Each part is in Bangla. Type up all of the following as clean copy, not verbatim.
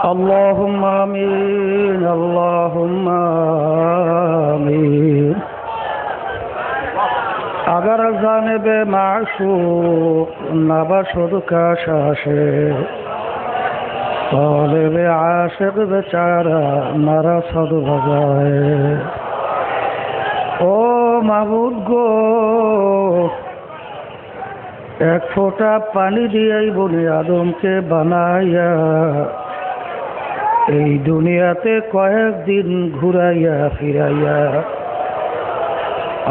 اللهم آمين اللهم آمين अगर जानिब माशूक नबशुद का शाशे तालिब आशिक बेचारा नरा सद बजाए ओ माबूद गो एक फोटा पानी दिए बनी आदम के बनाया এই দুনিয়াতে কয়েকদিন ঘুরাইয়া ফিরাইয়া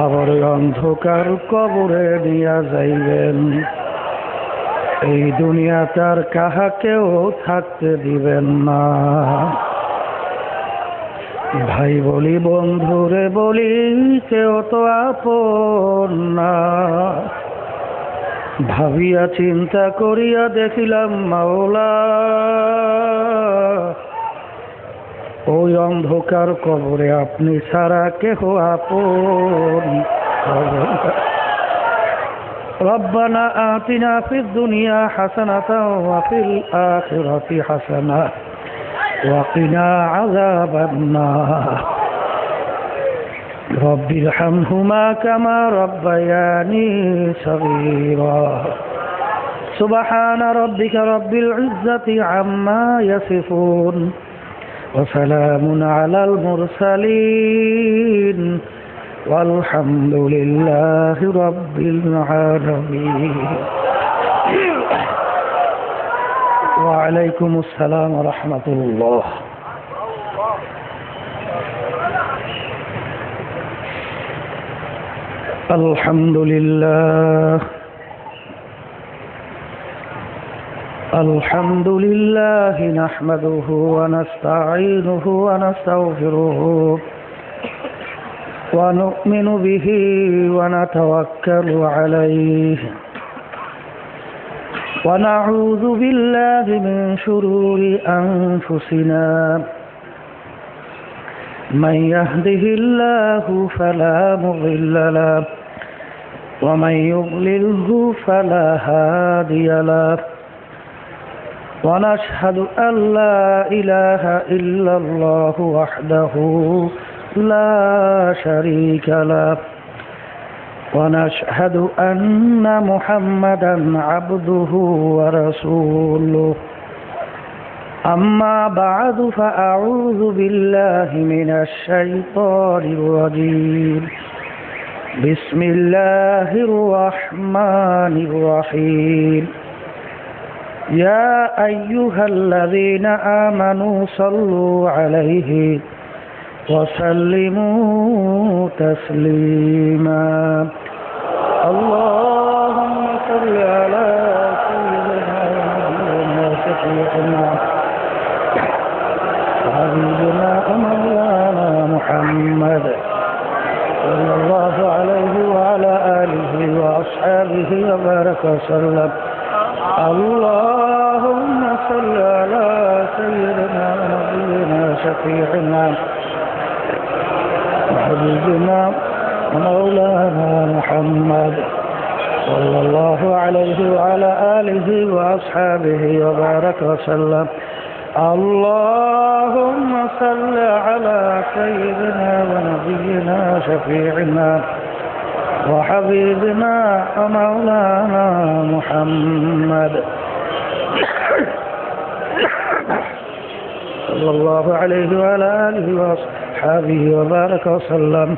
আবার অন্ধকার কবরে নিয়া যাইবেন। এই দুনিয়াতে আর কাহাকেও থাকতে দিবেন না। ভাই বলি বন্ধুরে বলি কেউ তো আপন না। ভাবিয়া চিন্তা করিয়া দেখিলাম মাওলা ওই অন্ধকার কবরে আপনি ছাড়া কেহ আপন হবে না। রব্বানা আতিনা ফিদ দুনিয়া হাসানাতাও ওয়া ফিল আখিরাতি হাসানা ওয়া কিনা আযাবান নার। রব্বির হামহুমা কামা রব্বায়ানি সগীরা। সুবহানা রাব্বিকা রাব্বিল ইজ্জাতি আম্মা ইয়াসিফুন وسلام على المرسلين والحمد لله رب العالمين. وعليكم السلام ورحمة الله. الحمد لله الحمد لله نحمده ونستعينه ونستغفره ونؤمن به ونتوكل عليه ونعوذ بالله من شرور أنفسنا من يهده الله فلا مضل له ومن يضلله فلا هادي له ونشهد أن لا إله إلا الله وحده لا شريك له ونشهد أن محمدا عبده ورسوله. أما بعد فأعوذ بالله من الشيطان الرجيم. بسم الله الرحمن الرحيم. يا أيها الذين آمنوا صلوا عليه وسلموا تسليما. اللهم صل على سيدنا ونبينا شفيعنا حبيبنا ومولانا محمد صلى الله عليه وعلى آله وأصحابه وبارك وسلم. اللهم صل على سيدنا ونبينا شفيعنا وحبيبنا ومولانا محمد صلى الله عليه وعلى آله وأصحابه وبارك وسلم. اللهم صل على سيدنا ونبينا شفيعنا وحبيبنا ومولانا محمد صلى الله عليه وعلى آله وأصحابه وبارك وسلم.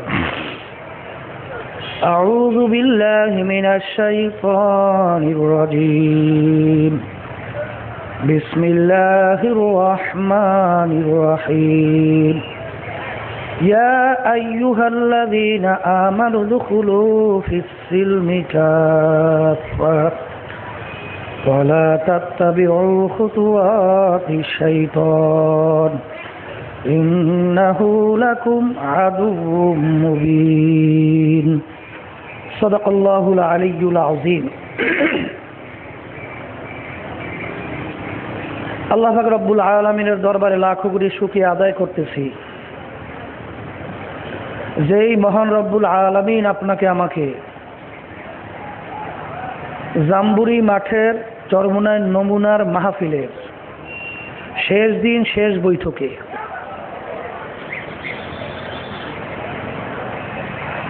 أعوذ بالله من الشيطان الرجيم. بسم الله الرحمن الرحيم. يا أيها الذين آمنوا ادخلوا في السلم كافة ولا تتبعوا خطوات الشيطان إنه لكم عدو مبين. صدق الله العلي العظيم. আল্লাহ পাক রব্বুল আলামিনের দরবারে লাখো কোটি শুকরিয়া আদায় করতেছি যেই মহান রব্বুল আলামিন আপনাকে আমাকে জাম্বুরি মাঠের চরমোনাই নমুনার মাহফিলের শেষ দিন শেষ বৈঠকে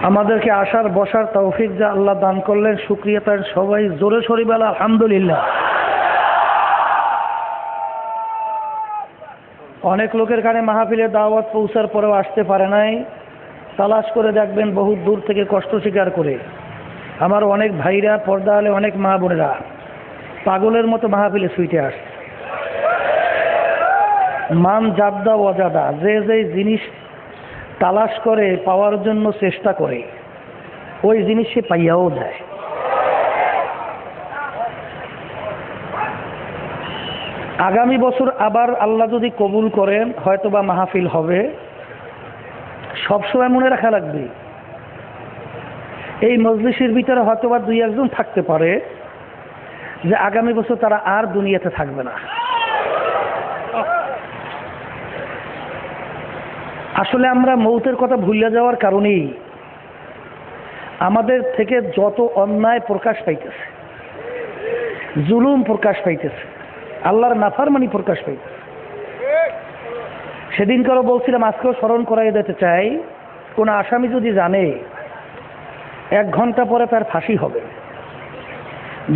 আমাদেরকে আসার বসার তৌফিক যা আল্লাহ দান করলেন, শুকরিয়া তার। সবাই জোরে সরি বলা আলহামদুলিল্লাহ। অনেক লোকের কানে মাহফিলে দাওয়াত পৌঁছার পরেও আসতে পারে নাই। তালাশ করে দেখবেন বহু দূর থেকে কষ্ট স্বীকার করে আমার অনেক ভাইরা, পর্দা আলে অনেক মা বোনেরা পাগলের মতো মাহফিলে ছুটে আসছে। মান জাদ্দা ওয়াজাদা, যে যে জিনিস তালাশ করে পাওয়ার জন্য চেষ্টা করে ওই জিনিস সে পাইয়াও যায়। আগামী বছর আবার আল্লাহ যদি কবুল করেন হয়তোবা মাহফিল হবে। সবসময় মনে রাখা লাগবে এই মজলিসের ভিতরে হয়তোবা দুই একজন থাকতে পারে যে আগামী বছর তারা আর দুনিয়াতে থাকবে না। আসলে আমরা মৌতের কথা ভুলে যাওয়ার কারণেই আমাদের থেকে যত অন্যায় প্রকাশ পাইতেছে, জুলুম প্রকাশ পাইতেছে, আল্লাহর নাফরমানি প্রকাশ পাইতেছে। সেদিনকারও বলছিলাম, আজকেও স্মরণ করাই দিতে চাই, কোন আসামি যদি জানে 1 ঘন্টা পরে তার ফাঁসি হবে,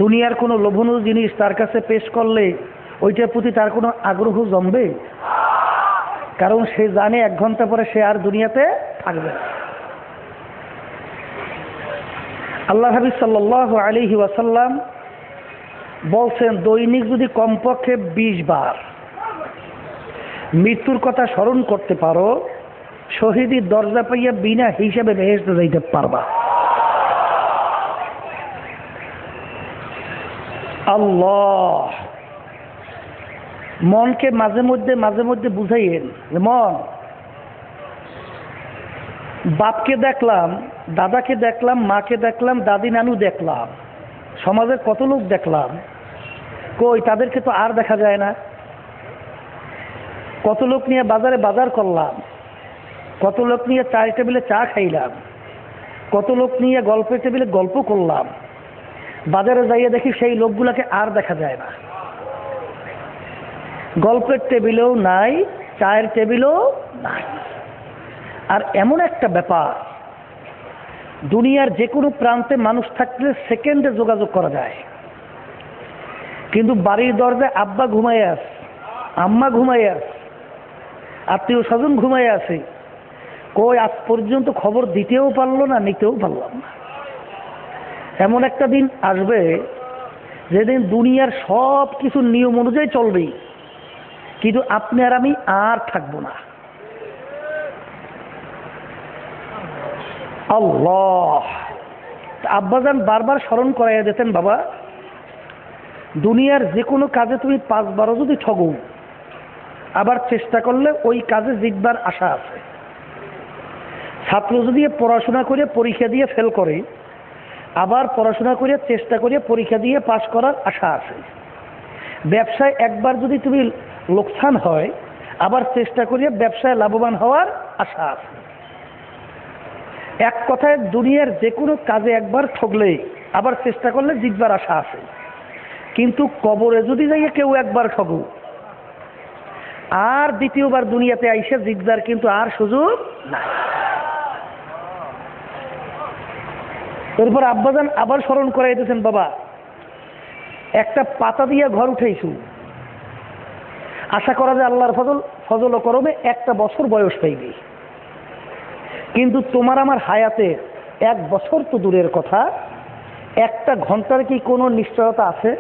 দুনিয়ার কোনো লোভনীয় জিনিস তার কাছে পেশ করলে ওইটার প্রতি তার কোনো আগ্রহ জমবে? কারণ সে জানে 1 ঘন্টা পরে সে আর দুনিয়াতে থাকবে না। আল্লাহ হাবিব সাল্লাল্লাহু আলাইহি ওয়াসাল্লাম বলছেন, দৈনিক যদি কমপক্ষে 20 বার মৃত্যুর কথা স্মরণ করতে পারো, শহীদি দরজা পাইয়া বিনা হিসাবে বেহেশতে যাইতে পারবা। আল্লাহ মনকে মাঝে মধ্যে বুঝাইয়েন যে মন, বাপকে দেখলাম, দাদাকে দেখলাম, মাকে দেখলাম, দাদি নানু দেখলাম, সমাজের কত লোক দেখলাম, কই তাদেরকে তো আর দেখা যায় না। কত লোক নিয়ে বাজারে বাজার করলাম, কত লোক নিয়ে চায়ের টেবিলে চা খাইলাম, কত লোক নিয়ে গল্পের টেবিলে গল্প করলাম, বাজারে যাইয়ে দেখি সেই লোকগুলাকে আর দেখা যায় না। গল্পের টেবিলেও নাই, চায়ের টেবিলেও নাই। আর এমন একটা ব্যাপার, দুনিয়ার যে কোনো প্রান্তে মানুষ থাকলে সেকেন্ডে যোগাযোগ করা যায়, কিন্তু বাড়ির দরজায় আব্বা ঘুমাইয়া আছে, আম্মা ঘুমাইয়া আছে, আত্মীয় স্বজন ঘুমাইয়া আছে, কই আজ পর্যন্ত খবর দিতেও পারলো না, নিতেও পারলাম না। এমন একটা দিন আসবে যেদিন দুনিয়ার সব কিছু নিয়ম অনুযায়ী চলবে, কিন্তু আপনি আর আমি আর থাকবো না। আল্লাহ আব্বাজান বারবার স্মরণ করাইয়া দিতেন, বাবা দুনিয়ার যে কোনো কাজে তুমি 5 বারও যদি ঠগো, আবার চেষ্টা করলে ওই কাজে জিতবার আশা আছে। ছাত্র যদি পড়াশোনা করে পরীক্ষা দিয়ে ফেল করে, আবার পড়াশোনা করে চেষ্টা করে পরীক্ষা দিয়ে পাশ করার আশা আছে। ব্যবসায় একবার যদি তুমি লোকসান হয়, আবার চেষ্টা করে ব্যবসায় লাভবান হওয়ার আশা আছে। এক কথায় দুনিয়ার যে কোনো কাজে একবার ঠগলে আবার চেষ্টা করলে জিতবার আশা আছে। কিন্তু কবরে যদি যাইয়ে কেউ একবার ঠগো, আর দ্বিতীয়বার দুনিয়াতে আইসা জিতবার কিন্তু আর সুযোগ নাই। এরপর আব্বাজান আবার স্মরণ করাই দিয়েছেন, বাবা একটা পাতা দিয়ে ঘর উঠেইছু, আশা করা যায় আল্লাহর ফজল ও করমে 1 বছর বয়স পাইবি, কিন্তু তোমার আমার হায়াতে 1 বছর তো দূরের কথা, 1 ঘন্টার কি কোনো নিশ্চয়তা আছে?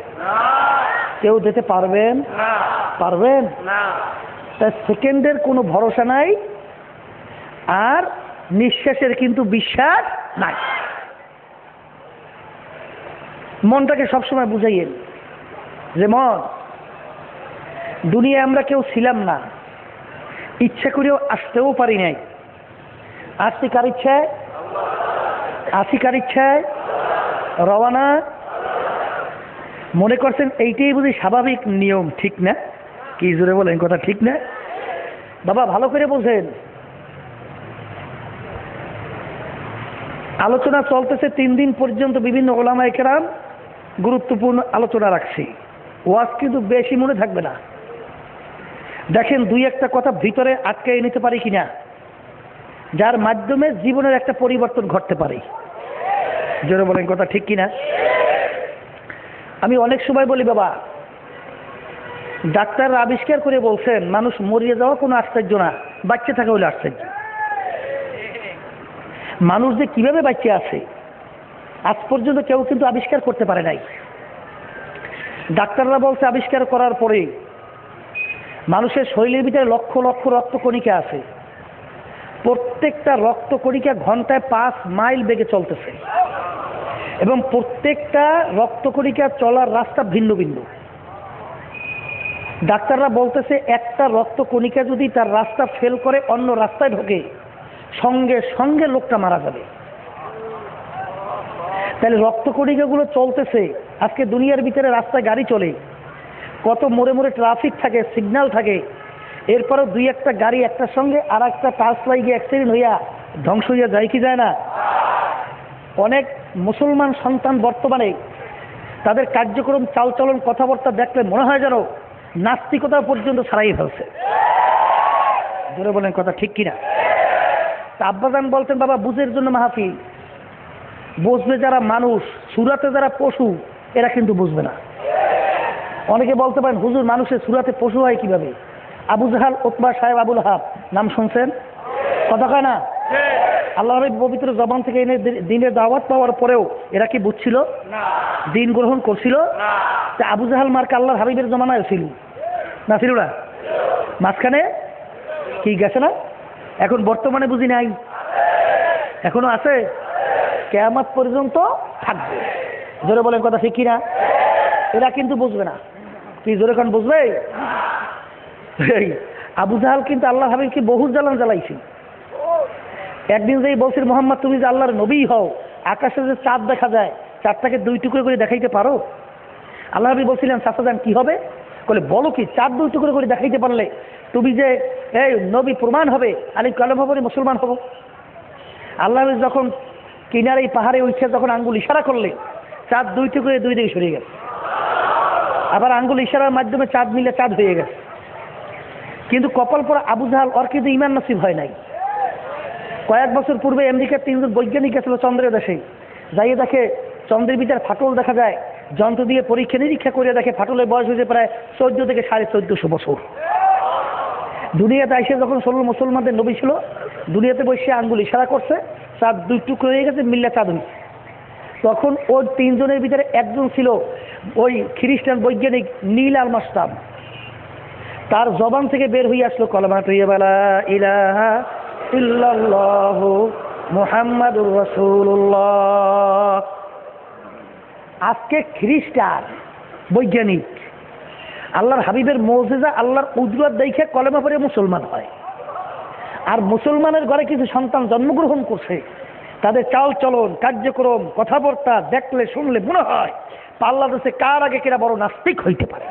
কেউ দিতে পারবেন? পারবেন না। তাই সেকেন্ডের কোনো ভরসা নাই, আর নিঃশ্বাসের কিন্তু বিশ্বাস নাই। মনটাকে সবসময় বুঝাইয়েন যে মন, দুনিয়ায় আমরা কেউ ছিলাম না, ইচ্ছা করেও আসতেও পারি নাই। আসছি কার ইচ্ছায়? আসি কার ইচ্ছায়? রওয়ানা মনে করছেন এইটাই বুঝি স্বাভাবিক নিয়ম, ঠিক না? কি জোরে বলেন কথা, ঠিক না? বাবা ভালো করে বোঝেন। আলোচনা চলতেছে 3 দিন পর্যন্ত, বিভিন্ন ওলামায়ে কেরাম গুরুত্বপূর্ণ আলোচনা রাখছি। ওয়াজ কিন্তু বেশি মনে থাকবে না, দেখেন দুই একটা কথা ভিতরে আটকে নিতে পারি কিনা, যার মাধ্যমে জীবনের একটা পরিবর্তন ঘটতে পারে। জোরে বলেন কথা ঠিক কিনা? আমি অনেক সময় বলি, বাবা ডাক্তাররা আবিষ্কার করে বলছেন মানুষ মরিয়ে যাওয়া কোনো আশ্চর্য না, বাচ্চা থাকা হলে আশ্চর্য। মানুষ যে কিভাবে বাচ্চা আছে আজ পর্যন্ত কেউ কিন্তু আবিষ্কার করতে পারে নাই। ডাক্তাররা বলছে আবিষ্কার করার পরে মানুষের শরীরের ভিতরে লক্ষ লক্ষ রক্তকণিকা আছে, প্রত্যেকটা রক্তকণিকা ঘন্টায় 5 মাইল বেগে চলতেছে এবং প্রত্যেকটা রক্তকণিকা চলার রাস্তা ভিন্ন ভিন্ন। ডাক্তাররা বলতেছে একটা রক্তকণিকা যদি তার রাস্তা ফেল করে অন্য রাস্তায় ঢোকে সঙ্গে সঙ্গে লোকটা মারা যাবে। তাহলে রক্তকণিকাগুলো চলতেছে। আজকে দুনিয়ার ভিতরে রাস্তায় গাড়ি চলে, কত মোড়ে মোড়ে ট্রাফিক থাকে, সিগন্যাল থাকে, এরপরও দুই একটা গাড়ি একটার সঙ্গে আর একটা টাচ লাগিয়ে অ্যাক্সিডেন্ট হইয়া ধ্বংস হইয়া যায় কি যায় না? অনেক মুসলমান সন্তান বর্তমানে তাদের কার্যক্রম চালচলন কথাবার্তা দেখলে মনে হয় যেন নাস্তিকতা পর্যন্ত ছাড়াই ফেলছে। জোরে বলেন কথা ঠিক কিনা? আব্বাজান বলতেন বাবা বুঝের জন্য মাহফিল, বুঝবে যারা মানুষ, সুরাতে যারা পশু এরা কিন্তু বুঝবে না। অনেকে বলতে পারেন হুজুর মানুষের সুরাতে পশু হয় কিভাবে? আবু জাহাল, উতবা, সাহেব আবুল আহাব নাম শুনছেন? কথা কয় না? আল্লাহ নবী পবিত্র জবান থেকে এনে দিনের দাওয়াত পাওয়ার পরেও এরা কি বুঝছিল? দিন গ্রহণ করছিল? আবু জাহাল মার্কা আল্লাহর হাবিবের জমানায় ছিল না, ছিল না? মাঝখানে কি গেছে না? এখন বর্তমানে বুঝি নাই, এখনো আছে, কিয়ামত পর্যন্ত থাকবে। জোরে বলেন কথা ঠিক কিনা? এরা কিন্তু বুঝবে না। কি জোরে কোন বুঝবে? আবু জাহাল কিন্তু আল্লাহ হাবিবকে বহু জ্বালান জ্বালাইছে। একদিন যেই বলছিল মোহাম্মদ তুমি যে আল্লাহর নবী হও, আকাশে যে চাঁদ দেখা যায় চাঁদটাকে 2 টুকরো করে দেখাইতে পারো? আল্লাহ হাবিব বলছিলেন চাচা যান কি হবে? বলে বলো কি, চাঁদ 2 টুকরো করে দেখাইতে পারলে তুমি যে এই নবী প্রমাণ হবে, আমি কলম হব মুসলমান হব। আল্লাহ হাবিব যখন কিনারে পাহাড়ে উঠে যখন আঙ্গুল ইশারা করলে চাঁদ 2 টুকরো 2 দিকে সরে গেছে, আবার আঙ্গুল ইশারার মাধ্যমে চাঁদ মিলে চাঁদ হয়ে গেছে। কিন্তু কপাল পরা আবু জাহাল ওর কিন্তু ইমান নসিব হয় নাই। কয়েক বছর পূর্বে আমেরিকার 3 জন বৈজ্ঞানিক ছিল চন্দ্রের দেশে, যাইয়ে দেখে চন্দ্রের ভিতরে ফাটল দেখা যায়, যন্ত্র দিয়ে পরীক্ষা নিরীক্ষা করে দেখে ফাটলের বয়স হয়েছে প্রায় 14 থেকে 1450 বছর। দুনিয়াতে এসে যখন সকল মুসলমানদের নবী ছিল, দুনিয়াতে বসে আঙ্গুল ইশারা করছে, চাঁদ 2 টুকরো হয়ে গেছে, মিল্লা চাঁদ হয়েছে। তখন ওই 3 জনের ভিতরে একজন ছিল ওই খ্রিস্টান বৈজ্ঞানিক নীল আর্মস্ট্রং। তার জবান থেকে বের হয়ে আসলো কলেমা লা ইলাহা ইল্লাল্লাহু মুহাম্মাদুর রাসূলুল্লাহ। আজকে খ্রিস্টান বৈজ্ঞানিক আল্লাহর হাবিবের মুজিজা, আল্লাহর কুদরত দেখে কলেমা পড়ে মুসলমান হয়। আর মুসলমানের ঘরে কিছু সন্তান জন্মগ্রহণ করছে, তাদের চাল চলন কার্যক্রম কথাবার্তা দেখলে শুনলে মনে হয় বাংলাদেশে কার আগে কেরা বড় নাস্তিক হইতে পারে।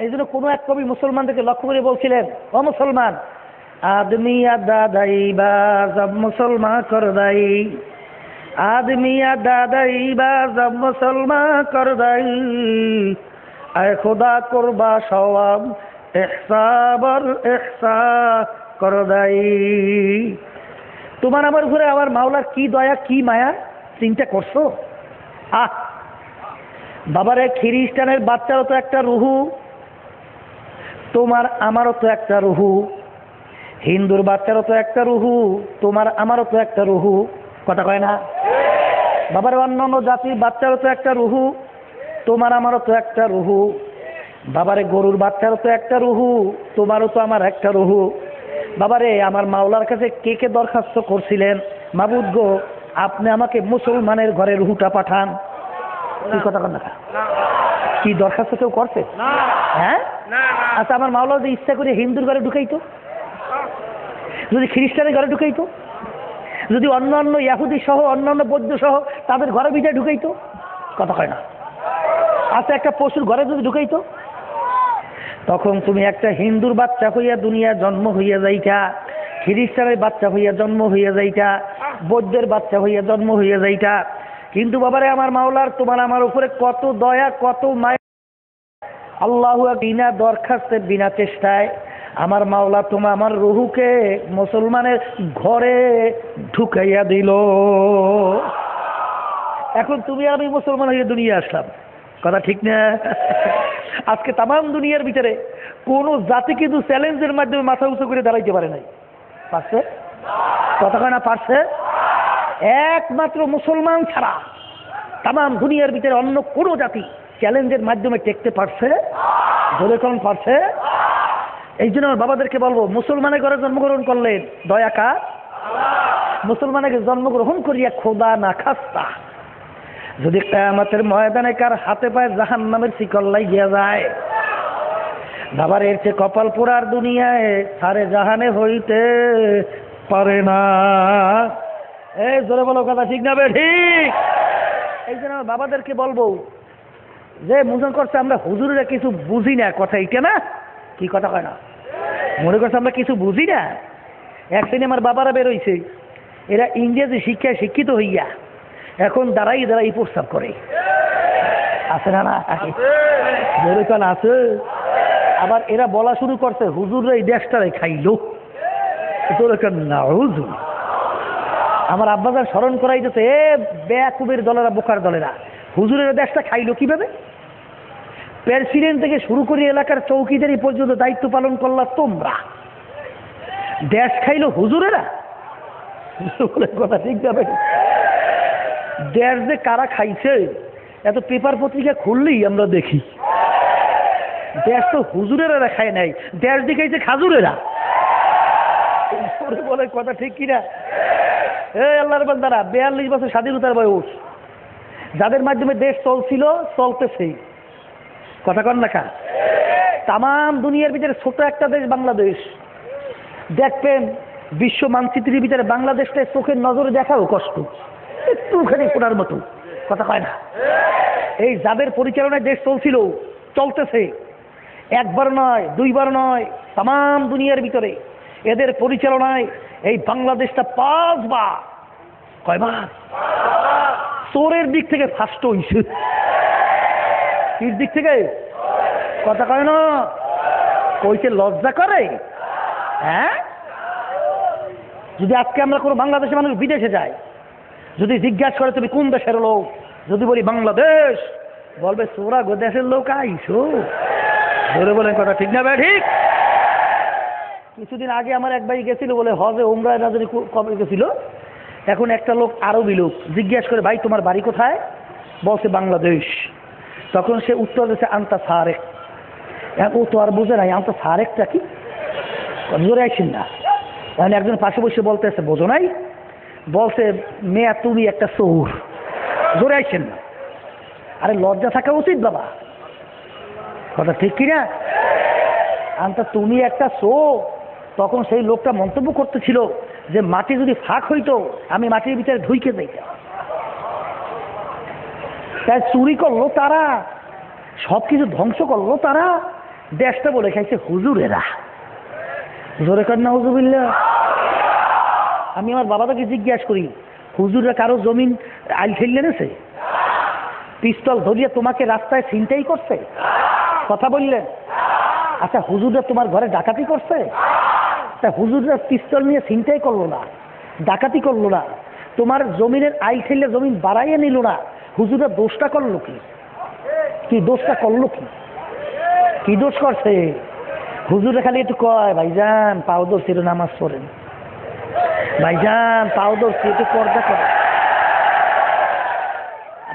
এই জন্য কোনো এক কবি মুসলমানদেরকে লক্ষ্য করে বলছিলেন, ও মুসলমান, आदमी दादाई जब मुसलमान कर दाई, आदमी दादाई जब मुसलमान कर दाई, आए खुदा कुर्बा सवाब इहसाबर इहसा कर दाई। তোমার আমার ঘরে আমার মাওলার কি দয়া কি মায়া চিন্তা করছো? বাবারে খ্রিস্টানের বাচ্চারও তো একটা রুহু, তোমার আমারও তো একটা রুহু, হিন্দুর বাচ্চারও তো একটা রুহু, তোমার আমারও তো একটা রুহু। কথা কয় না? বাবার অন্যান্য জাতির বাচ্চারও তো একটা রুহু, তোমার আমারও তো একটা রুহু। বাবারে গরুর বাচ্চারও তো একটা রুহু, তোমারও তো আমার একটা রুহু। বাবারে আমার মাওলার কাছে কে কে দরখাস্ত করছিলেন, মাবুদ গো আপনি আমাকে মুসলমানের ঘরে রুহুটা পাঠান। কি কথা কন না? কি দরখাস্ত কেউ করছে? হ্যাঁ, আচ্ছা আমার মাওলা যদি ইচ্ছা করে হিন্দুর ঘরে ঢুকাইতো, যদি খ্রিস্টানের ঘরে ঢুকাইতো, যদি অন্যান্য ইয়াহুদি সহ অন্যান্য বৌদ্ধ সহ তাদের ঘরে ভিতরে ঢুকাইতো, কথা হয় না। আচ্ছা একটা পশুর ঘরে যদি ঢুকাইতো, তখন তুমি একটা হিন্দুর বাচ্চা হইয়া দুনিয়া জন্ম হইয়া যাইতা, খ্রিস্টানের বাচ্চা হইয়া জন্ম হইয়া যাইতা, বৌদ্ধের বাচ্চা হইয়া জন্ম হইয়া যাইতা। কিন্তু বাবারে আমার মাওলার তোমার আমার উপরে কত দয়া কত মায়া, আল্লাহু বিনা দরখাস্তে বিনা চেষ্টায় আমার মাওলা তোমার আমার রুহুকে মুসলমানের ঘরে ঢুকাইয়া দিল। এখন তুমি আমি মুসলমান হয়ে দুনিয়া আসলাম, কথা ঠিক না? আজকে তাম দুনিয়ার ভিতরে কোন জাতি কিন্তু চ্যালেঞ্জের মাধ্যমে মাথা উঁচু করে দাঁড়াইতে পারে নাই। পারছে? কথা কয় না পারছে? একমাত্র মুসলমান ছাড়া তাম দুনিয়ার ভিতরে অন্য কোনো জাতি চ্যালেঞ্জের মাধ্যমে টেকতে পারছে? ধরে কোন পারছে? এই জন্য আমার বাবাদেরকে বলবো, মুসলমানের ঘরে জন্মগ্রহণ করলেন, দয়া কার? মুসলমানের জন্মগ্রহণ করিয়া খোদা না খাস্তা যদি কিয়ামতের ময়দানে কার হাতে পায়ে জাহান্নামের শিকল লাগিয়া যায়, বাবার এর চেয়ে কপাল পোড়ার দুনিয়ায় সারে জাহানে হইতে পারে না। এই জোরে বলো, কথা ঠিক না বে ঠিক? এই জন্য আমার বাবাদেরকে বলবো যে মনে করছে আমরা হুজুরেরা কিছু বুঝি না, কথা এইটা না? কি কথা কয় না? মনে করছে আমরা কিছু বুঝি না। একদিন আমার বাবারা বেরোইছে, এরা ইংরেজি শিক্ষায় শিক্ষিত হইয়া এখন দাঁড়াই দাঁড়াই প্রস্তাব করে, আছে না? না যেরকম আছে। আবার এরা বলা শুরু করছে হুজুররা এই দেশটারে খাইলো, না হুজুর। আমার আব্বাজার স্মরণ করাইতেছে, এ বেয়াকুবের দলেরা, বোকার দলেরা, হুজুরের দেশটা খাইলো কিভাবে? প্রেসিডেন্ট থেকে শুরু করে এলাকার চৌকিদারি পর্যন্ত দায়িত্ব পালন করলা তোমরা, দেশ খাইলো হুজুরেরা? কথা ঠিক যাবে? দেশ যে কারা খাইছে এত পেপার পত্রিকা খুললেই আমরা দেখি। দেশ তো হুজুরেরা খায় নাই, দেশ দেখাইছে খাজুরেরা। বলে কথা ঠিক কিনা? এই আল্লাহর বান্দারা, 42 বছর স্বাধীনতার বয়স, যাদের মাধ্যমে দেশ চলছিল, চলতেছে, কথা কন না? তাম দুনিয়ার ভিতরে ছোট একটা দেশ বাংলাদেশ, দেখবেন বিশ্ব মানচিত্রের ভিতরে বাংলাদেশটা চোখের নজরে দেখাও কষ্ট, একটুখানি ফোটার মতো, কথা কয় না? এই যাদের পরিচালনায় দেশ চলছিল, চলতেছে, একবার নয় দুইবার নয়, তাম দুনিয়ার ভিতরে এদের পরিচালনায় এই বাংলাদেশটা 5 বার, কয়বার চোরের দিক থেকে ফার্স্ট হইছে। কির দিক থেকে? কথা কয় না? কইতে লজ্জা করে? হ্যাঁ, যদি আজকে আমরা কোনো বাংলাদেশের মানুষ বিদেশে যায়, যদি জিজ্ঞাসা করে তুমি কোন দেশের লোক, যদি বলি বাংলাদেশ, বলবে সোরা গো দেশের লোক আইসো। ধরে বলেন, কথা ঠিক না ভাই? ঠিক। কিছুদিন আগে আমার এক ভাই গেছিল বলে হজে, উমরায় না জানি কবে গেছিল, এখন একটা লোক আরবি লোক জিজ্ঞাসা করে, ভাই তোমার বাড়ি কোথায়? বলছে বাংলাদেশ। তখন সে উত্তর দিচ্ছে আন্তা সারেক। ও তো আর বুঝে নাই আন্তা সারেকটা কি, জোরে আইসেন না। তাহলে একজন পাশে বসে বলতেছে বোঝো নাই? বলছে মেয়া তুমি একটা চোর, জোরে আইসেন না। আরে লজ্জা থাকা উচিত বাবা, কথা ঠিক কিনা? আন্তা তুমি একটা চোর। তখন সেই লোকটা মন্তব্য করতেছিল যে মাটি যদি ফাঁক হইতো আমি মাটির ভিতরে ঢুইকে যাইতাম। তাই চুরি করলো তারা, সবকিছু ধ্বংস করলো তারা, দেশটা বলে খাইছে হুজুরেরা। জোরে কর না হুজুবিল্লাহ। আমি আমার বাবাটাকে জিজ্ঞাসা করি, হুজুররা কারো জমিন আইল ঠেলে এনেছে? পিস্তল ধরিয়ে তোমাকে রাস্তায় ছিনতাই করছে? কথা বললেন? আচ্ছা, হুজুররা তোমার ঘরে ডাকাতি করছে? তা হুজুররা পিস্তল নিয়ে ছিনতাই করলো না, ডাকাতি করলো না, তোমার জমিনের আইল ঠেলে জমিন বাড়াইয়ে নিল না, হুজুররা দোষটা করলো কি? কি দোষটা করলো কি? কি দোষ করছে? হুজুরে খালি একটু কয়, ভাইজান পাও ধরছি, একটু নামাজ পড়েন, ভাইজান পাও ধরছি একটু পর্দা করেন,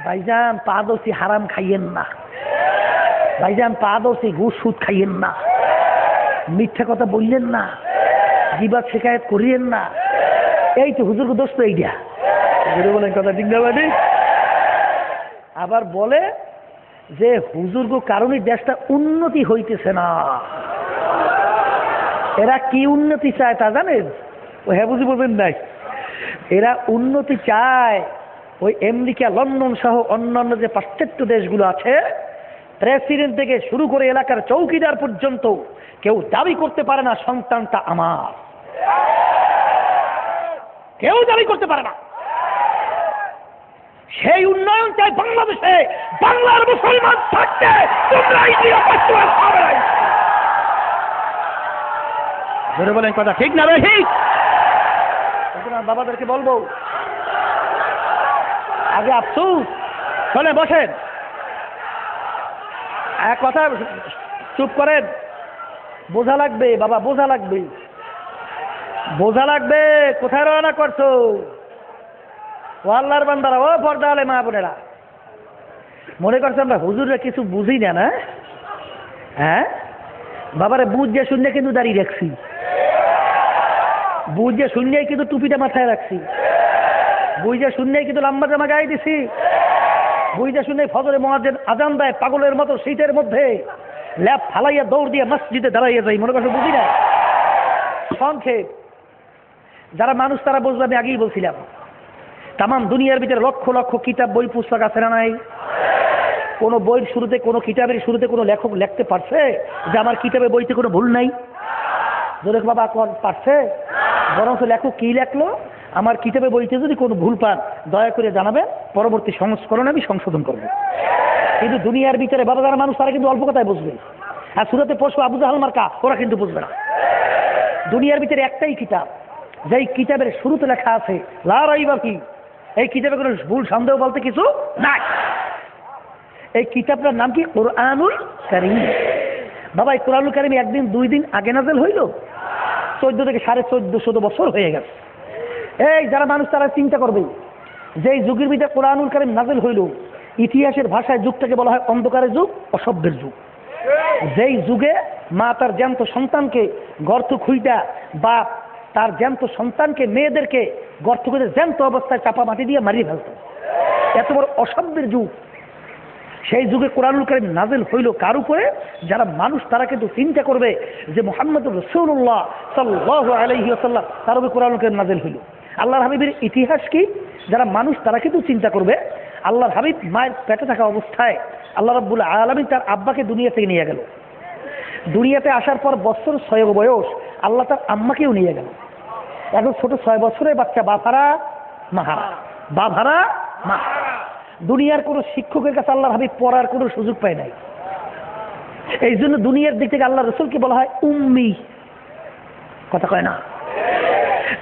ভাইজান পা ধরছি হারাম খাইয়েন না, ভাইজান পা ধরছি ঘুষ সুদ খাইয়েন না, মিথ্যা কথা বললেন না, গিবত শিকায়ত করিয়েন না। এই তো হুজুরকে দোষ তো এইটা। বলেন কথা ঠিক না? আবার বলে যে হুজুরগো কারণে দেশটা উন্নতি হইতেছে না। এরা কি উন্নতি চায় তা জানেন? ও হ্যাঁ বুঝি বলবেন নাই, এরা উন্নতি চায় ওই আমেরিকা, লন্ডন সহ অন্যান্য যে পাশ্চাত্য দেশগুলো আছে, প্রেসিডেন্ট থেকে শুরু করে এলাকার চৌকিদার পর্যন্ত কেউ দাবি করতে পারে না সন্তানটা আমার, কেউ দাবি করতে পারে না। সেই উন্নয়ন চাই বাংলাদেশে। বাংলার মুসলমান থাকতে তোমরাই নিরাপত্তা পাবে না। জোরে বলেন কথা ঠিক না ঠিক? বাবাদেরকে বলবো আগে আফসোস। চলে বসেন, এক কথা চুপ করেন। বোঝা লাগবে বাবা, বোঝা লাগবে, বোঝা লাগবে। কোথায় রওনা করছো? ও আল্লাহর বান্দারা, ও পর্দা আলে মা বোনেরা, মনে করছে আমরা হুজুররা কিছু বুঝি না? না হ্যাঁ বাবারে, বুঝে শুনলে কিন্তু দাঁড়িয়ে রাখছি, বুঝে শুনলেই কিন্তু টুপিটা মাথায় রাখছি, বুঝে শুনলেই কিন্তু লম্বা জামা গায়ে দিছি, বুঝে শুনলেই ফজরে মুয়াজ্জিন আজান দেয় পাগলের মতো শীতের মধ্যে ল্যাপ ফালাইয়া দৌড় দিয়ে মসজিদে দাঁড়াইয়া যাই। মনে করছে বুঝি না? সংক্ষেপ যারা মানুষ তারা বুঝবে। আমি আগেই বলছিলাম তাম দুনিয়ার ভিতরে লক্ষ লক্ষ কিতাব বই পুস্তক আছে না নাই? কোনো বইয়ের শুরুতে, কোনো কিতাবের শুরুতে কোনো লেখক লিখতে পারছে যে আমার কিতাবে বইতে কোনো ভুল নাই? যদি বাবা পারছে? বরং লেখক কি লেখলো, আমার কিতাবে বইতে যদি কোনো ভুল পান দয়া করে জানাবেন, পরবর্তী সংস্করণে আমি সংশোধন করবো। কিন্তু দুনিয়ার ভিতরে বাবা যারা মানুষ তারা কিন্তু অল্প কথায় বুঝবে। আর সুরাতে পশু আবু জাহাল মার্কা ওরা কিন্তু বুঝবে না। দুনিয়ার ভিতরে একটাই কিতাব, যেই কিতাবের শুরুতে লেখা আছে লা রাইবা ফি, এই কিতাবে কোনো ভুল সন্দেহ বলতে কিছু নাই। এই কিতাবটার নাম কি? কোরআনুল কারীম। বাবা এই কোরআনুল কারীম একদিন দুই দিন আগে নাযিল হইল, 14 থেকে 1450 বছর হয়ে গেছে। এই যারা মানুষ তারা চিন্তা করবে যে যুগের ভিতরে কোরআনুল কারীম নাযিল হইল, ইতিহাসের ভাষায় যুগটাকে বলা হয় অন্ধকারের যুগ, অসভ্যের যুগ। যেই যুগে মা তার জ্যান্ত সন্তানকে গর্ত খুইটা বা তার জ্যান্ত সন্তানকে মেয়েদেরকে গর্ত খুঁজে জ্যান্ত অবস্থায় চাপা মাটি দিয়ে মারিয়ে ফেলত, এত বড় অসভ্যের যুগ। সেই যুগে কোরআনুল কারীম নাযিল হইল কার উপরে? যারা মানুষ তারা কিন্তু চিন্তা করবে যে মুহাম্মদুর রাসূলুল্লাহ সাল্লাল্লাহু আলাইহি ওয়াসাল্লাম, তার উপরে কোরআনুল কারীম নাযিল হইল। আল্লাহর হাবিবের ইতিহাস কি? যারা মানুষ তারা কিন্তু চিন্তা করবে আল্লাহর হাবিব মায়ের পেটে থাকা অবস্থায় আল্লাহ রাব্বুল আলামিন তার আব্বাকে দুনিয়া থেকে নিয়ে গেল। দুনিয়াতে আসার পর বছর 6 বয়স আল্লাহ তার আম্মাকেও নিয়ে গেল। এখন ছোট 6 বছরের বাচ্চা বাভারা মাহারা, বাভারা মাহারা। দুনিয়ার কোনো শিক্ষকের কাছে আল্লাহর হাবিব পড়ার কোনো সুযোগ পায় নাই। এই জন্য দুনিয়ার দিক থেকে আল্লাহ রসুলকে বলা হয় উম্মি। কথা কয় না?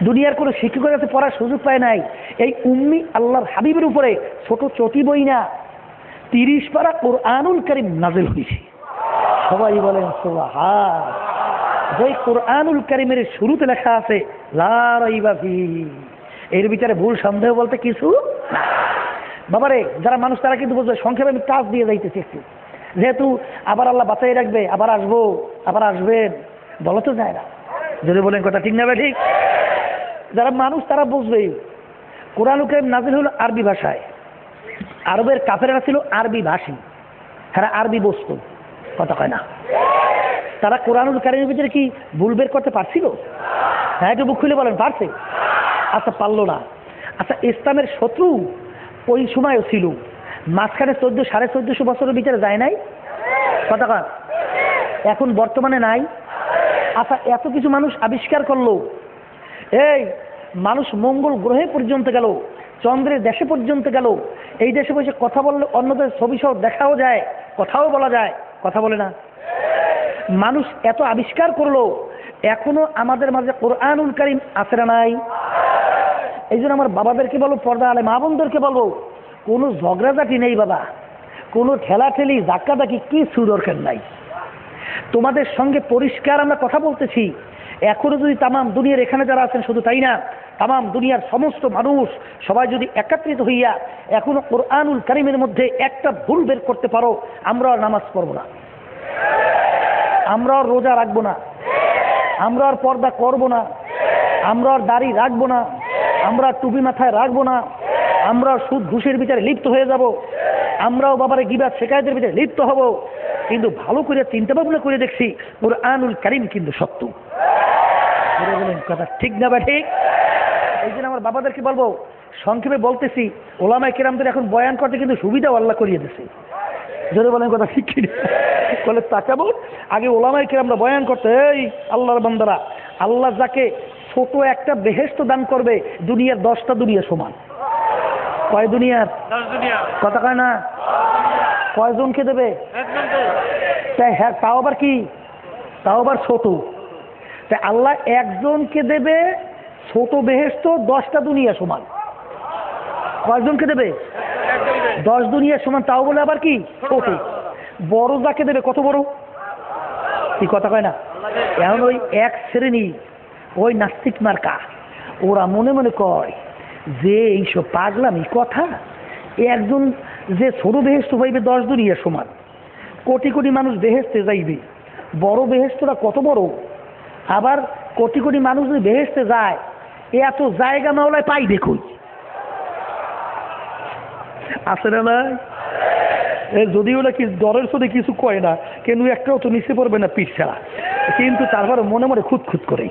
দুনিয়ার কোনো শিক্ষকের কাছে পড়ার সুযোগ পায় নাই। এই উম্মি আল্লাহর হাবিবের উপরে ছোট চটি বই না 30 পারা কোরআনুল কারীম নাযিল হয়েছে। সবাই বলেন সুবহান। যে কোরআনুল কারীমের শুরুতে লেখা আছে লা রাইবা ফি, এর ভিতরে ভুল সন্দেহ বলতে কিছু না। বাবারে যারা মানুষ তারা কিন্তু বুঝবে। সংক্ষেপে আমি কাজ দিয়ে যাইতেছি একটু, যেহেতু আবার আল্লাহ বাঁচাই রাখবে, আবার আসবো, আবার আসবেন, বলা তো যায় না। যদি বলেন কথা ঠিক না ঠিক? যারা মানুষ তারা বুঝবে কোরআনুল কারীম নাযিল হলো আরবি ভাষায়। আরবের কাফেররা ছিল আরবি ভাষী, তারা আরবি বুঝতো। কথা কয় না? তারা কোরআনুল কারীমের ভিতরে কি ভুল বের করতে পারছিল? হ্যাঁ, একটু বুক খুলে বলেন পারছে? আচ্ছা পারলো না। আচ্ছা ইসলামের শত্রু ওই সময়ও ছিল, মাঝখানে 1400-1450 বছরের ভিতরে যায় নাই? কথা কয়? এখন বর্তমানে নাই? আচ্ছা এত কিছু মানুষ আবিষ্কার করলো, এই মানুষ মঙ্গল গ্রহে পর্যন্ত গেল, চন্দ্রের দেশে পর্যন্ত গেল, এই দেশে বসে কথা বললে অন্যদের ছবি সহ দেখাও যায়, কথাও বলা যায়। কথা বলে না? মানুষ এত আবিষ্কার করলো, এখনো আমাদের মাঝে কোরআনুল কারীম আছে না নাই? এই জন্য আমার বাবাদেরকে বলবো, পর্দা আলে মা বোনদেরকে বলবো, কোনো ঝগড়াঝাটি নেই বাবা, কোনো ঠেলাঠেলি ধাক্কাধাক্কি কিছু দরকার নাই। তোমাদের সঙ্গে পরিষ্কার আমরা কথা বলতেছি। এখনো যদি তামাম দুনিয়ার এখানে যারা আছেন, শুধু তাই না, তামাম দুনিয়ার সমস্ত মানুষ সবাই যদি একত্রিত হইয়া এখনো কোরআনুল কারীমের মধ্যে একটা ভুল বের করতে পারো, আমরা আর নামাজ পড়বো না, আমরা আর রোজা রাখবো না, আমরা আর পর্দা করবো না, আমরা আর দাড়ি রাখবো না, আমরা টুপি মাথায় রাখবো না, আমরা সুদ ঘুষের ভিতরে লিপ্ত হয়ে যাব, আমরাও বাবারে গিবত শিকায়েতের ভিতরে লিপ্ত হব। কিন্তু ভালো করে চিন্তা ভাবনা করে দেখছি কোরআনুল কারীম কিন্তু সত্য। কথা ঠিক না বা ঠিক? এই জন্য আমার বাবাদেরকে বলবো, সংক্ষেপে বলতেছি, ওলামায়ে কেরামদের এখন বয়ান করতে কিন্তু সুবিধাও আল্লাহ করিয়ে দিয়েছে। যদি বলেন কথা ঠিক কিনা? বলে তাকাবো, আগে ওলামায়ে কেরামরা বয়ান করতে, এই আল্লাহর বান্দারা, আল্লাহ যাকে ছোট একটা বেহেশত দান করবে দুনিয়ার 10টা দুনিয়া সমান। কয় দুনিয়ার? কথা কয় না। কয়জনকে দেবে? তাই হ্যাঁ, তাও আবার কি, তাও আবার ছোট। তাই আল্লাহ একজনকে দেবে ছোট বেহেশত 10টা দুনিয়া সমান। কয়জনকে দেবে? 10 দুনিয়া সমান, তাও বলে আবার কি ছোট। বড় যাকে দেবে কত বড়, কি কথা কয় না। এখন ওই এক শ্রেণী ওই নাস্তিক মার্কা ওরা মনে মনে কয় যে এইসব পাগলামি কথা, একজন যে ছোট বেহেস্ত পাইবে 10 দুনিয়া সমান, কোটি কোটি মানুষ বেহেস্তে যাইবে, বড় বেহেস্তরা কত বড়, আবার কোটি কোটি মানুষ যদি বেহেস্তে যায় এত জায়গা মাওলায় পাই দেখুই আছে না নাই? যদিও নাকি ডরের সাথে কিছু কয় না, কেন একটাও তো নিচে পড়বে না পিঠ ছাড়া, কিন্তু তারপরে মনে মনে খুদ খুদ করে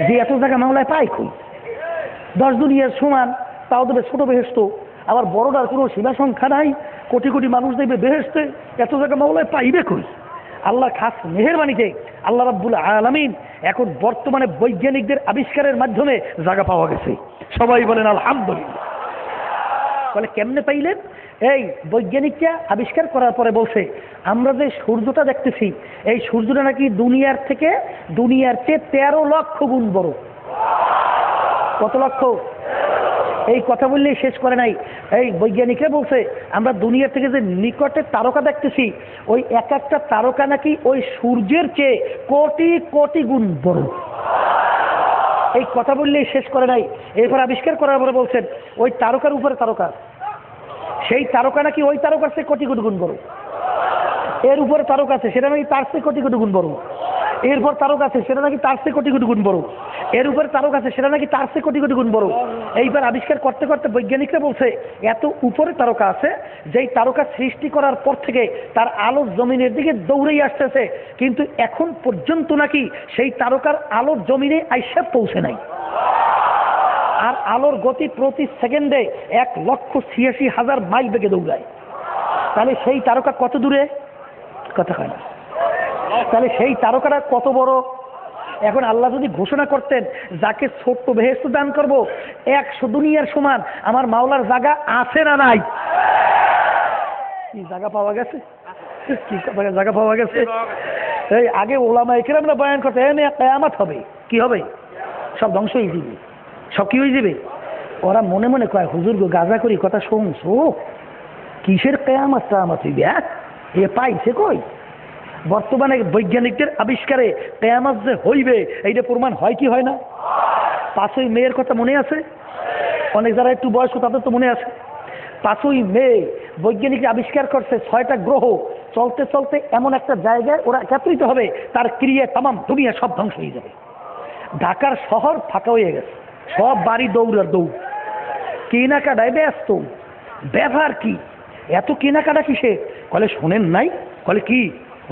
যে এত জায়গা মাওলায় পাই কই, 10 দুনিয়ার সমান, তাও দেবে ছোট বেহেস্ত, আবার বড়টার কোনো সীমা সংখ্যা নাই, কোটি কোটি মানুষ দেবে বেহেস্তে, এত জায়গা মাওলায় পাইবে কই। আল্লাহ খাস মেহেরবানিতে আল্লাহ রাব্বুল আলামিন এখন বর্তমানে বৈজ্ঞানিকদের আবিষ্কারের মাধ্যমে জায়গা পাওয়া গেছে। সবাই বলেন আলহামদুলিল্লাহ। বলে কেমনে পাইলেন? এই বৈজ্ঞানিকরা আবিষ্কার করার পরে বলছে আমরা যে সূর্যটা দেখতেছি এই সূর্যটা নাকি দুনিয়ার চেয়ে 13 লক্ষ গুণ বড়। কত লক্ষ? এই কথা বললেই শেষ করে নাই। এই বৈজ্ঞানিকরা বলছে আমরা দুনিয়ার থেকে যে নিকটে তারকা দেখতেছি ওই এক একটা তারকা নাকি ওই সূর্যের চেয়ে কোটি কোটি গুণ বড়। এই কথা বললেই শেষ করে নাই। এরপর আবিষ্কার করার পরে বলছেন ওই তারকার উপরে তারকা, সেই তারকা নাকি ওই তারকার চেয়ে কোটি কোটি গুণ বড়। এর উপরে তারকা আছে সেটা নাকি তার চেয়ে কোটি কোটি গুণ বড়। এরপর তারকা আছে সেটা নাকি তার চেয়ে কোটি কোটি গুণ বড়। এর উপরে তারকা আছে সেটা নাকি তার চেয়ে কোটি কোটি গুণ বড়। এইবার আবিষ্কার করতে করতে বৈজ্ঞানিকরা বলছে এত উপরে তারকা আছে যেই তারকা সৃষ্টি করার পর থেকে তার আলো জমিনের দিকে দৌড়েই আসতেছে, কিন্তু এখন পর্যন্ত নাকি সেই তারকার আলো জমিনে আইসা পৌঁছে নাই। আর আলোর গতি প্রতি সেকেন্ডে 1,86,000 মাইল বেগে দৌড়ায়। তাহলে সেই তারকা কত দূরে? কথা হয় না। তাহলে সেই তারকাটা কত বড়? এখন আল্লাহ যদি ঘোষণা করতেন যাকে ছোট্ট বেহেশত দান করব 100 দুনিয়ার সমান, আমার মাওলার জায়গা আছে না নাই? কি জায়গা পাওয়া গেছে? কি জায়গা পাওয়া গেছে? এই আগে ওলামায়ে কেরামরা বয়ান করতে কিয়ামত হবে, কি হবে? সব ধ্বংস হয়ে যাবে, সব কি হয়ে যাবে। ওরা মনে মনে কয় হুজুর গো গাজা করি কথা শুনছো, কিসের কিয়ামত টায়ামত হইবে? এ পাইছে কই? বর্তমানে বৈজ্ঞানিকদের আবিষ্কারে কিয়ামত যে হইবে এইটা প্রমাণ হয় কি হয় না? 5ই মেয়ের কথা মনে আছে? অনেক যারা একটু বয়স্ক তাদের তো মনে আছে। 5ই মে বৈজ্ঞানিকরা আবিষ্কার করছে 6টা গ্রহ চলতে চলতে এমন একটা জায়গায় ওরা একত্রিত হবে, তার ক্রিয়া তামাম দুনিয়া সব ধ্বংস হয়ে যাবে। ঢাকার শহর ফাঁকা হয়ে গেছে, সব বাড়ি দৌড়ার দৌড়, কেনাকাটায় ব্যস্ত। ব্যবহার কি এত কেনাকাটা কিসে? বলে শোনেন নাই? বলে কি?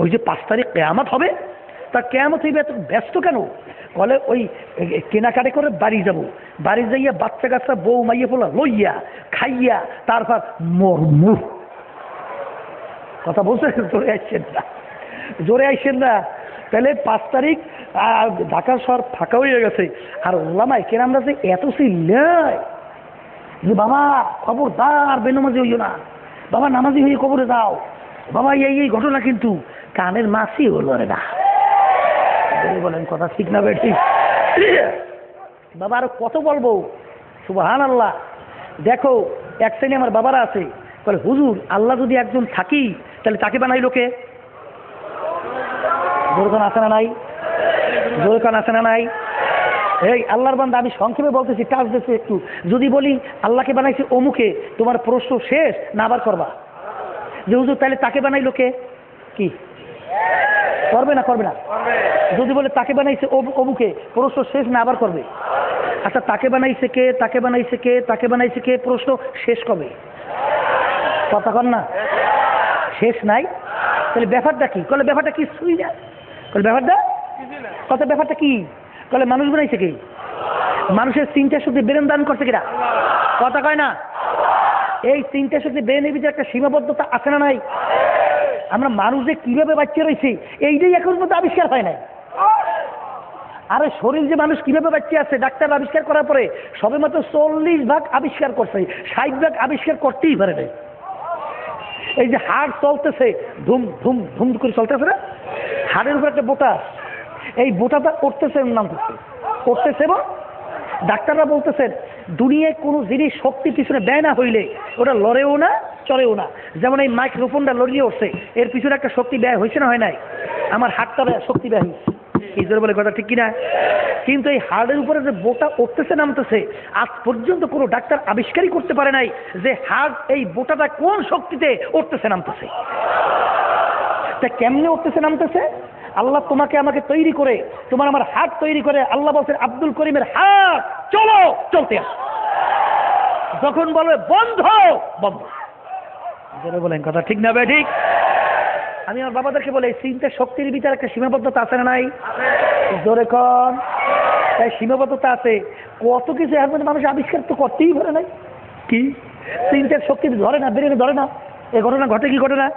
ওই যে 5 তারিখ কিয়ামত হবে, তা কিয়ামত হইবে এত ব্যস্ত কেন? বলে ওই কেনাকাটা করে বাড়ি যাব, বাড়ি যাইয়া বাচ্চা কাচ্চা বউ মাইয়া পোলা লইয়া খাইয়া তারপর মরমু। কথা বলছে? জোরে আসছেন না, জোরে আসছেন না। তাহলে 5 তারিখ ঢাকার শহর ফাঁকা হয়ে গেছে, আর ওলামায়ে কেরামরা যে এত চিল্লায় যে বাবা খবরদার বেনামাজি হইও না, বাবা নামাজি হয়ে কবরে যাও, বাবা এই ঘটনা কিন্তু কানের মাছি হলো রে না। বলেন কথা ঠিক না বেটি? বাবা আরো কত বলবো? সুবহানাল্লাহ। দেখো এক শ্রেণী আমার বাবারা আছে, বলে হুজুর আল্লাহ যদি একজন থাকি তাহলে তাকে বানাইলো কে? জোরকান আছে না নাই? জোরকান আছে না নাই? এই আল্লাহর বান্দা আমি সংক্ষেপে বলতেছি, কাজ দিচ্ছে একটু। যদি বলি আল্লাহকে বানাইছে অমুকে, তোমার প্রশ্ন শেষ না আবার করবা যে হুজুর তাহলে তাকে বানাইলো কে? কি করবে না করবে না? যদি বলে তাকে বানাইছে অমুকে, প্রশ্ন শেষ না আবার করবে? আচ্ছা তাকে বানাইছে কে, তাকে বানাইছে কে, তাকে বানাইছে কে, প্রশ্ন শেষ কবে? কথা কন না, শেষ নাই। তাহলে ব্যাপারটা কি? বলে ব্যাপারটা কিছুই না। বলে ব্যাপারটা কথা, ব্যাপারটা কি? বলে মানুষ বানাইছে কি? মানুষের চিন্তা শক্তি ব্রেন দান করছে কিনা? কথা কয় না। এই চিন্তা শক্তি ব্রেনের ভিতরে একটা সীমাবদ্ধতা আছে না নাই? আমরা মানুষ যে কিভাবে বাচ্চা রয়েছে এইটাই এখন পর্যন্ত আবিষ্কার হয় নাই। আরে শরীর যে মানুষ কিভাবে বাঁচিয়ে আছে ডাক্তার আবিষ্কার করার পরে সবে মাত্র 40 ভাগ আবিষ্কার করছে, 60 ভাগ আবিষ্কার করতেই পারে নাই। এই যে হাড় চলতেছে ধুম ধুম ধুম করে চলতেছে না, হাড়ের উপর একটা বোটা, এই বোটাটা উঠতেছে নামতেছে, উঠতেছে এবং ডাক্তাররা বলতেছেন দুনিয়ায় কোনো জিনিস শক্তি পিছনে ব্যয় না হইলে ওটা লড়েও না চলেও না। যেমন এই মাইক্রোফোনটা লড়িয়ে উঠছে, এর পিছনে একটা শক্তি ব্যয় হয়েছে না হয় নাই? আমার হাতটা শক্তি ব্যয় হয়েছে, এই জন্য বলে কথা ঠিক কিনা? কিন্তু এই হাড়ের উপরে যে বোটা উঠতেছে নামতেছে আজ পর্যন্ত কোনো ডাক্তার আবিষ্কারই করতে পারে নাই যে হাড় এই বোটাটা কোন শক্তিতে উঠতেছে নামতেছে। তা কেমনে উঠতেছে নামতেছে? আল্লাহ তোমাকে আমাকে তৈরি করে, তোমার আমার হাত তৈরি করে আল্লাহ বলছেন আব্দুল করিমের হাত চলো, চলতে আস, যখন বলবে বন্ধ বন্ধ। বলেন কথা ঠিক না ভাই? ঠিক। আমি আমার বাবাদেরকে বলে চিন্তার শক্তির ভিতরে একটা সীমাবদ্ধতা আছে না নাই? জোরে কন। তাই সীমাবদ্ধতা আছে, কত কিছু এখন মানুষ আবিষ্কার তো করতেই পারে নাই। কি চিন্তার শক্তি ধরে না, বেরেনে ধরে না। এই ঘটনা ঘটে কি ঘটে না?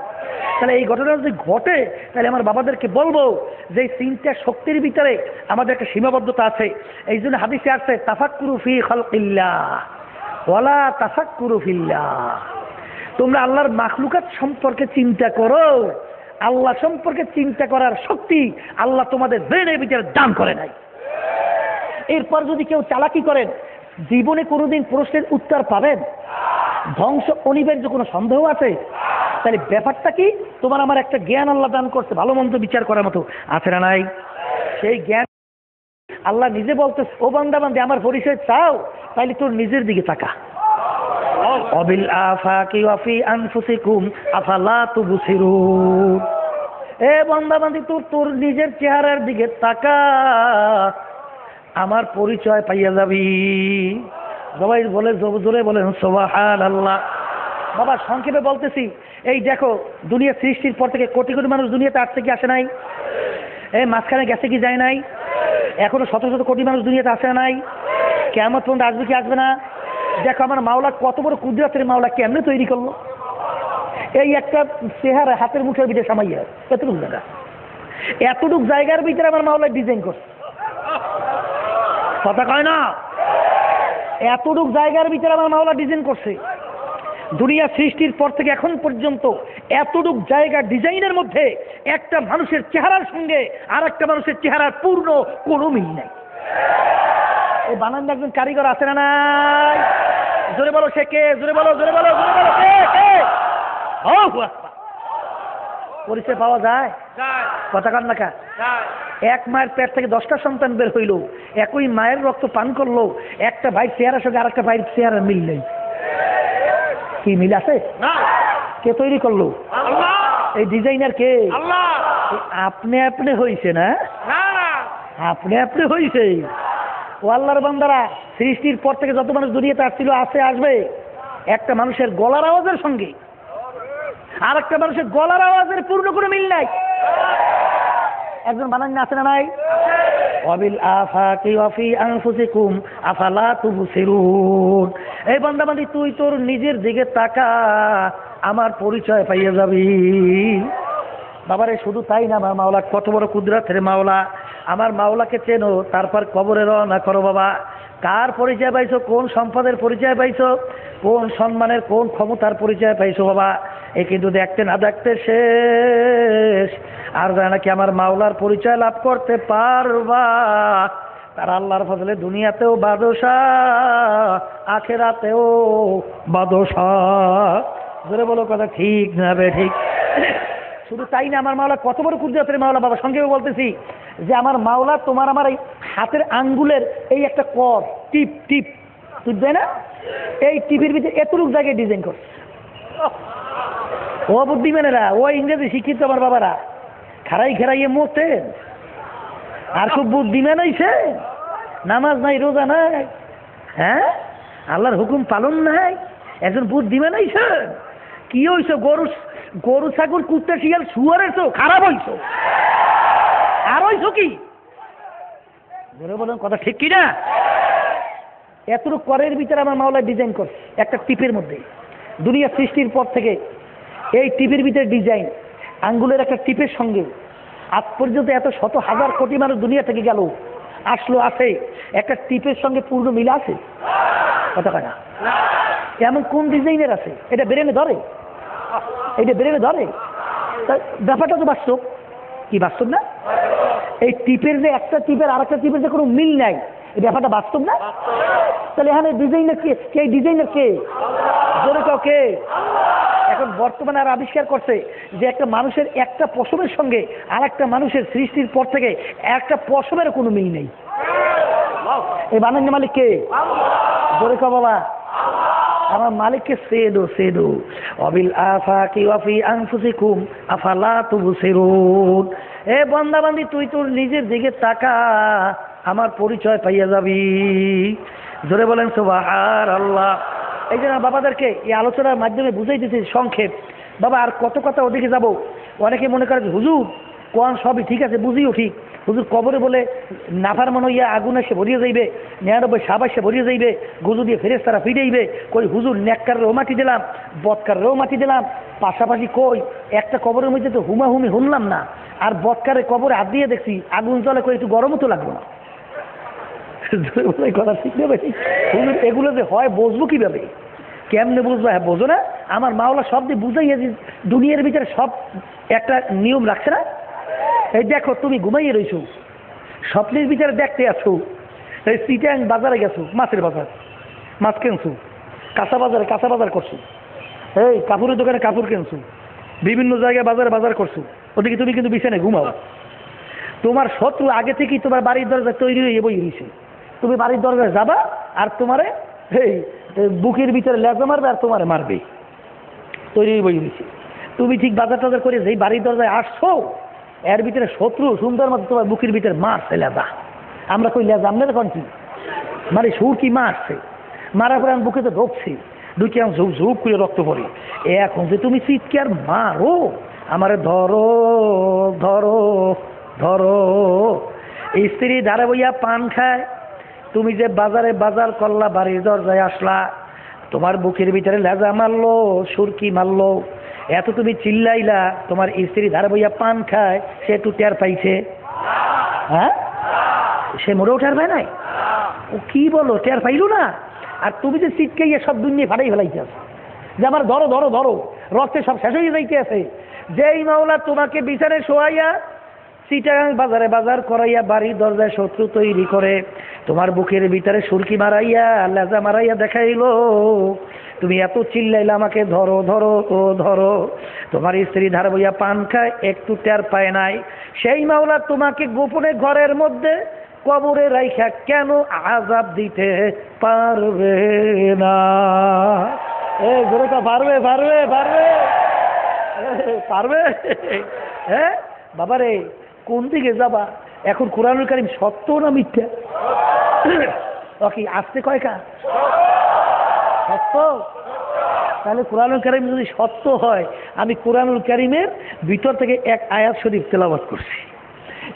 তাহলে এই ঘটনা যদি ঘটে তাহলে আমার বাবাদেরকে বলবো যে চিন্তার শক্তির ভিতরে আমাদের একটা সীমাবদ্ধতা আছে। এই জন্য হাদিসে আসছে তাফাক্কুরু ফি খালকিল্লাহ ওয়ালা তাফাক্কুরু ফিল্লাহ। তোমরা আল্লাহর মাখলুকাত সম্পর্কে চিন্তা করো, আল্লাহ সম্পর্কে চিন্তা করার শক্তি আল্লাহ তোমাদের ব্রেনের ভিতরে দান করে নাই। এরপর যদি কেউ চালাকি করেন জীবনে কোনোদিন প্রশ্নের উত্তর পাবেন? ধ্বংস অনিবার্য কোনো সন্দেহ আছে? তাহলে ব্যাপারটা কি? তোমার আমার একটা জ্ঞান আল্লাহ দান করছে ভালো মন্দ বিচার করার মতো, আছে না নাই? সেই জ্ঞান আল্লাহ নিজে বলতে, ও বান্দা বান্দি আমার পরিচয় চাও তাইলে তোর নিজের দিকে তাকা। অবিল আফাকি ওয়া ফি আনফুসিকুম আফালা তুবসিরুন। এ বান্দা বান্দি তোর নিজের চেহারার দিকে তাকা, আমার পরিচয় পাইয়া যাবি। সবাই বলে জোরে বলেন সুবহানাল্লাহ। বাবা সংক্ষেপে বলতেছি, এই দেখো দুনিয়া সৃষ্টির পর থেকে কোটি কোটি মানুষ দুনিয়াতে আসছে কি আসে নাই? এই মাঝখানে গেছে কি যায় নাই? এখনো শত শত কোটি মানুষ দুনিয়াতে আসে নাই? কিয়ামত পর্যন্ত আসবে কি আসবে না? দেখো আমার মাওলা কত বড় কুদরতের মাওলা, কেমনে তৈরি করলো? এই একটা চেহারা হাতের মুঠের ভিতরে সামাইয়া এতটুকু জায়গা, এতটুক জায়গার ভিতরে আমার মাওলা ডিজাইন করছে। কথা কয় না? এতটুক জায়গার ভিতরে আমার মাওলা ডিজাইন করছে। দুনিয়া সৃষ্টির পর থেকে এখন পর্যন্ত এতটুক জায়গা ডিজাইনের মধ্যে একটা মানুষের চেহারার সঙ্গে আর একটা মানুষের চেহারার পূর্ণ কোনো মিল নাই। এই বানান একজন কারিগর আছে না নাই? জোরে বলো সে কে? জোরে বলো, জোরে বলো, জোরে বলো কে? কে? পরিচয় পাওয়া যায়? কথা কান না কা? এক মায়ের পেট থেকে 10টা সন্তান বের হইল, একই মায়ের রক্ত পান করলো, একটা ভাই চেহারার সঙ্গে আর একটা ভাইয়ের চেহারা মিল নেই। কি মিল আছে? কে তৈরি করলো? এই ডিজাইনার কে? আপনি আপনি হইছে না? আপনি আপনি হইছে। ও আল্লাহর বান্দারা, সৃষ্টির পর থেকে যত মানুষ দুনিয়াতে আসছিল আসে আসবে, একটা মানুষের গলার আওয়াজের সঙ্গে আর একটা মানুষের গলার আওয়াজের পূর্ণ কোনো মিল নাই। একজন বানান আছে না নাই? ওয়াবিল আফাকি ওয়া ফি আনফুসিকুম আফালা তুবসিরুন। এই বান্দা বান্দি তুই তোর নিজের দিকে তাকা, আমার পরিচয় পাইয়ে যাবি। বাবারে শুধু তাই না, আমার মাওলা কত বড় কুদরতের মাওলা। আমার মাওলাকে চেনো, তারপর কবরে রওনা করো বাবা। কার পরিচয় পাইছো? কোন সম্পদের পরিচয় পাইছো? কোন সম্মানের, কোন ক্ষমতার পরিচয় পাইছো বাবা? এ কিন্তু দেখতে না দেখতে শেষ। আর যায় নাকি আমার মাওলার পরিচয় লাভ করতে পারবা, তার আল্লাহর ফজলে দুনিয়াতেও বাদশাহ, আখেরাতেও বাদশাহ। জোরে বলো কথা ঠিক না বে? ঠিক। শুধু তাই না, আমার মাওলা কত বড় কুদরতের মাওলা বাবা। সংক্ষেপে বলতেছি যে আমার মাওলা তোমার আমার এই হাতের আঙ্গুলের এই একটা কর টিপ টিপ বুঝবে না, এই টিপের ভিতরে এতটুকু জায়গায় ডিজাইন করছে। ও বুদ্ধিমানেরা, ও ইংরেজি শিক্ষিত আমার বাবারা খারাই খেরাইয়ে মরতেন, আর খুব বুদ্ধিমান হইছে। নামাজ নাই, রোজা নাই, হ্যাঁ আল্লাহর হুকুম পালন নাই, একজন বুদ্ধিমান হইছে। কি হইছো? গরু ছাগল কুত্তা শিয়াল শুয়ারের তো খারাপ হইছো, আর হইছো কি? বলে বলেন কথা ঠিক কিনা? এতটুকু করের ভিতরে আমার মাওলা ডিজাইন করছে একটা টিপের মধ্যে। দুনিয়া সৃষ্টির পর থেকে এই টিপের ভিতরে ডিজাইন, আঙ্গুলের একটা টিপের সঙ্গে আজ পর্যন্ত এত শত হাজার কোটি মানুষ দুনিয়া থেকে গেল, আসলো আছে, একটা টিপের সঙ্গে পূর্ণ মিল আছে কথা কয় না? এমন কোন ডিজাইনের আছে? এটা ব্রেনে ধরে? এটা ব্রেনে ধরে? ব্যাপারটা তো বাস্তব, কি বাস্তব না? এই টিপের যে একটা টিপের আর একটা টিপের যে কোনো মিল নাই, এই ব্যাপারটা বাস্তব না? তাহলে এখানে ডিজাইনার কে? এই ডিজাইনার কে? জোরে কাউ কে? এখন বর্তমানে আর আবিষ্কার করছে যে একটা মানুষের একটা পশমের সঙ্গে আর একটা মানুষের সৃষ্টির পর থেকে একটা পশমের কোনো মিল নেই। এই বানানোর মালিক কে? জোরে কাউ বাবা। আমার মালিককে সেদো অবিল আফাকি ওয়াফি আনফুসিকুম আফালা তুবসিরুন। এ বান্দা বান্দি, তুই তোর নিজের দিকে তাকা, আমার পরিচয় পাইয়া যাবি। জোরে বলেন সুবহানাল্লাহ। এই জন্য বাবাদেরকে এই আলোচনার মাধ্যমে বুঝাই দিতে সংক্ষেপ। বাবা আর কত কথা ওদিকে যাব। অনেকে মনে করে হুজুর কোন সবই ঠিক আছে, বুঝিও ঠিক, হুজুর কবরে বলে নাফার মনে হইয়া আগুন এসে ভরিয়ে যাইবে, 99 সাপ এসে ভরিয়ে যাইবে, গুজু দিয়ে ফেরেশতারা ফিরাইবে। কই হুজুর নেককারেরও মাটি দিলাম, বদকারেরও মাটি দিলাম, পাশাপাশি কই একটা কবরের মধ্যে তো হুমাহুমি শুনলাম না, আর বদকারের কবরে হাত দিয়ে দেখছি আগুন জ্বলে, কই একটু গরমও তো লাগলো না। কথা ঠিক নেবে হুজুর, এগুলো যে হয় বুঝবো কিভাবে? কেমনে বুঝবো? হ্যাঁ বোঝো না, আমার মাওলা সব দিয়ে বুঝাইয়া যে দুনিয়ার ভিতরে সব একটা নিয়ম রাখছে না। এই দেখো তুমি ঘুমাইয়ে রইছো, স্বপ্নের ভিতরে দেখতে আছো এই চিটাং বাজারে গেছো, মাছের বাজার, মাছ কিনছো, কাঁচা বাজার করছো, এই কাপড়ের দোকানে কাপড় কিনছো, বিভিন্ন জায়গায় বাজার করছো, ওদিকে তুমি কিন্তু বিছানায় ঘুমাও। তোমার শত্রু আগে থেকেই তোমার বাড়ির দরজা তৈরি হয়ে বই রয়েছে, তুমি বাড়ির দরজায় যাবা আর তোমারে এই বুকের ভিতরে লেজা মারবে আর তোমারে মারবে, তৈরি হয়ে বই রয়েছে। তুমি ঠিক বাজার করে যেই বাড়ির দরজায় আসছো, এর ভিতরে শত্রু সুন্দর মতো তোমার বুকের ভিতরে মারছে লেজা। আমরা কই লেজা, আমরা এখন কি মানে সুর কি মারছে, মারার পরে আমি বুকেতে ঢুকছি, ঢুকে আমি ঝুপ ঝুপ করে রক্ত পড়ি। এখন যে তুমি চিৎকার মারো আমারে ধরো ধরো ধরো। স্ত্রী ধারে বইয়া পান খায়, তুমি যে বাজারে বাজার করলা, বাড়ির দরজায় আসলা, তোমার বুকের ভিতরে লেজা মারলো, সুরকি মারলো, এত তুমি চিল্লাইলা, তোমার স্ত্রী ধারে বইয়া পান খায়, সে একটু টের পাইছে? হ্যাঁ, সে মোড়েও টের পায় নাই। ও কি বলো, টের পাইলো না? আর তুমি যে চিৎকাইয়া সব দুনিয়া ফাটাই ফেলাইতে আছো যে আমার ধরো ধরো ধরো, রক্তে সব শেষ হয়ে যাইতে আছে। যেই মাওলা তোমাকে বিছানায় শোয়াইয়া চিটাগাং বাজারে বাজার করাইয়া বাড়ির দরজায় শত্রু তৈরি করে, তোমার বুকের ভিতরে সুরকি মারাইয়া লেজা মারাইয়া দেখাইলো, তুমি এত চিল্লাইলে আমাকে ধরো ধরো ও ধরো, তোমার স্ত্রী ধার বইয়া পান খায়, একটু টের পায় নাই। সেই মাওলা তোমাকে গোপনে ঘরের মধ্যে কবরে রাইখা কেন আযাব দিতে পারবে না? পারবে পারবে পারবে পারবে। হ্যাঁ বাবারে, কোন দিকে যাবা এখন? কুরআনুল কারীম সত্য না মিথ্যা? ওকে আসতে কয়টা? সত্য। তাহলে কুরআনুল কারীম যদি সত্য হয়, আমি কুরআনুল কারীমের ভিতর থেকে এক আয়াত শরীফ তেলাওয়াত করছি।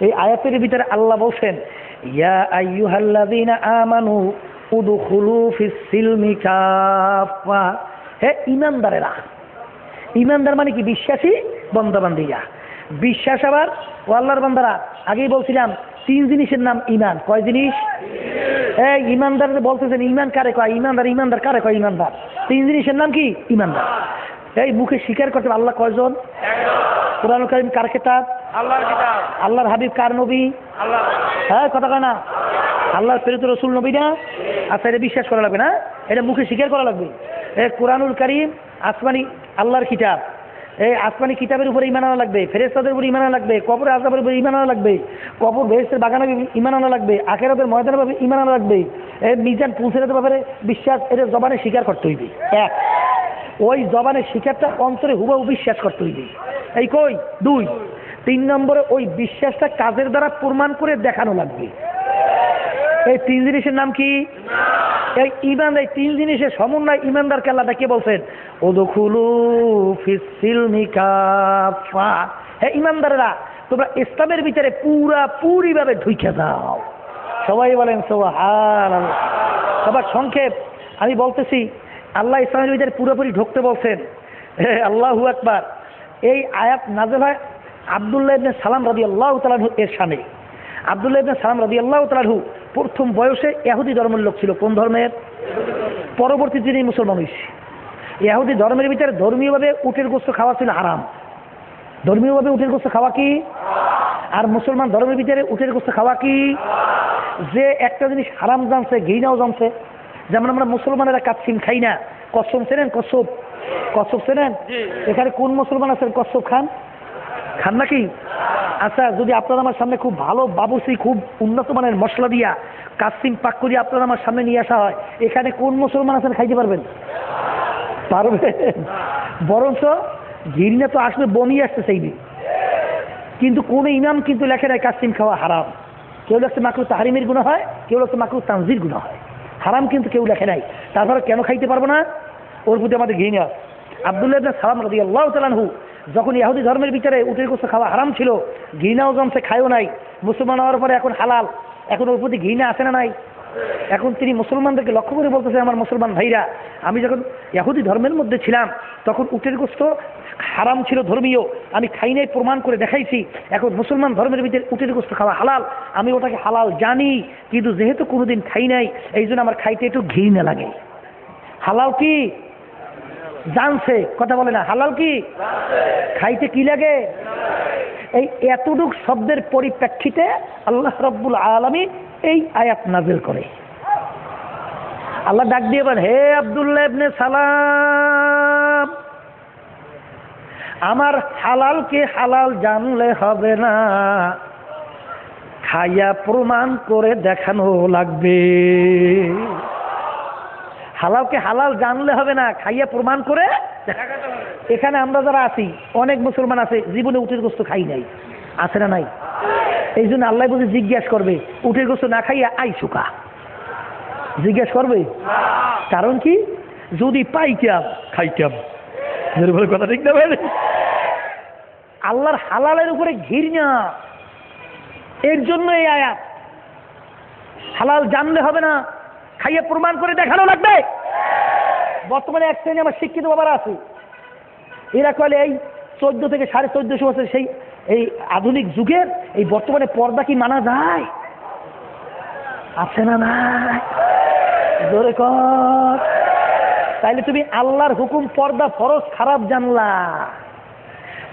এই আয়াতের ভিতরে আল্লাহ বলছেন, ইয়া আইয়ুহাল্লাযীনা আমানু উদখুলু ফিস সিলমি কাফা। হে ঈমানদারেরা, ঈমানদার মানে কি? বিশ্বাসী বান্দা-বান্দীরা। বিশ্বাস আবার ও আল্লাহর বান্দারা, আগেই বলছিলাম 3 জিনিসের নাম ঈমান। কয় জিনিস? এই ঈমানদার বলতেছেন, ঈমান কারে কয়? ঈমানদার কারে কয়? ঈমানদার 3 জিনিসের নাম কি? ঈমানদার। এই মুখে স্বীকার করতে আল্লাহ কয়জন? কুরআনুল কারীম কার কিতাব? আল্লাহর কিতাব। আল্লাহর হাবিব কার নবী? আল্লাহ। হ্যাঁ কথা কয় না? আল্লাহর প্রেরিত রাসূল নবী না? আচ্ছা, এটা বিশ্বাস করা লাগবে না, এটা মুখে স্বীকার করা লাগবে। এই কুরআনুল কারীম আসমানি আল্লাহর কিতাব, এই আসমানি কিতাবের উপরে ঈমান আনা লাগবে, ফেরেশতাদের উপরে ঈমান আনা লাগবে, কবরের আযাবের উপরে ঈমান আনা লাগবে, কবর বেহেশতের বাগানের ঈমান আনা লাগবে, আখিরাতের ময়দানের ব্যাপারে ঈমান আনা লাগবে, এই মিজান পুলসিরাতের ব্যাপারে বিশ্বাস, এটা জবানে স্বীকার করতে হইবে। এক, ওই জবানের স্বীকারটা অন্তরে হুবহু বিশ্বাস করতে হইবে। এই কই 2। 3 নম্বরে ওই বিশ্বাসটা কাজের দ্বারা প্রমাণ করে দেখানো লাগবে। এই 3 জিনিসের নাম কি? এই ঈমান। এই 3 জিনিসের সমন্বয় ঈমানদারকে আল্লাহ কে বলছেন? উদখুলু ফিস সিলমি কাফা। হে ঈমানদাররা, তোমরা ইসলামের ভিতরে পুরি ভাবে ঢুকে যাও। সবাই বলেন সুবহানাল্লাহ। সবার সংক্ষেপ আমি বলতেছি, আল্লাহ ইসলামের ভিতরে পুরোপুরি ঢুকতে বলছেন। আল্লাহু আকবার। এই আয়াত নাযিল হয় আব্দুল্লাহ ইবনে সালাম রাদিয়াল্লাহু তাআলা এর শানে। আব্দুল্লাহ ইবনে সালাম রাদিয়াল্লাহু তাআলা আনহু প্রথম বয়সে ইহুদি ধর্মের লোক ছিল। কোন ধর্মের? পরবর্তী তিনি মুসলমান হয়েছে। ইহুদি ধর্মের ভিতরে ধর্মীয়ভাবে উটের গোশত খাওয়া ছিল হারাম। ধর্মীয়ভাবে উটের গোশত খাওয়া কি? আর মুসলমান ধর্মের ভিতরে উটের গোশত খাওয়া কি? যে একটা জিনিস হারাম জানছে, ঘৃণাও জানছে। যেমন আমরা মুসলমানেরা কাচ্ছিম খাই না। কচ্ছপ চেনেন? কচ্ছপ, কচ্ছপ চেনেন? এখানে কোন মুসলমান আছেন কচ্ছপ খান? খান নাকি? আচ্ছা, যদি আপনারা আমার সামনে খুব ভালো বাবুসি, খুব উন্নত মানের মশলা দিয়া কাচ্ছিম পাক করিয়া আপনারা আমার সামনে নিয়ে আসা হয়, এখানে কোন মুসলমান আছেন খাইতে পারবেন? পারবেন? বরঞ্চ ঘৃণা তো আসলে বমি আসতে চাইবে। কিন্তু কোন ইমাম কিন্তু লেখে নাই কাচ্ছিম খাওয়া হারাম। কেউ লেখছে মাকরু তাহরিমের গুনাহ হয়, কেউ লেখছে মাকরু তানজির গুনাহ হয়। হারাম কিন্তু কেউ লেখে নাই। তারপরে কেন খাইতে পারবো না? ওর প্রতি আমাদের ঘৃণা। আব্দুল্লাহ ইবনে সালাম রাদিয়াল্লাহু তাআলা আনহু যখন ইহুদি ধর্মের ভিতরে উটের গোশত খাওয়া হারাম ছিল, ঘৃণাও জমছে, খায়ও নাই। মুসলমান হওয়ার পরে এখন হালাল, এখন ওর প্রতি ঘৃণা আসে না নাই? এখন তিনি মুসলমানদেরকে লক্ষ্য করে বলতেছে, আমার মুসলমান ভাইরা, আমি যখন ইহুদি ধর্মের মধ্যে ছিলাম তখন উটের গোশত হারাম ছিল ধর্মীয়, আমি খাই নাই, প্রমাণ করে দেখাইছি। এখন মুসলমান ধর্মের ভিতরে উটের গোশত খাওয়া হালাল, আমি ওটাকে হালাল জানি, কিন্তু যেহেতু কোনোদিন খাই নাই এই জন্য আমার খাইতে একটু ঘৃণা লাগে। হালাল কি জানছে, কথা বলে না, হালাল কি খাইতে কি লাগে? এই এতটুক শব্দের পরিপ্রেক্ষিতে আল্লাহ রাব্বুল আলামিন এই আয়াত নাযিল করে। আল্লাহ ডাক দিয়ে বলেন, হে আব্দুল্লাহ ইবনে সালাম, আমার হালালকে হালাল জানলে হবে না, খাইয়া প্রমাণ করে দেখানো লাগবে। হালালকে হালাল জানলে হবে না, খাইয়া প্রমাণ করে। এখানে আমরা যারা আছি অনেক মুসলমান আছে জীবনে উটের গোশত খাই নাই, আছে না নাই? এই জন্য আল্লাহ বুঝে জিজ্ঞেস করবে, উটের গোশত না খাইয়া আই শুকা জিজ্ঞেস করবে। কারণ কি? যদি পাইতাম খাইতাম। কথা ঠিক না? আল্লাহর হালালের উপরে ঘৃণা, এর জন্য এই আয়াত। হালাল জানলে হবে না, খাইয়ে প্রমাণ করে দেখানো লাগবে। বর্তমানে এক শ্রেণী আমার শিক্ষিত বাবারা আছে, এরা কলে এই 14 থেকে 1450 বছর সেই এই আধুনিক যুগের এই বর্তমানে পর্দা কি মানা যায়? আছে না নাই? জোরে কর। তাইলে তুমি আল্লাহর হুকুম পর্দা ফরজ খারাপ জানলা,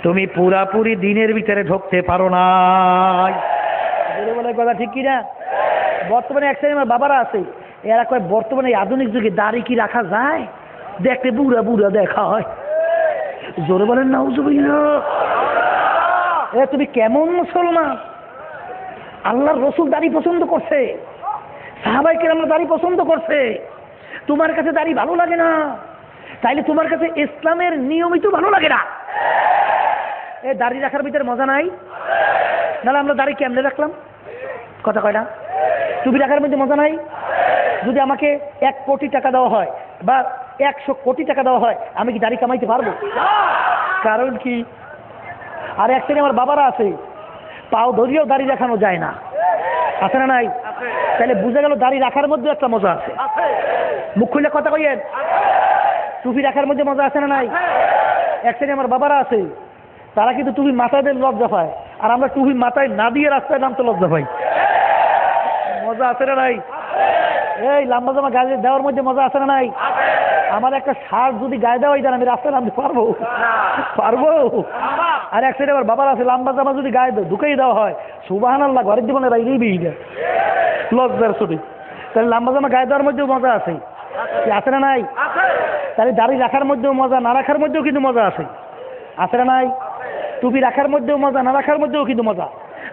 তুমি পুরাপুরি দিনের ভিতরে ঢুকতে পারো না। বলে কথা ঠিক কিনা? বর্তমানে এক শ্রেণী আমার বাবারা আছে, এরা কয় বর্তমানে আধুনিক যুগে দাড়ি কি রাখা যায়? দেখতে বুড়া বুড়া দেখা হয়। জোরে বলেন নাউজুবিল্লাহ। তুমি কেমন মুসলমান? আল্লাহর রাসূল দাড়ি পছন্দ করছে, সাহাবায়ে কেরামরা দাড়ি পছন্দ করছে, তোমার কাছে দাড়ি ভালো লাগে না, তাইলে তোমার কাছে ইসলামের নিয়মিত ভালো লাগে না। এই দাড়ি রাখার ভিতরে মজা নাই? নাহলে আমরা দাড়ি কেমনে রাখলাম? কথা কয় না? টুপি রাখার মধ্যে মজা নাই? যদি আমাকে 1 কোটি টাকা দেওয়া হয় বা 100 কোটি টাকা দেওয়া হয়, আমি কি দাড়ি কামাইতে পারবো? কারণ কি? আর এক শ্রেণী আমার বাবারা আছে, পাও ধরিয়েও দাড়ি রাখানো যায় না, আছে না নাই? তাহলে বুঝা গেল দাড়ি রাখার মধ্যে একটা মজা আছে। মুখ খুলে কথা কইয়েন, টুপি রাখার মধ্যে মজা আছে না নাই? এক শ্রেণী আমার বাবারা আছে, তারা কিন্তু টুপি মাথায় দিয়ে লজ্জা পায়, আর আমরা টুপি মাথায় না দিয়ে রাস্তায় নামতে লজ্জা পাই। মজা আছে না নাই? এই লম্বা জামা গায়ে দেওয়ার মধ্যে মজা আছে না নাই? আমার একটা শার্ট যদি গায়ে দেওয়াই দেন আমি রাস্তায় নামতে পারবো? পারবো। আর এক সাইডে আমার বাবার আছে, লম্বা জামা যদি গায়ে ঢুকেই দেওয়া হয়, সুবহানাল্লাহ, ঘরের জীবনে বাইরেই বেরিয়ে যায় লজ্জার ছুটি। তাহলে লম্বা জামা গায়ে দেওয়ার মধ্যেও মজা আছে, আছে না নাই? তাহলে দাড়ি রাখার মধ্যেও মজা, না রাখার মধ্যেও কিন্তু মজা আছে, আছে না নাই? টুপি রাখার মধ্যেও মজা, না রাখার মধ্যেও কিন্তু মজা।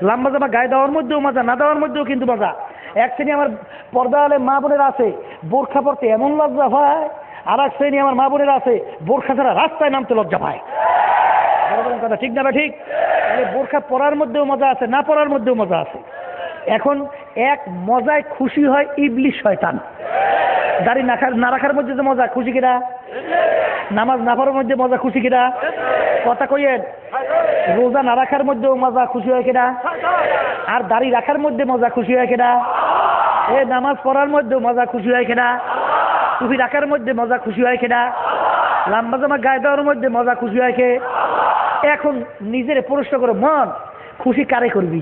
লম্বা জামা গায়ে দেওয়ার মধ্যেও মজা, না দেওয়ার মধ্যেও কিন্তু মজা। এক শ্রেণী আমার পর্দাওয়ালে মা বোনেরা আছে, বোরখা পরতে এমন লজ্জা পায়, আর এক শ্রেণী আমার মা বোনেরা আছে বোরখা ছাড়া রাস্তায় নামতে লজ্জা পায়। কথা ঠিক না? ঠিক। বোরখা পরার মধ্যেও মজা আছে, না পরার মধ্যেও মজা আছে। এখন এক মজায় খুশি হয় ইবলিশ শয়তান। দাড়ি না রাখার মধ্যে যে মজা, খুশি কিনা? নামাজ না পড়ার মধ্যে মজা, খুশি কিনা? কথা কইয়েন। রোজা না রাখার মধ্যেও মজা, খুশি হয় কিনা? আর দাড়ি রাখার মধ্যে মজা, খুশি হয় কিনা? নামাজ পড়ার মধ্যে মজা, খুশি হয় কিনা? টুপি রাখার মধ্যে মজা, খুশি হয় কিনা? লম্বা জামা গায়ে দেওয়ার মধ্যে মজা, খুশি হয় কে? এখন নিজের প্রশ্ন করো, মন খুশি কারে করবি?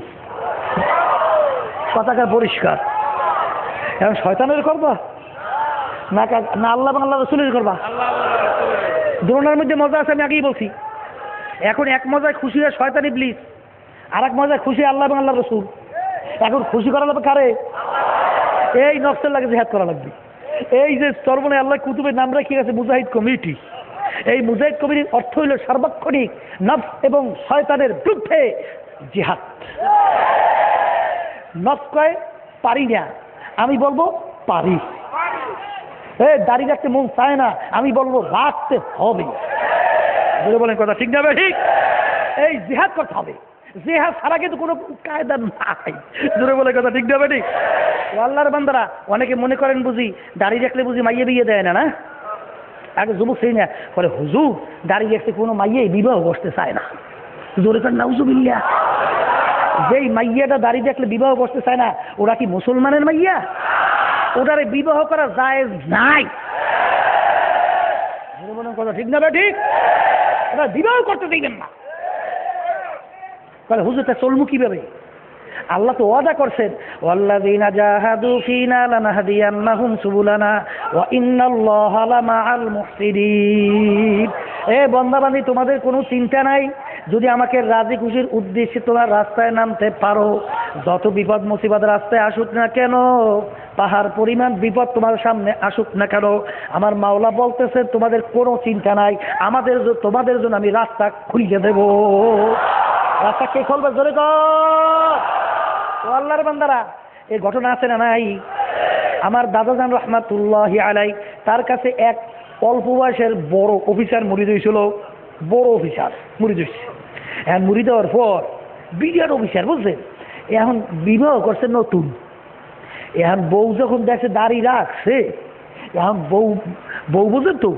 কথাটা পরিষ্কার। এখন শয়তানের করবা না না আল্লাহ এবং আল্লাহ রসুলের করবা? দুটোর মধ্যে মজা আছে, আমি আগেই বলছি। এখন এক মজায় খুশি হয় শয়তান ইবলিস, আর এক মজায় খুশি আল্লাহ এবং আল্লাহ রসুল। এখন খুশি করা লাগবে কারে? এই নফসের লাগে জিহাদ করা লাগবে। এই যে চরমনে আল্লাহ কুতুবের নাম রাখি গেছে মুজাহিদ কমিটি, এই মুজাহিদ কমিটির অর্থ হইল সার্বক্ষণিক নফস এবং শয়তানের বিরুদ্ধে জিহাদ। নফস কয় পারি না, আমি বলবো পারি। দাঁড়িয়ে রাখতে মন চায় না, আমি বলবো রাখতে হবে। বলেন কথা ঠিক না ঠিক? এই জিহাদ করতে হবে, জিহাদ ছাড়া কিন্তু কোনো কায়দা নাই। জোরে বলে কথা ঠিক না ঠিক? আল্লাহর বান্দারা অনেকে মনে করেন বুঝি দাঁড়িয়ে রাখলে বুঝি মাইয়ে বিয়ে দেয় না। না, আগে যুবক সেই না বলে হুজুর দাঁড়িয়ে রাখতে কোনো মাইয়ে বিবাহ বসতে চায় না। জোরে কর নাউজুবিল্লাহ। যেই মাইয়াটা দাঁড়িয়ে রাখলে বিবাহ বসতে চায় না, ওরা কি মুসলমানের মাইয়া? ওটারে বিবাহ করা জায়েজ নাই। কথা ঠিক না ঠিক? ওরা বিবাহ করতে দিবেন না। হুজুর তা চলবো কিভাবে? আল্লাহ তো ওয়াদা করছেন, ওয়াল্লাযীনা জাহাদু ফীনা লানাহদিয়ান্নাহুম সুবুলানা ওয়া ইন্নাল্লাহা লামাআল মুহসিনিন। বান্দা-বান্দী, তোমাদের কোনো চিন্তা নাই, যদি আমাকে রাজি খুশির উদ্দেশ্যে তোমার রাস্তায় নামতে পারো, যত বিপদ মুসিবত রাস্তায় আসুক না কেন, পাহাড় পরিমাণ বিপদ তোমার সামনে আসুক না কেন, আমার মাওলা বলতেছে তোমাদের কোনো চিন্তা নাই, তোমাদের জন্য আমি রাস্তা খুলে দেব। রাস্তা কে খুলবে? জোরে কর। আল্লাহর বান্দারা, এই ঘটনা আছে না নাই? আমার দাদাজান রহমাতুল্লাহি আলাই, তার কাছে এক অল্প বয়সের বড় অফিসার মুরিদ হয়েছিল। বড় অফিসার মুরিদ হয়েছে। এখন মুরিদ হওয়ার পর বিরাট অফিসার, বুঝছেন? এখন বিবাহ করছে নতুন। এখন বউ যখন দেখছে দাড়ি রাখছে, এখন বউ বুঝলেন তো,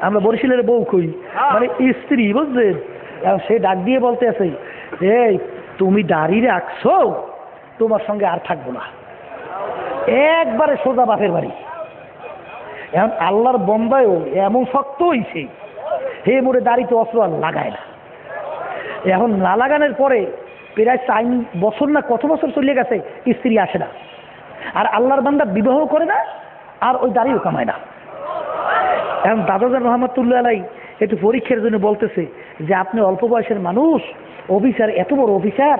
আমরা বরিশালের বউ কই, মানে স্ত্রী, বুঝলেন? এখন সে ডাক দিয়ে বলতে আছে, এই তুমি দাড়ি রাখছো, তোমার সঙ্গে আর থাকবো না। একবারে সোজা বাপের বাড়ি। এখন আল্লাহর বন্দায়ও এমন শক্ত হইছে, হে মোরে দাড়িতে অস্ত্র আর লাগায় না। এখন না লাগানোর পরে প্রায় 4 বছর না কত বছর চলে গেছে, স্ত্রী আসে না। আর আল্লাহর বান্দা বিবাহ করে না, আর ওই দাড়িও কামায় না। এখন দাদাজান রহমাতুল্লাহ আলাই একটু পরীক্ষার জন্য বলতেছে যে আপনি অল্প বয়সের মানুষ, অফিসার, এত বড় অফিসার,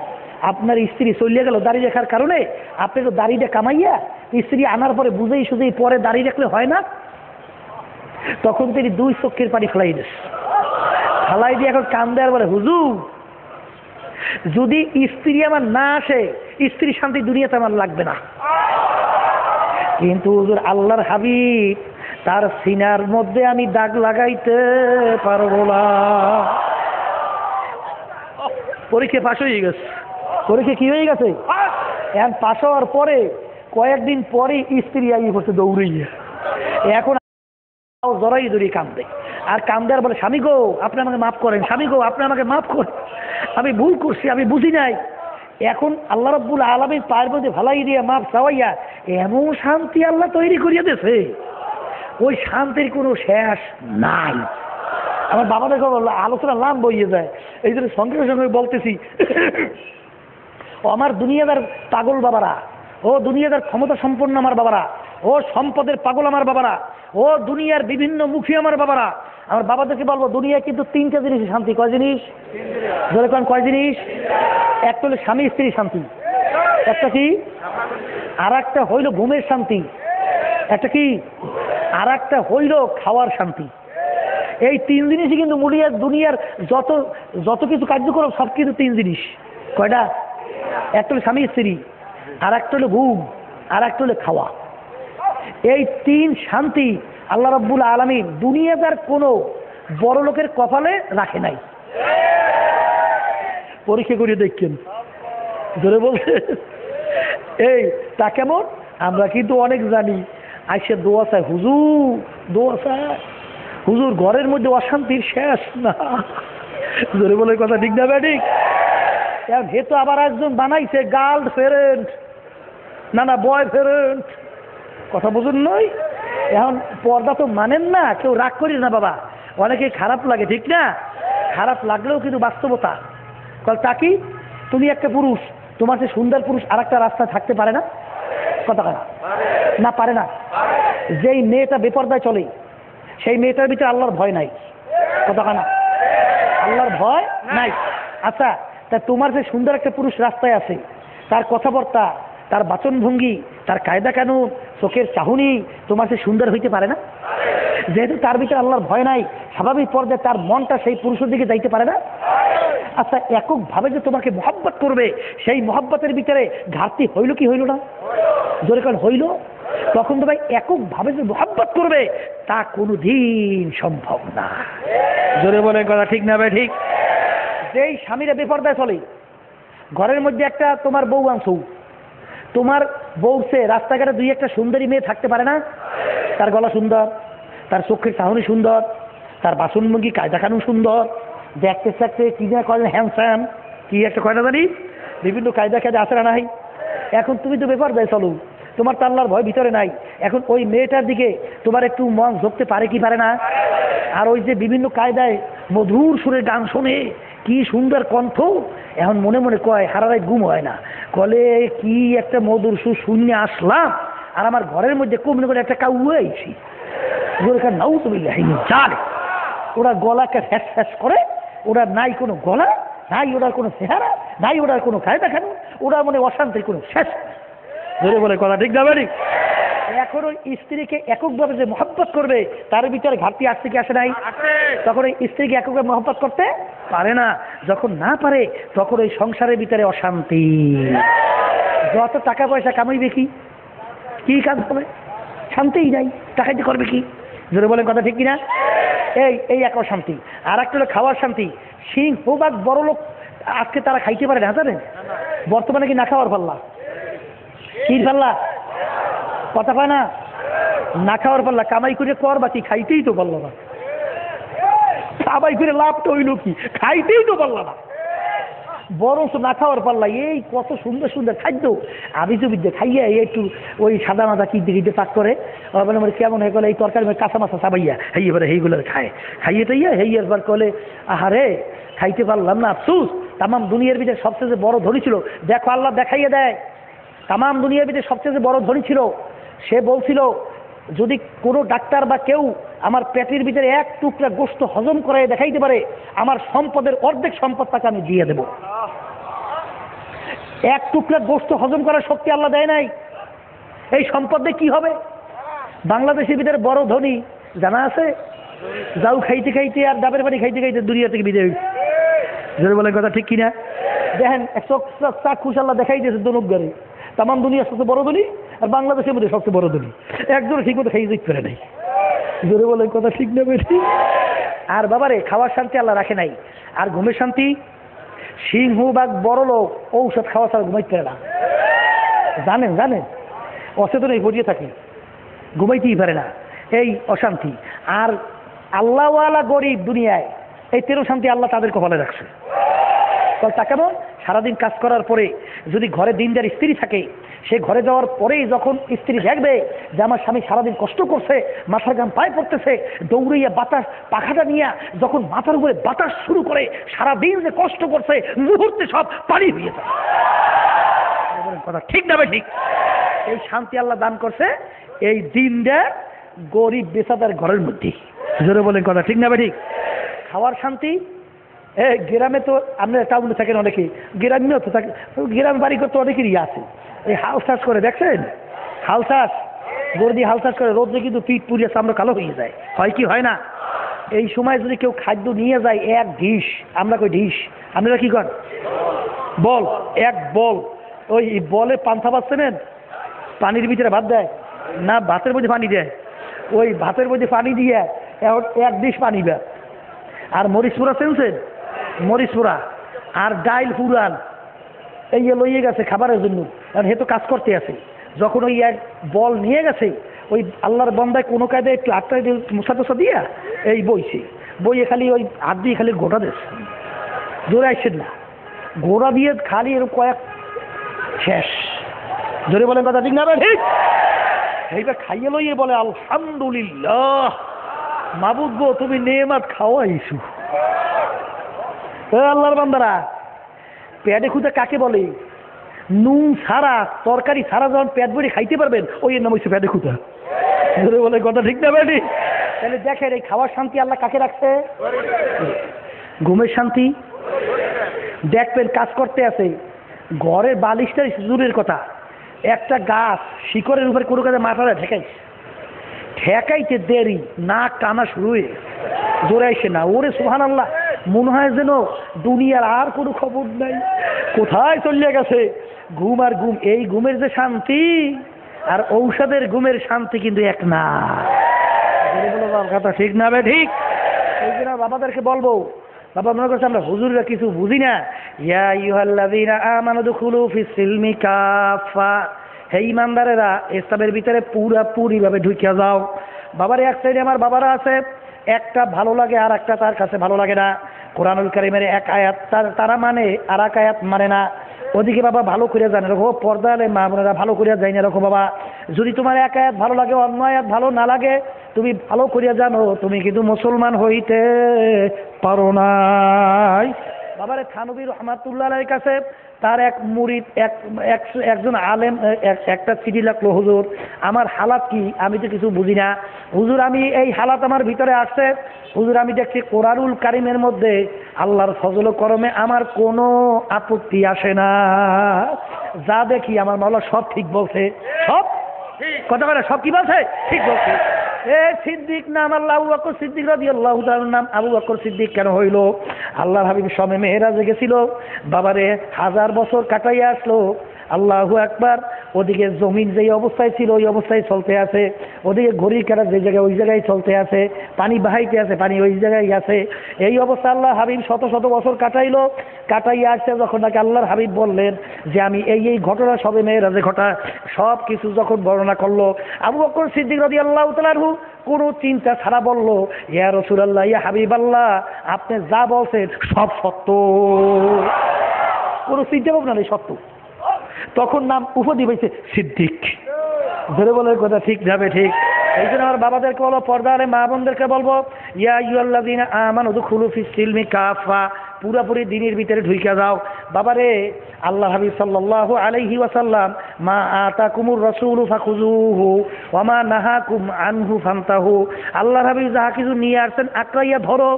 আপনার স্ত্রী চলিয়ে গেল দাড়ি রাখার কারণে, আপনি তো দাড়িটা কামাইয়া স্ত্রী আনার পরে বুঝেই সুঝেই পরে দাড়ি রাখলে হয় না? তখন তিনি 2 চোখের পানি ফেলাই দিয়ে এখন কান্দে আর বলে, হুজুর যদি স্ত্রী আমার না আসে, স্ত্রী শান্তি দুনিয়াতে আমার লাগবে না। কিন্তু হুজুর আল্লাহর হাবিব, তার সিনার মধ্যে আমি দাগ লাগাইতে পারবো না। পরীক্ষা পাশ হয়ে গেছে। পরীক্ষা কি হয়ে গেছে? এখন পাশ হওয়ার পরে কয়েকদিন পরে স্ত্রী আইয়ে পড়ছে দৌড়িয়ে। এখন জড়াই জড়িয়ে কান্দে, আর কান্দে আর বলে, স্বামী গো আপনি আমাকে মাফ করেন, স্বামী গো আপনি আমাকে মাফ করেন, আমি ভুল করছি, আমি বুঝি নাই। এখন আল্লাহ রাব্বুল আলামিন পায়ের মধ্যে ভালাই দিয়ে মাফ চাওয়াইয়া এমন শান্তি আল্লাহ তৈরি করিয়া দিয়েছে, ওই শান্তির কোনো শেষ নাই। আমার বাবা দেখো আলোচনা লাম বইয়ে যায়, এই জন্য সঙ্গে সঙ্গে বলতেছি, ও আমার দুনিয়াদার পাগল বাবারা, ও দুনিয়াদার ক্ষমতা সম্পন্ন আমার বাবারা, ও সম্পদের পাগল আমার বাবারা, ও দুনিয়ার বিভিন্ন মুখী আমার বাবারা, আমার বাবাদেরকে বলবো দুনিয়া কিন্তু 3টা জিনিস শান্তি। কয় জিনিস? ধরে কোন কয় জিনিস? একটা হলো স্বামী স্ত্রী শান্তি, একটা কি, আর একটা হইল ঘুমের শান্তি, একটা কি, আর একটা হইল খাওয়ার শান্তি। এই 3 জিনিসই কিন্তু দুনিয়ার যত কিছু কার্যক্রম সব কিন্তু 3 জিনিস। কয়টা? একটা হলো স্বামী স্ত্রী, আর একটা হলো ঘুম, আর একটা হলো খাওয়া। এই 3 শান্তি আল্লাহ রাব্বুল আলামিন দুনিয়াদার কোনো বড় লোকের কপালে রাখে নাই। পরীক্ষা করে দেখছেন, ধরে বলছে এই তা কেমন? আমরা কিন্তু অনেক জানি। আইসে দোয়া চাই, হুজুর দোয়া চাই, হুজুর ঘরের মধ্যে অশান্তির শেষ না। ধরে বলে কথা ঠিক না ঠিক? হে তো আবার একজন বানাইছে গার্ল ফ্রেন্ড, না বয় ফ্রেন্ড, কথা বুঝুন নয়। এখন পর্দা তো মানেন না, কেউ রাগ করিস না বাবা, অনেকে খারাপ লাগে, ঠিক না? খারাপ লাগলেও কিন্তু বাস্তবতা। তা কি, তুমি একটা পুরুষ, তোমার সে সুন্দর পুরুষ আর একটা রাস্তা থাকতে পারে না? কথা না, না পারে না? যেই মেয়েটা বেপরদায় চলে সেই মেয়েটার ভিতরে আল্লাহর ভয় নাই। কথা না, আল্লাহর ভয় নাই। আচ্ছা, তা তোমার যে সুন্দর একটা পুরুষ রাস্তায় আছে, তার কথাবার্তা, তার বাচনভঙ্গি, তার কায়দা কানুন, চোখের চাহনি তোমার সে সুন্দর হইতে পারে না? যেহেতু তার ভিতরে আল্লাহর ভয় নাই, স্বাভাবিক পর্যায়ে তার মনটা সেই পুরুষের দিকে যাইতে পারে না? আচ্ছা, এককভাবে যে তোমাকে মহব্বত করবে, সেই মহব্বতের ভিতরে ঘাটতি হইল কি হইল না? জোরে কারণ হইল। তখন তো ভাই এককভাবে যে মহব্বত করবে তা কোনোদিন সম্ভব না। জোরে বলে কথা ঠিক না ভাই? ঠিক। যেই স্বামীরা বেপরদায় চলে, ঘরের মধ্যে একটা তোমার বউ আনছো, তোমার বউ সে রাস্তাঘাটে দুই একটা সুন্দরী মেয়ে থাকতে পারে না? তার গলা সুন্দর, তার চোখের চাহনি সুন্দর, তার বাসনভঙ্গি কায়দা কানুন সুন্দর, দেখতে থাকতে কি না করেন হ্যান্ডসাম, কি একটা কয়না জানি বিভিন্ন কায়দা কায়দা আসে না নাই। এখন তুমি তো বেপরদায় চলো, তোমার তো আল্লাহর ভয় ভিতরে নাই। এখন ওই মেয়েটার দিকে তোমার একটু মন ঝুঁকতে পারে কি পারে না? আর ওই যে বিভিন্ন কায়দায় মধুর সুরে গান শোনে, কি সুন্দর কণ্ঠ, এখন মনে মনে কয় হারারাই ঘুম হয় না, কলে কি একটা মধুর সুর শূন্য আসলাম আর আমার ঘরের মধ্যে কমনে করে একটা কাউ আইছি। নাও তুমি জানে ওরা গলাকে ফ্যাস ফ্যাস করে, ওরা নাই কোনো গলা, নাই ওটার কোনো চেহারা, নাই ওটার কোনো কায়দা খানো, ওরা মনে অশান্তির কোনো শেষ। ধরে বলে কথা ঠিক না বাড়ি? এখন ওই স্ত্রীকে এককভাবে যে মহব্বত করবে তার ভিতরে ঘাটতি আসছে কি আসে নাই? তখন ওই স্ত্রীকে এককভাবে মহব্বত করতে পারে না। যখন না পারে তখন ওই সংসারের ভিতরে অশান্তি। যত টাকা পয়সা কামাইবে কি কি কাজ হবে? শান্তিই নাই, টাকাইতে করবে কি? জোরে বলেন কথা ঠিক কিনা? এই এক অশান্তি। আর একটা হলো খাওয়ার শান্তি। সিংহ বা বড় লোক আজকে তারা খাইতে পারে না, জানেন? বর্তমানে কি না খাওয়ার পাল্লা? কি পাল্লা? কথা পায় না, না খাওয়ার পাল্লা। কামাই করে কর বাকি, খাইতেই তো পারল না। কামাই করে লাভটা হইল কি? খাইতেই তো পারল না, বরং না খাওয়ার পাল্লা। এই কত সুন্দর সুন্দর খাদ্য আবিজু বিদ্যে খাইয়া একটু ওই সাদা মাদা কি দিকে পাক করে মানে কেমন হয়ে গেলে এই তরকারি কাঁচা মাছা চাবাইয়া হেয়ে পরে সেইগুলো খায়, খাইয়ে টাইয়া হেইয়ার পর কলে আহারে খাইতে পারলাম না, আফসুস। তামাম দুনিয়ার ভিতরে সবচেয়ে বড় ধনী ছিল, দেখো আল্লাহ দেখাইয়া দেয়। তামাম দুনিয়ার ভিতরে সবচেয়ে বড় ধনী ছিল, সে বলছিল যদি কোনো ডাক্তার বা কেউ আমার পেটের ভিতরে এক টুকরা গোশত হজম করে দেখাইতে পারে, আমার সম্পদের অর্ধেক সম্পদ তাকে আমি দিয়ে দেব। এক টুকরা গোশত হজম করার শক্তি আল্লাহ দেয় নাই। এই সম্পদ দিয়ে কি হবে? বাংলাদেশের ভিতরে বড় ধনী জানা আছে? যাও খাইতে খাইতে আর ডাবের পানি খাইতে খাইতে দুনিয়া থেকে বিদায় হয়েছে। যদি বলেন কথা ঠিক কিনা? দেখেন চাক্ষুষ আল্লাহ দেখাই দিয়েছে দনুকগারে তামাম দুনিয়ার সবচেয়ে বড় ধনী আর বাংলাদেশের মধ্যে সবচেয়ে বড় ধনী একজন ঠিক মতো খাইয়ে যেতে পারে নাই। জোরে বলেন কথা ঠিক না বেশি? আর বাবারে খাওয়ার শান্তি আল্লাহ রাখে নাই। আর ঘুমের শান্তি, সিংহ বা বড় লোক ঔষধ খাওয়া ছাড়া ঘুমাইতে পারে না। জানেন জানেন অচেতন এই গড়িয়ে থাকে, ঘুমাইতেই পারে না, এই অশান্তি। আর আল্লাহওয়ালা গরিব দুনিয়ায় এই তেরো শান্তি আল্লাহ তাদের কপালে রাখছে। তা কেমন? সারাদিন কাজ করার পরে যদি ঘরে দিনদার স্ত্রী থাকে, সে ঘরে যাওয়ার পরেই যখন স্ত্রী দেখবে যে আমার স্বামী সারাদিন কষ্ট করছে, মাথার গাম পায়ে পড়তেছে, দৌড়িয়া বাতাস পাখাটা নিয়ে যখন মাথার উপরে বাতাস শুরু করে, সারাদিন যে কষ্ট করছে মুহূর্তে সব পানি হয়ে যায়। কথা ঠিক না ভাই? ঠিক। এই শান্তি আল্লাহ দান করছে এই দিনদার গরিব বেচাদার ঘরের মধ্যে। জোরে বলেন কথা ঠিক না ভাই? ঠিক। খাওয়ার শান্তি গ্রামে তো আপনার টাউনে থাকেন অনেকে, গ্রামেও তো থাকে, গ্রাম বাড়ি করতে অনেকেরই আছে। এই হাল চাষ করে দেখছেন? হাল চাষ, গরু দিয়ে হাল চাষ করে, রোদ্রে কিন্তু পিঠ পুড়িয়ে চামড়া কালো হয়ে যায়, হয় কি হয় না? এই সময় যদি কেউ খাদ্য নিয়ে যায় এক ঢিস, আমরা কই ঢিস, আপনারা কি করেন? বল, এক বল। ওই বলে পান্থা পাচ্ছেন, পানির ভিতরে ভাত দেয় না, ভাতের মধ্যে পানি দেয়, ওই ভাতের মধ্যে পানি দিয়ে এক ডিশ পানি দেয়। আর মরিচ পুরা চেনছেন? মরিচ পুরা আর ডাইল পুরান এই লইয়ে গেছে খাবারের জন্য, কারণ হে তো কাজ করতে আছে। যখন ওই এক বল নিয়ে গেছে, ওই আল্লাহর বন্দায় কোনো কায়দায় একটু আটটা মশা টসা দিয়া এই বইছে, বইয়ে খালি ওই হাত দিয়ে খালি গোটা দিয়েছে, জোরে আসছেন না, গোড়া দিয়ে খালি এরকম কয়েক শেষ। জোরে বলেন কথা ঠিক না? ঠিক। এইবার খাইয়ে লইয়ে বলে আলহামদুলিল্লাহ, মাবুদ গো তুমি নেমাত খাওয়াইছো। আল্লাহর বান্দারা, পেটে খুঁজে কাকে বলে? নুন ছাড়া তরকারি ছাড়া যখন পেট ভরে খাইতে পারবেন ওই এর নাম হচ্ছে পেটে খুঁটা। বলে কথা ঠিক না বেটি? তাহলে দেখেন এই খাওয়ার শান্তি আল্লাহ কাকে রাখছে? ঘুমের শান্তি দেখবেন কাজ করতে আছে ঘরের বালিশটাই দূরের কথা, একটা গাছ শিকড়ের উপরে কোনো কাজে মাথাটা ঠেকাইতে দেরি না কানা শুরু হয়ে জোরে আসে না, ওরে সুবহানাল্লাহ, মনে হয় যেন দুনিয়ার আর কোনো খবর নাই, কোথায় চলে গেছে। ঘুম আর ঘুম, এই ঘুমের যে শান্তি আর ঔষধের ঘুমের শান্তি কিন্তু এক না। কথা ঠিক না বে ঠিক? এই জন্য বাবাদেরকে বলবো, বাবা মনে করছে আমরা হুজুররা কিছু বুঝি না। ইয়া আইয়ুহাল্লাযীনা আমানু দুখুলু ফিস সিলমি কাফা, হে ইমানদারেরা ইসলামের ভিতরে পুরাপুরি ভাবে ঢুকে যাও। বাবার এক সাইডে আমার বাবারা আছে, একটা ভালো লাগে আর একটা তার কাছে ভালো লাগে না। কোরআনুল কারীমের এক আয়াত তারা মানে আর এক আয়াত মানে না। ওদিকে বাবা ভালো করে জানে রাখো, পর্দালে মা বোনেরা ভালো করে যাই না রাখো বাবা। যদি তোমার এক আয়াত ভালো লাগে অন্য আয়াত ভালো না লাগে, তুমি ভালো করে জানো তুমি কিন্তু মুসলমান হইতে পারো নাই। বাবারে থানবী রহমাতুল্লাহ আলাইহির কাছে তার এক মুরিদ একজন আলেম একটা চিঠি লাগলো, হুজুর আমার হালাত কি, আমি তো কিছু বুঝি না হুজুর, আমি এই হালাত আমার ভিতরে আসছে হুজুর, আমি দেখছি কোরআনুল কারীমের মধ্যে আল্লাহর ফজল করমে আমার কোনো আপত্তি আসে না, যা দেখি আমার মাওলা সব ঠিক বলছে, সব কথা বলে সব কি বলছে ঠিক বলছে। সিদ্দিক নাম আল্লাহ আবু বকর সিদ্দিক রাদিয়াল্লাহু তাআলার নাম আবু বকর সিদ্দিক কেন হইল? আল্লাহর হাবিব সমে মেরাজে গেছিল, বাবারে 1000 বছর কাটাইয়া আসলো। আল্লাহু আকবার। ওদিকে জমিন যেই অবস্থায় ছিল ওই অবস্থায় চলতে আছে, ওদিকে ঘড়ির কাঁটা যে জায়গায় ওই জায়গায় চলতে আছে, পানি বাহাইতে আছে পানি ওই জায়গায় আছে। এই অবস্থা আল্লাহ হাবিব শত শত বছর কাটাইলো, কাটাইয়া আসছে যখন নাকি আল্লাহর হাবিব বললেন যে আমি এই ঘটনা সবে মেয়েরাজে ঘটা সব কিছু যখন বর্ণনা করলো, আবু বকর সিদ্দিক রাদিয়াল্লাহু তাআলা আনহু কোনো চিন্তা ছাড়া বলল, ইয়া রাসূলুল্লাহ ইয়া হাবিবাল্লাহ, আপনি যা বলছেন সব সত্য, কোনো চিন্তা ভাবনা নেই, সত্য। তখন নাম উপাধি হয়েছে সিদ্দিক। ধরে বলার কথা ঠিক যাবে ঠিক? এই জন্য আমার বাবাদেরকে বলবো, পর্দারে মা বোনদেরকে বলবো, ইয়া আইয়ুহাল্লাযীনা আমানু দুখুলু ফিস সিলমি কাফা, পুরাপুরি দিনের ভিতরে ঢুকে যাও। বাবারে আল্লাহ হাবিব সাল্লাল্লাহু আলাইহি ওয়াসাল্লাম মা আতাকুমুর রাসূলু ফাখুযুহু ওয়া মা নাহাকুম আনহু ফান্তাহু, আল্লাহ হাবিব যাহা কিছু নিয়ে আসছেন আঁকড়াইয়া ধরো।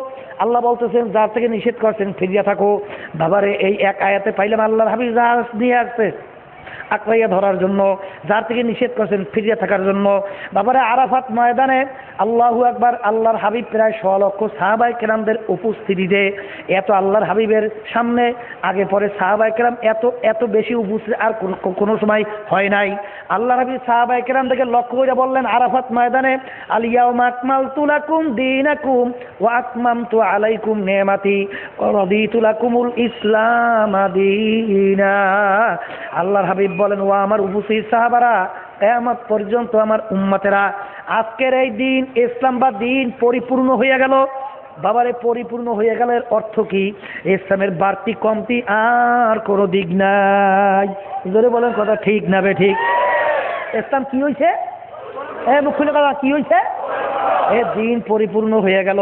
আল্লাহ বলতেছেন যার থেকে নিষেধ করছেন ফিরিয়া থাকো। বাবারে এই এক আয়াতে পাইলাম আল্লাহর হাবিব যাহা নিয়ে আসছে আঁকড়াইয়া ধরার জন্য, যার থেকে নিষেধ করছেন ফিরিয়া থাকার জন্য। বাবারে আরাফাত ময়দানে আল্লাহু আকবার, আল্লাহর হাবিব প্রায় 100 লক্ষ সাহাবায়ে কেরামদের উপস্থিতিতে, এত আল্লাহর হাবিবের সামনে আগে পরে সাহাবায়ে কেরাম এত বেশি উপস্থিত আর কোনো সময় হয় নাই। আল্লাহর হাবিব সাহাবায়ে কেরামদেরকে লক্ষ্য করে বললেন আরাফাত ময়দানে, আল ইয়াউমা আকমালতু লাকুম দীনাকুম ওয়া আতমামতু আলাইকুম নি'মাতি ওয়া রাদিতু লাকুমুল ইসলাম দীনা। আল্লাহর হাবিব বলেন, ও আমার উপস্থিত সাহাবারা, কিয়ামত পর্যন্ত আমার উম্মতেরা, আজকের এই দিন ইসলাম বা দিন পরিপূর্ণ হয়ে গেল। বাবারে পরিপূর্ণ হয়ে গেল এর অর্থ কি? ইসলামের বাড়তি কমতি আর কোনো দিক নাই। জোরে বলেন কথা ঠিক না বে ঠিক? ইসলাম কি হয়েছে? মুখ খুলে কথা, কি হয়েছে? এ দিন পরিপূর্ণ হয়ে গেল।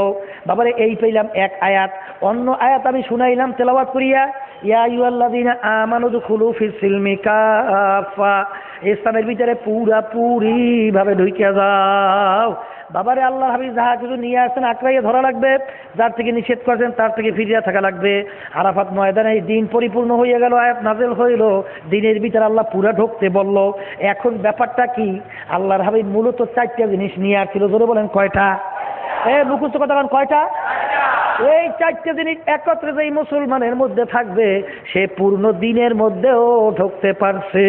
বাবারে এই পেলাম এক আয়াত, অন্য আয়াত আমি শুনাইলাম তেলাওয়াত করিয়া, ইয়া আইয়ুহাল্লাযীনা আমানু দুখুলু ফিস সিলমি কাফা, ইসলামের ভিতরে পুরাপুরি ভাবে ঢুকে যাও। বাবারে আল্লাহ হাবিব যাহা কিছু নিয়ে আসছেন আঁকড়াইয়া ধরা লাগবে, যার থেকে নিষেধ করছেন তার থেকে ফিরিয়া থাকা লাগবে। আরাফাত ময়দানে এই দিন পরিপূর্ণ হয়ে গেল, আয়াত নাযিল হইল, দিনের ভিতরে আল্লাহ পুরা ঢুকতে বলল। এখন ব্যাপারটা কি? আল্লাহর হাবিব মূলত 4টা জিনিস নিয়ে আসছিল। জোরে বলেন কয়টা? মুখস্থ কথা বলেন কয়টা? এই 4টে জিনিস একত্রে যেই মুসলমানের মধ্যে থাকবে সে পূর্ণ দিনের মধ্যেও ঢুকতে পারছে।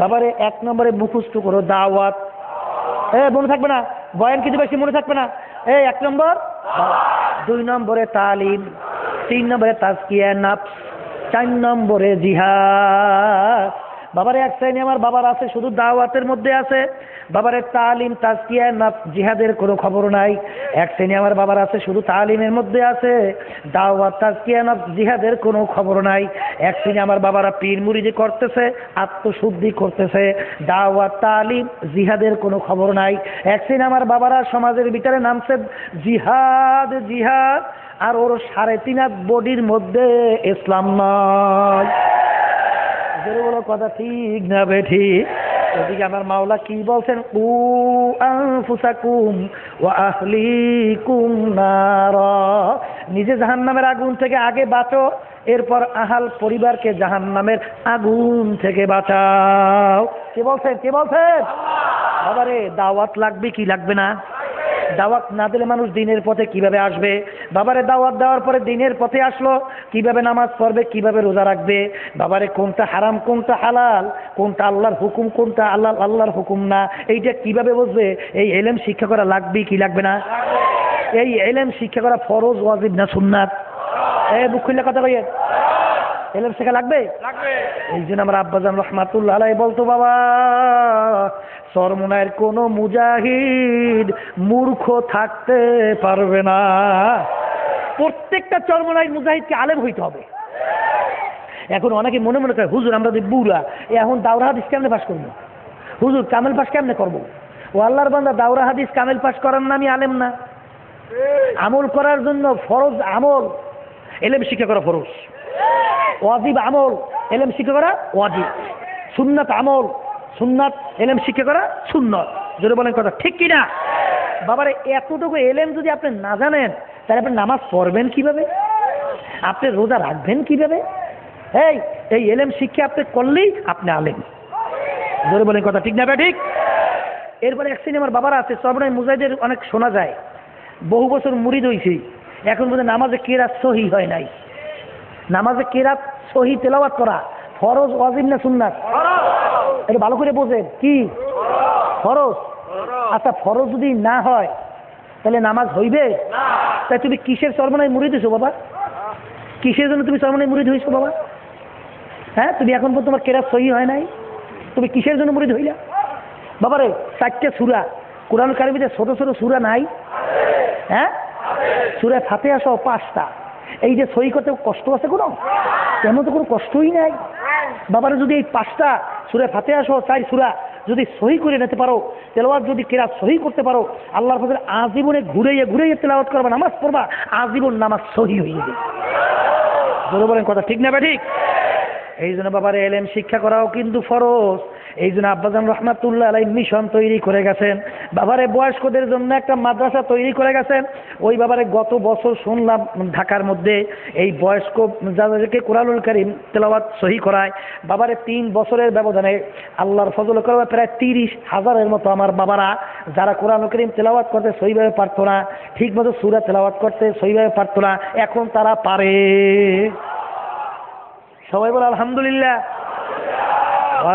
বাবারে 1 নম্বরে মুখস্থ করো দাওয়াত। মনে থাকবে না? বয়ান কিছু বেশি মনে থাকবে না। 1 নম্বর। 2 নম্বরে তালিম, 3 নম্বরে তাজকিয়া নফস, 4 নম্বরে জিহাদ। বাবারে এক শ্রেণী আমার বাবার আছে শুধু দাওয়াতের মধ্যে আছে, বাবারে তালিম তাজকিয়া নফস জিহাদের কোনো খবর নাই। এক শ্রেণী আমার বাবার আছে শুধু তালিমের মধ্যে আছে, দাওয়াত তাজকিয়া নফস জিহাদের কোনো খবর নাই। এক শ্রেণী আমার বাবারা পীর মুরিদি করতেছে, আত্মশুদ্ধি করতেছে, দাওয়াত তালিম জিহাদের কোনো খবর নাই। এক শ্রেণী আমার বাবারা সমাজের ভিতরে নামছে জিহাদ জিহাদ, আর ওর 3.5 হাত বডির মধ্যে ইসলাম নয়। জোরে বলো কথা ঠিক না বেঠিক? ওদিকে আমার মাওলা কি বলছেন, উ আনফুসাকুম ওয়া আহলিকুম নারা, নিজে জাহান্নামের আগুন থেকে আগে বাঁচো, এরপর আহাল পরিবারকে জাহান্নামের আগুন থেকে বাঁচাও। কে বলছেন? কে বলছেন? বাবারে দাওয়াত লাগবে কি লাগবে না? দাওয়াত না দিলে মানুষ দিনের পথে কিভাবে আসবে? বাবারে দাওয়াত দেওয়ার পরে দিনের পথে আসলো, কিভাবে নামাজ পড়বে, কিভাবে রোজা রাখবে? বাবারে কোনটা হারাম কোনটা হালাল, কোনটা আল্লাহর হুকুম কোনটা আল্লাহর হুকুম না, এইটা কিভাবে বুঝবে? এই ইলম শিক্ষা করা লাগবে কি লাগবে না? এই ইলম শিক্ষা করা ফরজ ওয়াজিব না সুন্নাত? এই বুক খুললে কথা কইয়েন, ইলম শেখা লাগবে। এই জন্য আমার আব্বাজান রহমাতুল্লাহ আলাইহি বলতো, বাবা চরমনায়ের কোন মুজাহিদ মূর্খ থাকতে পারবে না। প্রত্যেকটা চরমনায়ের মুজাহিদকে আলেম হইতে হবে। এখন অনেকে মনে মনে করে, হুজুর আমরা যে বুড়া এখন দাওরা হাদিস কেমনে পাস করবো, হুজুর কামেল পাস কেমনে করবো? ও আল্লাহর বান্দা, দাওরা হাদিস কামেল পাস করার নামই আলেম না। আমল করার জন্য ফরজ আমল, ইলম শিক্ষা করা ফরজ, ওয়াজিব আমল ইলম শিক্ষা করা ওয়াজিব, সুন্নাত আমল সুন্নাত ইলম শিক্ষা করা সুন্নাত। যদি বলেন কথা ঠিক কিনা? বাবারে এতটুকু ইলম যদি আপনি না জানেন, তাহলে আপনি নামাজ পড়বেন কিভাবে, আপনি রোজা রাখবেন কিভাবে? এই ইলম শিক্ষা আপনি করলেই আপনি আলেম। যদি বলেন কথা ঠিক না ঠিক? এরপরে এক শ্রেণী আমার বাবারা আছে, চরমনাই মুজাহিদের অনেক শোনা যায়, বহু বছর মুরিদ হয়েছে, এখন বোধহয় নামাজে কেরাত সহি হয় নাই। নামাজে কেরাত সহি তেলাওয়াত করা ফরজ ওয়াজিব না সুন্নাত? এটা ভালো করে বোঝেন, কি ফরজ? আচ্ছা ফরজ যদি না হয় তাহলে নামাজ হইবে? তাই তুমি কিসের চরমনাই মুরিদ হইছো বাবা? কিসের জন্য তুমি চরমনাই মুরিদ হইছো বাবা? হ্যাঁ, তুমি এখন পর্যন্ত তোমার কেরাত সহি হয় নাই, তুমি কিসের জন্য মুরিদ হইলা? বাবারে 4টে সূরা কোরআন কারিমে, ছোট ছোট সূরা নাই? হ্যাঁ, সূরা ফাতিহা সহ 5টা। এই যে সহি করতে কষ্ট আছে কোনো? তেমন তো কোনো কষ্টই নাই। বাবারে যদি এই 5টা সূরা ফাতিহা সহ 4 সূরা যদি সহি করে নিতে পারো, তেলাওয়াত যদি কেরাত সহি করতে পারো, আল্লাহর ফজলে আজীবনে ঘুরাইয়া ঘুরাইয়া তেলাওয়াত করবা, নামাজ পড়বা, আজীবন নামাজ সহি হয়ে যাবে। জোরে বলেন কথা ঠিক না ঠিক? এই জন্য বাবারে ইলম শিক্ষা করাও কিন্তু ফরজ। এই জন্য আব্বাজান রহমাতুল্লাহ আলাইহি মিশন তৈরি করে গেছেন, বাবারে বয়স্কদের জন্য একটা মাদ্রাসা তৈরি করে গেছেন। ওই বাবারে গত বছর শুনলাম ঢাকার মধ্যে এই বয়স্ক যাদেরকে কোরআনুল কারীম তেলাওয়াত সহি করায়, বাবারে 3 বছরের ব্যবধানে আল্লাহর ফজল করে প্রায় 30,000-এর মতো আমার বাবারা, যারা কোরআনুল কারীম তেলাওয়াত করতে সহিভাবে পারতো না, ঠিকমতো সূরা তেলাওয়াত করতে সহিভাবে পারতো না, এখন তারা পারে। সবাই বলে আলহামদুলিল্লাহ।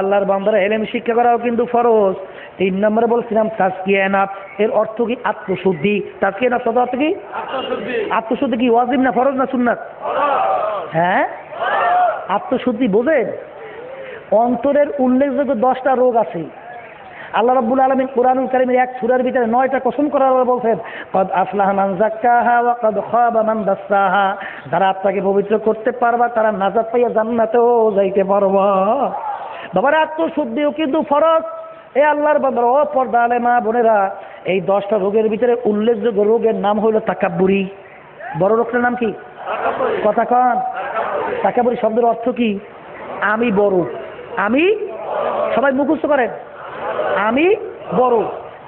আল্লাহর বান্দারা ইলম শিক্ষা করাও কিন্তু ফরজ। 3 নম্বরে বলছিলাম তাজকিয়া নাফস, এর অর্থ কি? আত্মশুদ্ধি। তাজকিয়া নাফস অর্থ কি? আত্মশুদ্ধি কি ওয়াজিব না ফরজ না সুন্নাত? হ্যাঁ, আত্মশুদ্ধি বোঝেন? অন্তরের উল্লেখযোগ্য 10টা রোগ আছে। আল্লাহ রাব্বুল আলামিন কোরআনুল কারীমের এক সূরার ভিতরে 9টা কসম করার পর বলছেন, কদ আফলাহা মান যাক্কাহা ওয়া কদ খাবা মান দাসসাহা, যারা আত্মাকে পবিত্র করতে পারবা তারা নাজাত পাইয়া জান্নাতেও যাইতে পারবা। বাবার আত্মশুদ্ধিও কিন্তু ফরজ। এই আল্লাহর বান্দারা, ও পর্দা আলে মা বোনেরা, এই 10টা রোগের ভিতরে উল্লেখযোগ্য রোগের নাম হলো তাকাব্বুরি। বড় রোগটার নাম কি? কথা কন। তাকাব্বুরি শব্দের অর্থ কি? আমি বড়। আমি, সবাই মুখস্থ করেন, আমি বড়।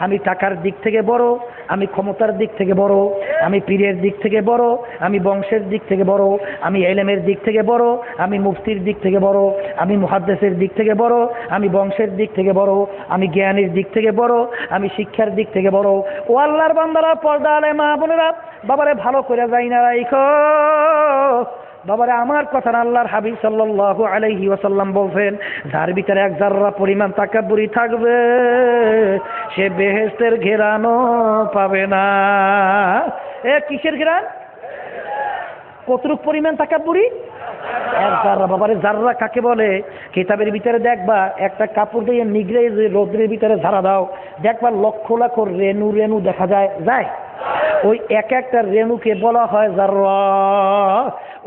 আমি টাকার দিক থেকে বড়, আমি ক্ষমতার দিক থেকে বড়, আমি পীরের দিক থেকে বড়, আমি বংশের দিক থেকে বড়, আমি ইলমের দিক থেকে বড়, আমি মুফতির দিক থেকে বড়, আমি মুহাদ্দিসের দিক থেকে বড়, আমি বংশের দিক থেকে বড়, আমি জ্ঞানের দিক থেকে বড়, আমি শিক্ষার দিক থেকে বড়। ও আল্লাহর বান্দারা, পর্দা আলে মা বোনেরা, বাবারে ভালো করে যাই না রাইখো। বাবারে আমার কথা না, আল্লাহর হাবিব সাল্লাল্লাহু আলাইহি ওয়াসাল্লাম বলছেন, যার ভিতরে 1 যাররা পরিমাণ তাকাব্বুরি থাকবে সে বেহেশতের ঘেরানো পাবে না। এ কিসের ঘেরান? কতটুক পরিমাণ তাকাব্বুরি? 1 যাররা। বাবারে জাররা কাকে বলে? কিতাবের ভিতরে দেখবা, একটা কাপড় দিয়ে নিগড়ে যে রোদ্রের ভিতরে ঝাড়া দাও, দেখবা লক্ষ লক্ষ রেণু রেণু দেখা যায়। ওই এক একটা রেণুকে বলা হয় জাররা।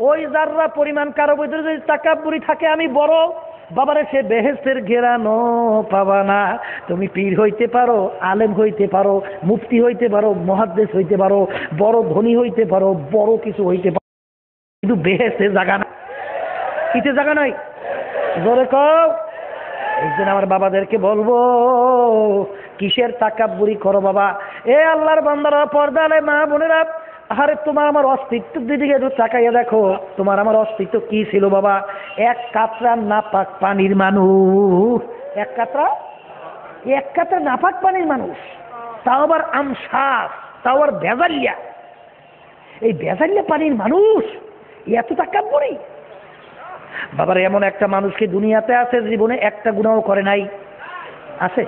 ওই জাররা পরিমাণ কারো ভিতরে যদি তাকাব্বুরি থাকে, আমি বড়, বাবারে সে বেহেশতের ঘেরানো পাবা না। তুমি পীর হইতে পারো, আলেম হইতে পারো, মুফতি হইতে পারো, মুহাদ্দিস হইতে পারো, বড় ধনী হইতে পারো, বড় কিছু হইতে পারো, কিন্তু বেহেশতের জায়গা না। কিতে জায়গা নাই? জোরে কও। এই জন্য আমার বাবাদেরকে বলবো, কিসের তাকাব্বুরি করো বাবা? এ আল্লাহর বান্দারা, পর্দালে মা বোনেরা, আরে তোমার আমার অস্তিত্বের দিকে একটু তাকাইয়া দেখো। তোমার আমার অস্তিত্ব কি ছিল বাবা? এক কাতরা নাপাক পানির মানুষ। এক কাতরা নাপাক পানির মানুষ, তাও আবার আমসাস, তাও আবার ভেজালিয়া। এই ভেজালিয়া পানির মানুষ এত তাকাব্বুরি? বাবার এমন একটা মানুষ কি দুনিয়াতে আছে জীবনে একটা গুনাহ করে নাই? আছে?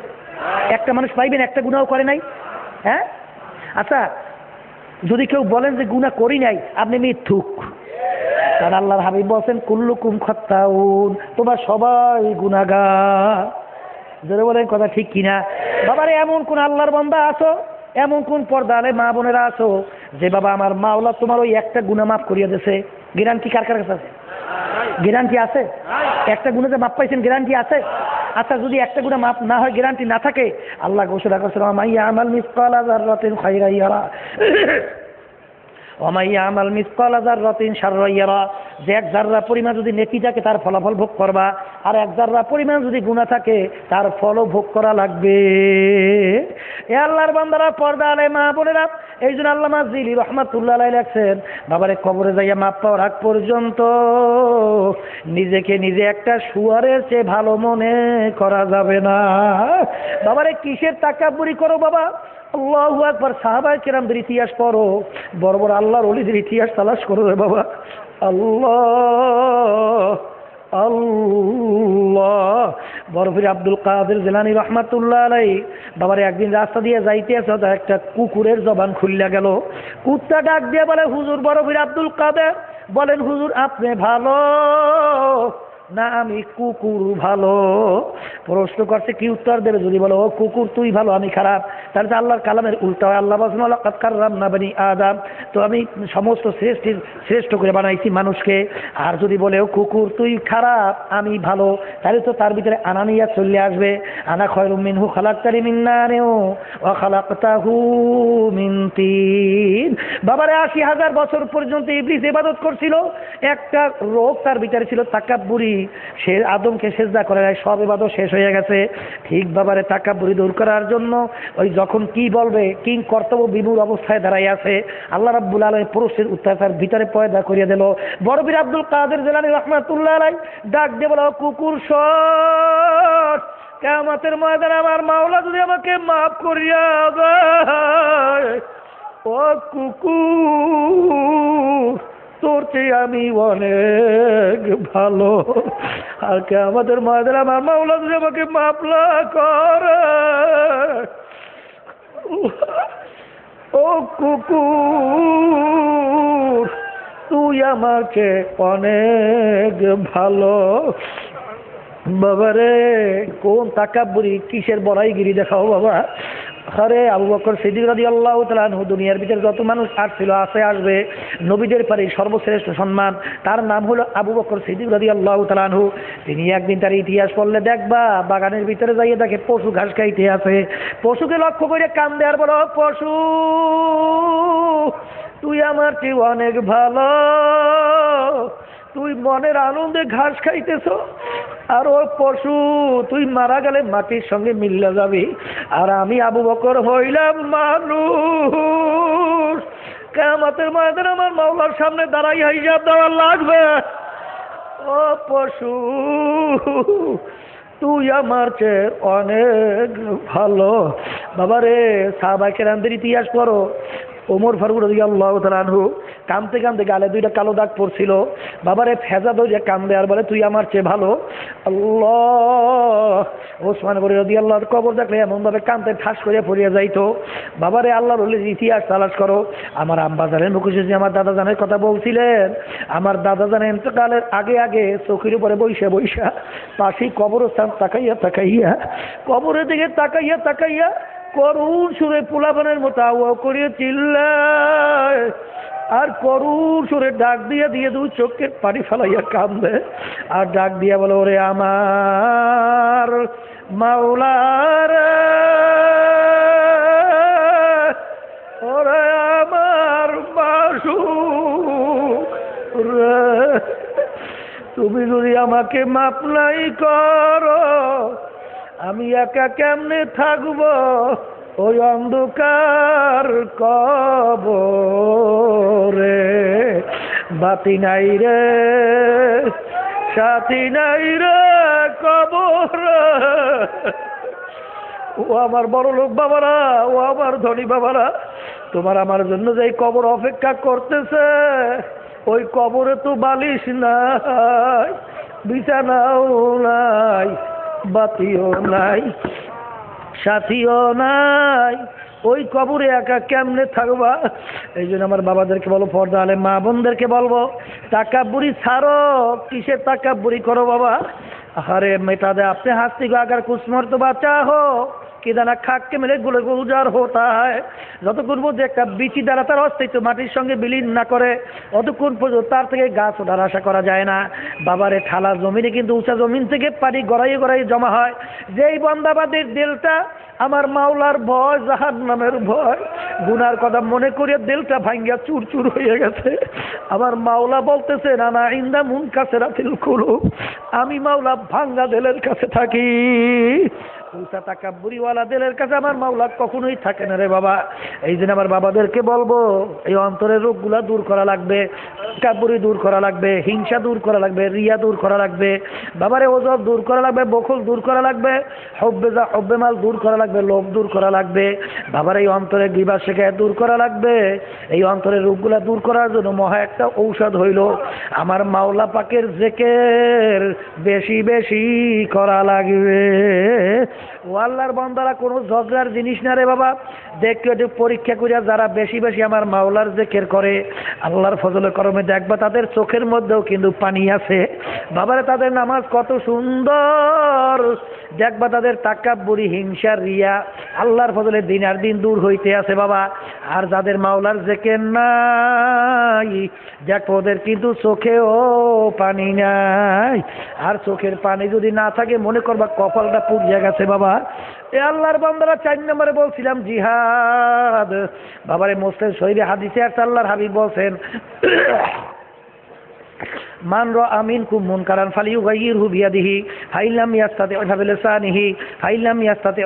একটা মানুষ পাইবেন একটা গুনাহ করে নাই? হ্যাঁ? আচ্ছা, যদি কেউ বলেন যে গুনাহ করি নাই, আপনি মিথ্যুক। কারণ আল্লাহর হাবিব বলেন কুল্লুকুম খাত্তাউন, তোমরা সবাই গুনাহগার। যারা বলেন কথা ঠিক কিনা? বাবারে এমন কোন আল্লাহর বান্দা আছো, এমন কোন পর্দারে মা বোনেরা আছো যে বাবা আমার মাওলা তোমার ওই একটা গুনাহ মাফ করিয়া দিয়েছে? গ্যারান্টি কার কার কাছে আছে? গ্যারান্টি আছে? একটা গুনাহতে মাপ পাইছেন, গ্যারান্টি আছে? আচ্ছা, যদি একটা গুনাহ মাপ না হয়, গ্যারান্টি না থাকে, আল্লাহ ঘোষণা করেছেন মাইয়া আমাল মিসকালা যাররাতিন খায়রান ইয়ারা ওয়া মাইয়া আমাল মিসকালা যাররাতিন শাররান ইয়ারা। যে এক যাররা পরিমাণ যদি নেকি থাকে তার ফলাফল ভোগ করবা, আর এক যাররা পরিমাণ যদি গুনাহ থাকে তার ফলও ভোগ করা লাগবে। এ আল্লাহর বান্দারা, পর্দা আলে মা বোনেরা, এই জন্য আল্লামা জিলি রহমাতুল্লাহ আলাইহি লেখছেন, বাবারে কবরে যাইয়া মাপ পাওয়ার আগ পর্যন্ত নিজেকে নিজে একটা শুয়ারের চেয়ে ভালো মনে করা যাবে না। বাবারে কিসের তাকাব্বুরি করো বাবা? আল্লাহু আকবার। সাহাবায়ে কেরামদের ইতিহাস পড়ো, বড় বড় আল্লাহর ওলিদের ইতিহাস তালাশ করো রে বাবা। আল্লাহ আল্লাহ। বরফির আব্দুল কাদের জিলানী রহমাতুল্লাহ আলাইহি বাবারে একদিন রাস্তা দিয়ে যাইতে আছে, একটা কুকুরের জবান খুললা গেল। কুত্তা ডাক দিয়ে বলে, হুজুর, বরফির আব্দুল কাদের বলেন, হুজুর আপনি ভালো না আমি কুকুর ভালো? প্রশ্ন করছে, কি উত্তর দেবে? যদি বলো ও কুকুর তুই ভালো আমি খারাপ, তাহলে তো আল্লাহর কালামের উল্টা হয়। আল্লাহ বলেন লাকাদ কাররামনা বনি আদম, তো আমি সমস্ত শ্রেষ্ঠ করে বানাইছি মানুষকে। আর যদি বলে ও কুকুর তুই খারাপ আমি ভালো, তাহলে তো তার ভিতরে আনানিয়া চলে আসবে। আনা খায়রুম মিনহু খালাকতানি মিন নারিন ওয়া খালাকতাহু মিন তিন। বাবারে ৮০,০০০ বছর পর্যন্ত ইবলিস ইবাদত করছিল। একটা রোগ তার ভিতরে ছিল, তাকাব্বুরি। সে আদমকে সেজদা করে নাই, সব ইবাদত শেষ হয়ে গেছে। ঠিক বাবারে তাকাব্বুরি দূর করার জন্য ওই যখন কি বলবে, কিং কর্তব্য বিমূঢ় অবস্থায় দাঁড়াই আছে, আল্লাহ রাব্বুল আলামিন পুরুষের অত্যাচার ভিতরে পয়দা করিয়ে দিল। বরফির আব্দুল কাদের জিলানী রাহমাতুল্লাহ আলাইহি ডাক দিয়ে বলো, কুকুর সর, কিয়ামতের ময়দানে আমার মাওলা যদি আমাকে মাফ করিয়া দেয়, ও কুকুর তোর চেয়ে আমি অনেক ভালো। আর কিয়ামতের ময়দানে আমার মাওলা যদি আমাকে মাফ না করে, ও কুকুর তুই আমাকে অনেক ভালো। বাবারে কোন তাকাব্বুরি, কিসের বড়াইগিরি দেখাও বাবা। আরে আবু বকর সিদ্দিক রাদিয়াল্লাহু তাআলা আনহু, দুনিয়ার ভিতরে যত মানুষ আসছিল আছে আসবে, নবীদের পরে সর্বশ্রেষ্ঠ সম্মান, তার নাম হলো আবু বকর সিদ্দিক রাদিয়াল্লাহু তাআলা আনহু। তিনি একদিন তার ইতিহাস পড়লে দেখবা, বাগানের ভিতরে যাইয়ে দেখে পশু ঘাস খাইতে আছে। পশুকে লক্ষ্য করে কান্দে আর বলো, পশু তুই আমার চেয়ে অনেক ভালো, তুই মনের আনন্দে ঘাস খাইতেছ। আর ও পশু তুই মারা গেলে মাটির সঙ্গে মিল্লা যাবি, আর আমি আবু বকর হইলাম মানুষ। কিয়ামতের ময়দানে আমার মাওলার সামনে দাঁড়াই হিসাব দেওয়া লাগবে। ও পশু তুই আমার চেয়ে অনেক ভালো। বাবারে সাহাবায়ে কেরামদের ইতিহাস পড়ো। ওমর ফারুক রাদিয়াল্লাহু তাআলা আনহু কাঁদতে কাঁদতে গালে দুইটা কালো দাগ পড়ছিল। বাবারে ফেজা ধরে কান্দে আর বলে, তুই আমার চেয়ে ভালো। আল্লাহ। ওসমান গনি রাদিয়াল্লাহু আনহু কবর দেখলে এমনভাবে কান্দতে ঠাস করে পড়িয়া যাইতো। বাবারে আল্লাহর ওলির ইতিহাস তালাশ করো। আমার আম্মা জানেন মুখোশে আমার দাদা জানের কথা বলছিলেন। আমার দাদা জানের ইন্তেকালের আগে আগে চোখের উপরে বৈশা বৈশা পাশেই কবরস্থান তাকাইয়া তাকাইয়া, কবরের দিকে তাকাইয়া তাকাইয়া করুণ সুরে পোলাপানের মতো আওয়াজ করিয়া চিল্লায়, আর করুণ সুরে ডাক দিয়া দিয়ে দু চোখের পানি ফেলাইয়া কান্দে, আর ডাক দিয়া বলে, ওরে আমার মাওলার, ওরে আমার মাসুর, তুমি যদি আমাকে মাপ নাই করো, আমি একা কেমনে থাকবো ওই অন্ধকার কবরে। বাতি নাই রে, সাথী নাই রে কবর। ও আমার বড় লোক বাবারা, ও আমার ধনী বাবারা, তোমার আমার জন্য যে কবর অপেক্ষা করতেছে, ওই কবরে তো বালিশ নাই, বিছানাও নাই, বাতিও নাই, সাথীও নাই, ওই কবরে একা কেমনে থাকবা? এই জন্য আমার বাবাদেরকে বলো, পর্দা আলে মা বোনদেরকে বলবো, তাকাব্বুরি ছাড়ো। কিসের তাকাব্বুরি করো বাবা? আরে মেটা দে আপনি হাসতি গো, আগার কুছ মর্তবা চাহো কিদানা খাককে মেরে গুলে গুলজার হতা হয়। যতক্ষণ পর্যন্ত একটা বিচি দ্বারা তার অস্তিত্ব মাটির সঙ্গে বিলীন না করে, অতক্ষণ পর্যন্ত তার থেকে গাছ ওঠার আশা করা যায় না। বাবারে ঠালা জমিনে কিন্তু উঁচা জমিন থেকে পানি গড়াইয়ে গড়াইয়ে জমা হয়। যেই বন্দাবাদের দিলটা আমার মাওলার ভয়, জাহান্নামের ভয়, গুনার কথা মনে করিয়া দিলটা ভাঙ্গিয়া চুর চুর হয়ে গেছে। আমার মাওলা বলতেছে, নানা ইন্দা মুন কাছে রাতিল কুলুব, আমি মাওলা ভাঙ্গা দিলের কাছে থাকি। উঁচা তাকাব্বুরিওয়ালা দিলের কাছে আমার মাওলা কখনোই থাকে না রে বাবা। এই জন্য আমার বাবাদেরকে বলবো, এই অন্তরের রোগগুলা দূর করা লাগবে, তাকাব্বুরি দূর করা লাগবে, হিংসা দূর করা লাগবে, রিয়া দূর করা লাগবে, বাবারে ওজব দূর করা লাগবে, বখল দূর করা লাগবে, হব্বে মাল দূর করা লাগবে, লোভ দূর করা লাগবে, বাবার এই অন্তরে গিবা শেখায় দূর করা লাগবে। এই অন্তরের রোগগুলা দূর করার জন্য মহা একটা ঔষধ হইল আমার মাওলা পাকের জিকির বেশি বেশি করা লাগবে। ও আল্লাহর বান্দারা কোনো ঝগড়ার জিনিস না রে বাবা। দেখো একটু পরীক্ষা করিয়া যারা বেশি বেশি আমার মাওলার জিকির করে, আল্লাহর ফজলে করমে দেখবা তাদের চোখের মধ্যেও কিন্তু পানি আছে। বাবারে তাদের নামাজ কত সুন্দর, দেখবা তাদের তাকাব্বুরি, হিংসা, রিয়া আল্লাহর ফজলে দিন আর দিন দূর হইতে আছে বাবা। আর যাদের মাওলার জিকির নাই, দেখো ওদের কিন্তু চোখেও পানি নাই। আর চোখের পানি যদি না থাকে মনে করবা কপালটা পুড়িয়া গেছে বাবা। এ আল্লাহর বান্দারা 4 নম্বরে বলছিলাম জিহাদ। বাবারে মুসলিম শহীদে হাদিসে একটা আল্লাহর হাবিব বলছেন, মান রাআ মিনকুম মুনকারান ফালিয়ুগাইয়িরহু বিয়াদিহি ফাইন লাম ইয়াস্তাতি' ফাবিলিসানিহি ফাইন লাম ইয়াস্তাতি'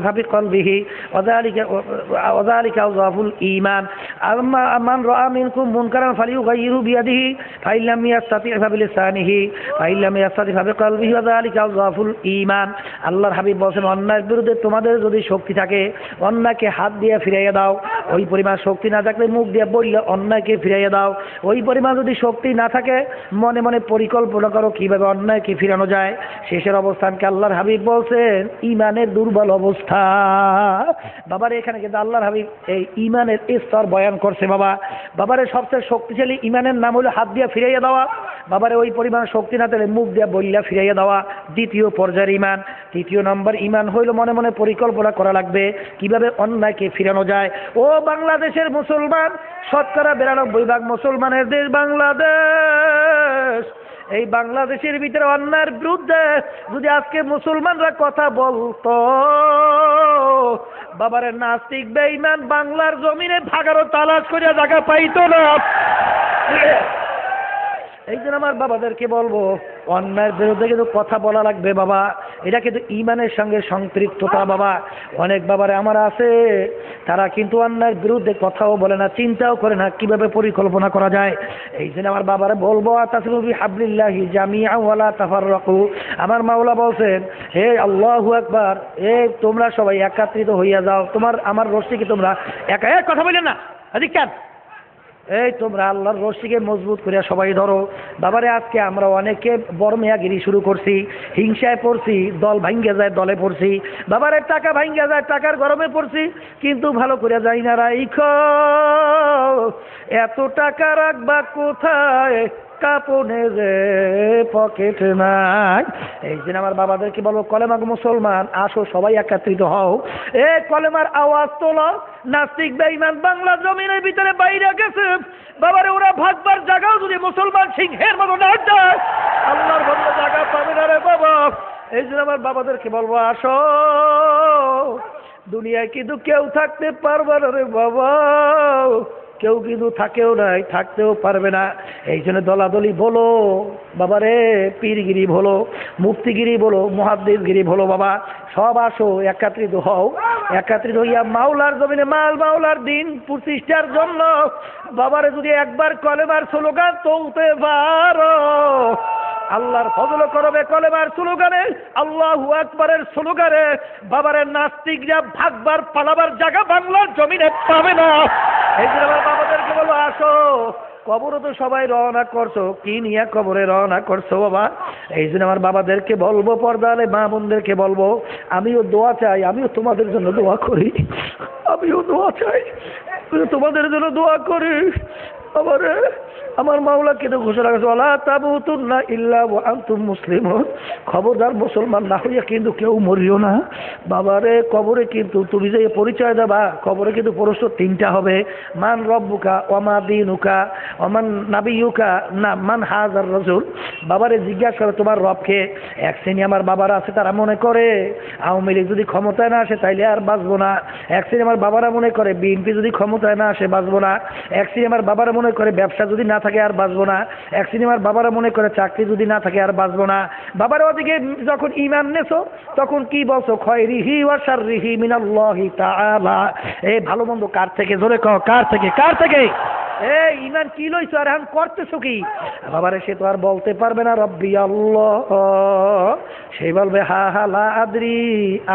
ফাবিকলবিহি ওয়াযালিকা আযআফুল ঈমান। আম্মা মান রাআ মিনকুম মুনকারান ফালিয়ুগাইয়িরহু বিয়াদিহি ফাইন লাম ইয়াস্তাতি' ফাবিলিসানিহি ফাইন লাম ইয়াস্তাতি' ফাবিকলবিহি ওয়াযালিকা আযআফুল ঈমান। আল্লাহর হাবিব বলেন, অন্যায়ের বিরুদ্ধে তোমাদের যদি শক্তি থাকে, অন্যায়কে হাত দিয়ে ফিরাইয়া দাও। ওই পরিমাণ শক্তি না থাকলে মুখ দিয়ে বললে অন্যায়কে ফিরাইয়া দাও। ওই পরিমাণ যদি শক্তি না থাকে, মনে মনে পরিকল্পনা করো কিভাবে অন্যায়কে ফিরানো যায়। শেষের অবস্থানকে আল্লাহর হাবিব বলছেন ইমানের দুর্বল অবস্থা। বাবার এখানে কিন্তু আল্লাহর হাবিব এই ইমানের স্তর বয়ান করছে বাবা। বাবারে সবচেয়ে শক্তিশালী ইমানের নাম হলো হাত দিয়ে ফিরাইয়া দেওয়া। বাবারে ওই পরিমাণ শক্তি না থাকলে মুখ দিয়ে বললা ফিরাইয়া দেওয়া দ্বিতীয় পর্যায়ের ইমান। তৃতীয় নম্বর ইমান হইল মনে মনে পরিকল্পনা করা লাগবে কিভাবে অন্যায়কে ফিরানো যায়। ও বাংলাদেশের মুসলমান, শতকরা 92% মুসলমানের দেশ বাংলাদেশ। এই বাংলাদেশের ভিতরে অন্যায়ের বিরুদ্ধে যদি আজকে মুসলমানরা কথা বলতো, বাবারে নাস্তিক বেঈমান বাংলার জমিনে ভাগারও তালাশ করিয়া জায়গা পাইতো না। এই জন্য আমার বাবাদেরকে বলবো, অন্যায়ের বিরুদ্ধে কিন্তু কথা বলা লাগবে বাবা। এটা কিন্তু ইমানের সঙ্গে সম্পৃক্ততা বাবা। অনেক বাবারে আমার আছে, তারা কিন্তু অন্যায়ের বিরুদ্ধে কথাও বলে না, চিন্তাও করে না কিভাবে পরিকল্পনা করা যায়। এই জন্য আমার বাবারে বলবো, আতাসিমু বিহাবলিল্লাহি জামিআন ওয়া লা তাফাররাকু। আমার মাওলা বলছেন, হে আল্লাহু আকবার, তোমরা সবাই একত্রিত হইয়া যাও, আমার রশিকে তোমরা একা কথা বলেন না, কেন এই তোমরা আল্লাহর রশিকে মজবুত করিয়া সবাই ধরো। বাবারে আজকে আমরা অনেকে বর্মেয়াগিরি শুরু করছি, হিংসায় পড়ছি, দল ভাঙ্গে যায় দলে পড়ছি, বাবারে টাকা ভাঙ্গে যায় টাকার গরমে পড়ছি, কিন্তু ভালো করে যাই না রাইখো এত টাকা রাখবা কোথায়, কাপনের পকেট নাই। এই জন্য আমার বাবাদেরকে বলবো, কলেমা মুসলমান আসো সবাই একত্রিত হও, এ কলেমার আওয়াজ তোলো। নাস্তিক বেঈমান বাংলা জমিনের ভিতরে বাইরে গেছে বাবারে, ওরা ভাগবার জায়গাও যদি মুসলমান সিংহের মতো না যায়, আল্লাহর বন্ধু জায়গা পাবে না রে বাবা। এই জন্য আমার বাবাদেরকে বলবো, আসো দুনিয়ায় কিন্তু কেউ থাকতে পারবে না রে বাবা, কেউ কিন্তু থাকেও নাই, থাকতেও পারবে না। এই জন্য দলাদলি বলো বাবারে, পীরগিরি বলো, মুফতিগিরি বলো, মুহাদ্দিসগিরি বলো, বাবা সব আসো, একত্রিত হও। একত্রিত হইয়া মাওলার জমিনে মাওলার দিন প্রতিষ্ঠার জন্য বাবারে যদি একবার কলেমার স্লোগান তুলতে পারো, আল্লাহর ফজল করবে কলেমার স্লোগানে, আল্লাহু আকবারের স্লোগানে বাবারে নাস্তিকরা ভাগবার পালাবার জায়গা বাংলার জমিনে পাবে না। এই জন্য আমার বাবাদেরকে বলো আসো। কবরও তো সবাই রওনা করছো, কি নিয়ে কবরে রওনা করছো বাবা? এই জন্য আমার বাবাদেরকে বলবো, পর্দালে মা বোনদেরকে বলবো, আমিও দোয়া চাই, আমিও তোমাদের জন্য দোয়া করি, আমিও দোয়া চাই, তোমাদের জন্য দোয়া করি। বাবারে আমার মাওলা কিন্তু ঘোষণা করেছে, ওয়ালা তামুতুন্না ইল্লা ওয়া আনতুম মুসলিমুন, খবরদার মুসলমান না হইয়া কিন্তু কেউ মরিও না। বাবারে কবরে কিন্তু তুমি যে পরিচয় দেবা, কবরে কিন্তু প্রশ্ন তিনটা হবে, মান রব্বুকা ওমা দীনুকা ওমান নাবিয়ুকা না মান হাযার রাসূল। বাবারে জিজ্ঞাসা করে তোমার রবকে। এক শ্রেণী আমার বাবারা আছে, তারা মনে করে আওয়ামী লীগ যদি ক্ষমতায় না আসে তাইলে আর বাঁচবো না। এক শ্রেণী আমার বাবারা মনে করে বিএনপি যদি ক্ষমতায় না আসে বাঁচবো না। এক শ্রেণী আমার বাবারা মনে করে ব্যবসা যদি না থাকে আর বাঁচবো না। এক শ্রেণী আমার বাবারা মনে করে চাকরি যদি না থাকে আর বাঁচবো না। বাবার ওদিকে যখন ঈমান নেছো তখন কি বলছো, খায়রিহি ওয়া শাররিহি মিনাল্লাহি তাআলা। এই ভালো মন্দ কার থেকে, জোরে কও কার থেকে, কার থেকে? এই ঈমান কি লইছো আর এখন করতেছো কি? বাবারে সে তো আর বলতে পারবে না রব্বি আল্লাহ, সে বলবে হা হা লা আদরি,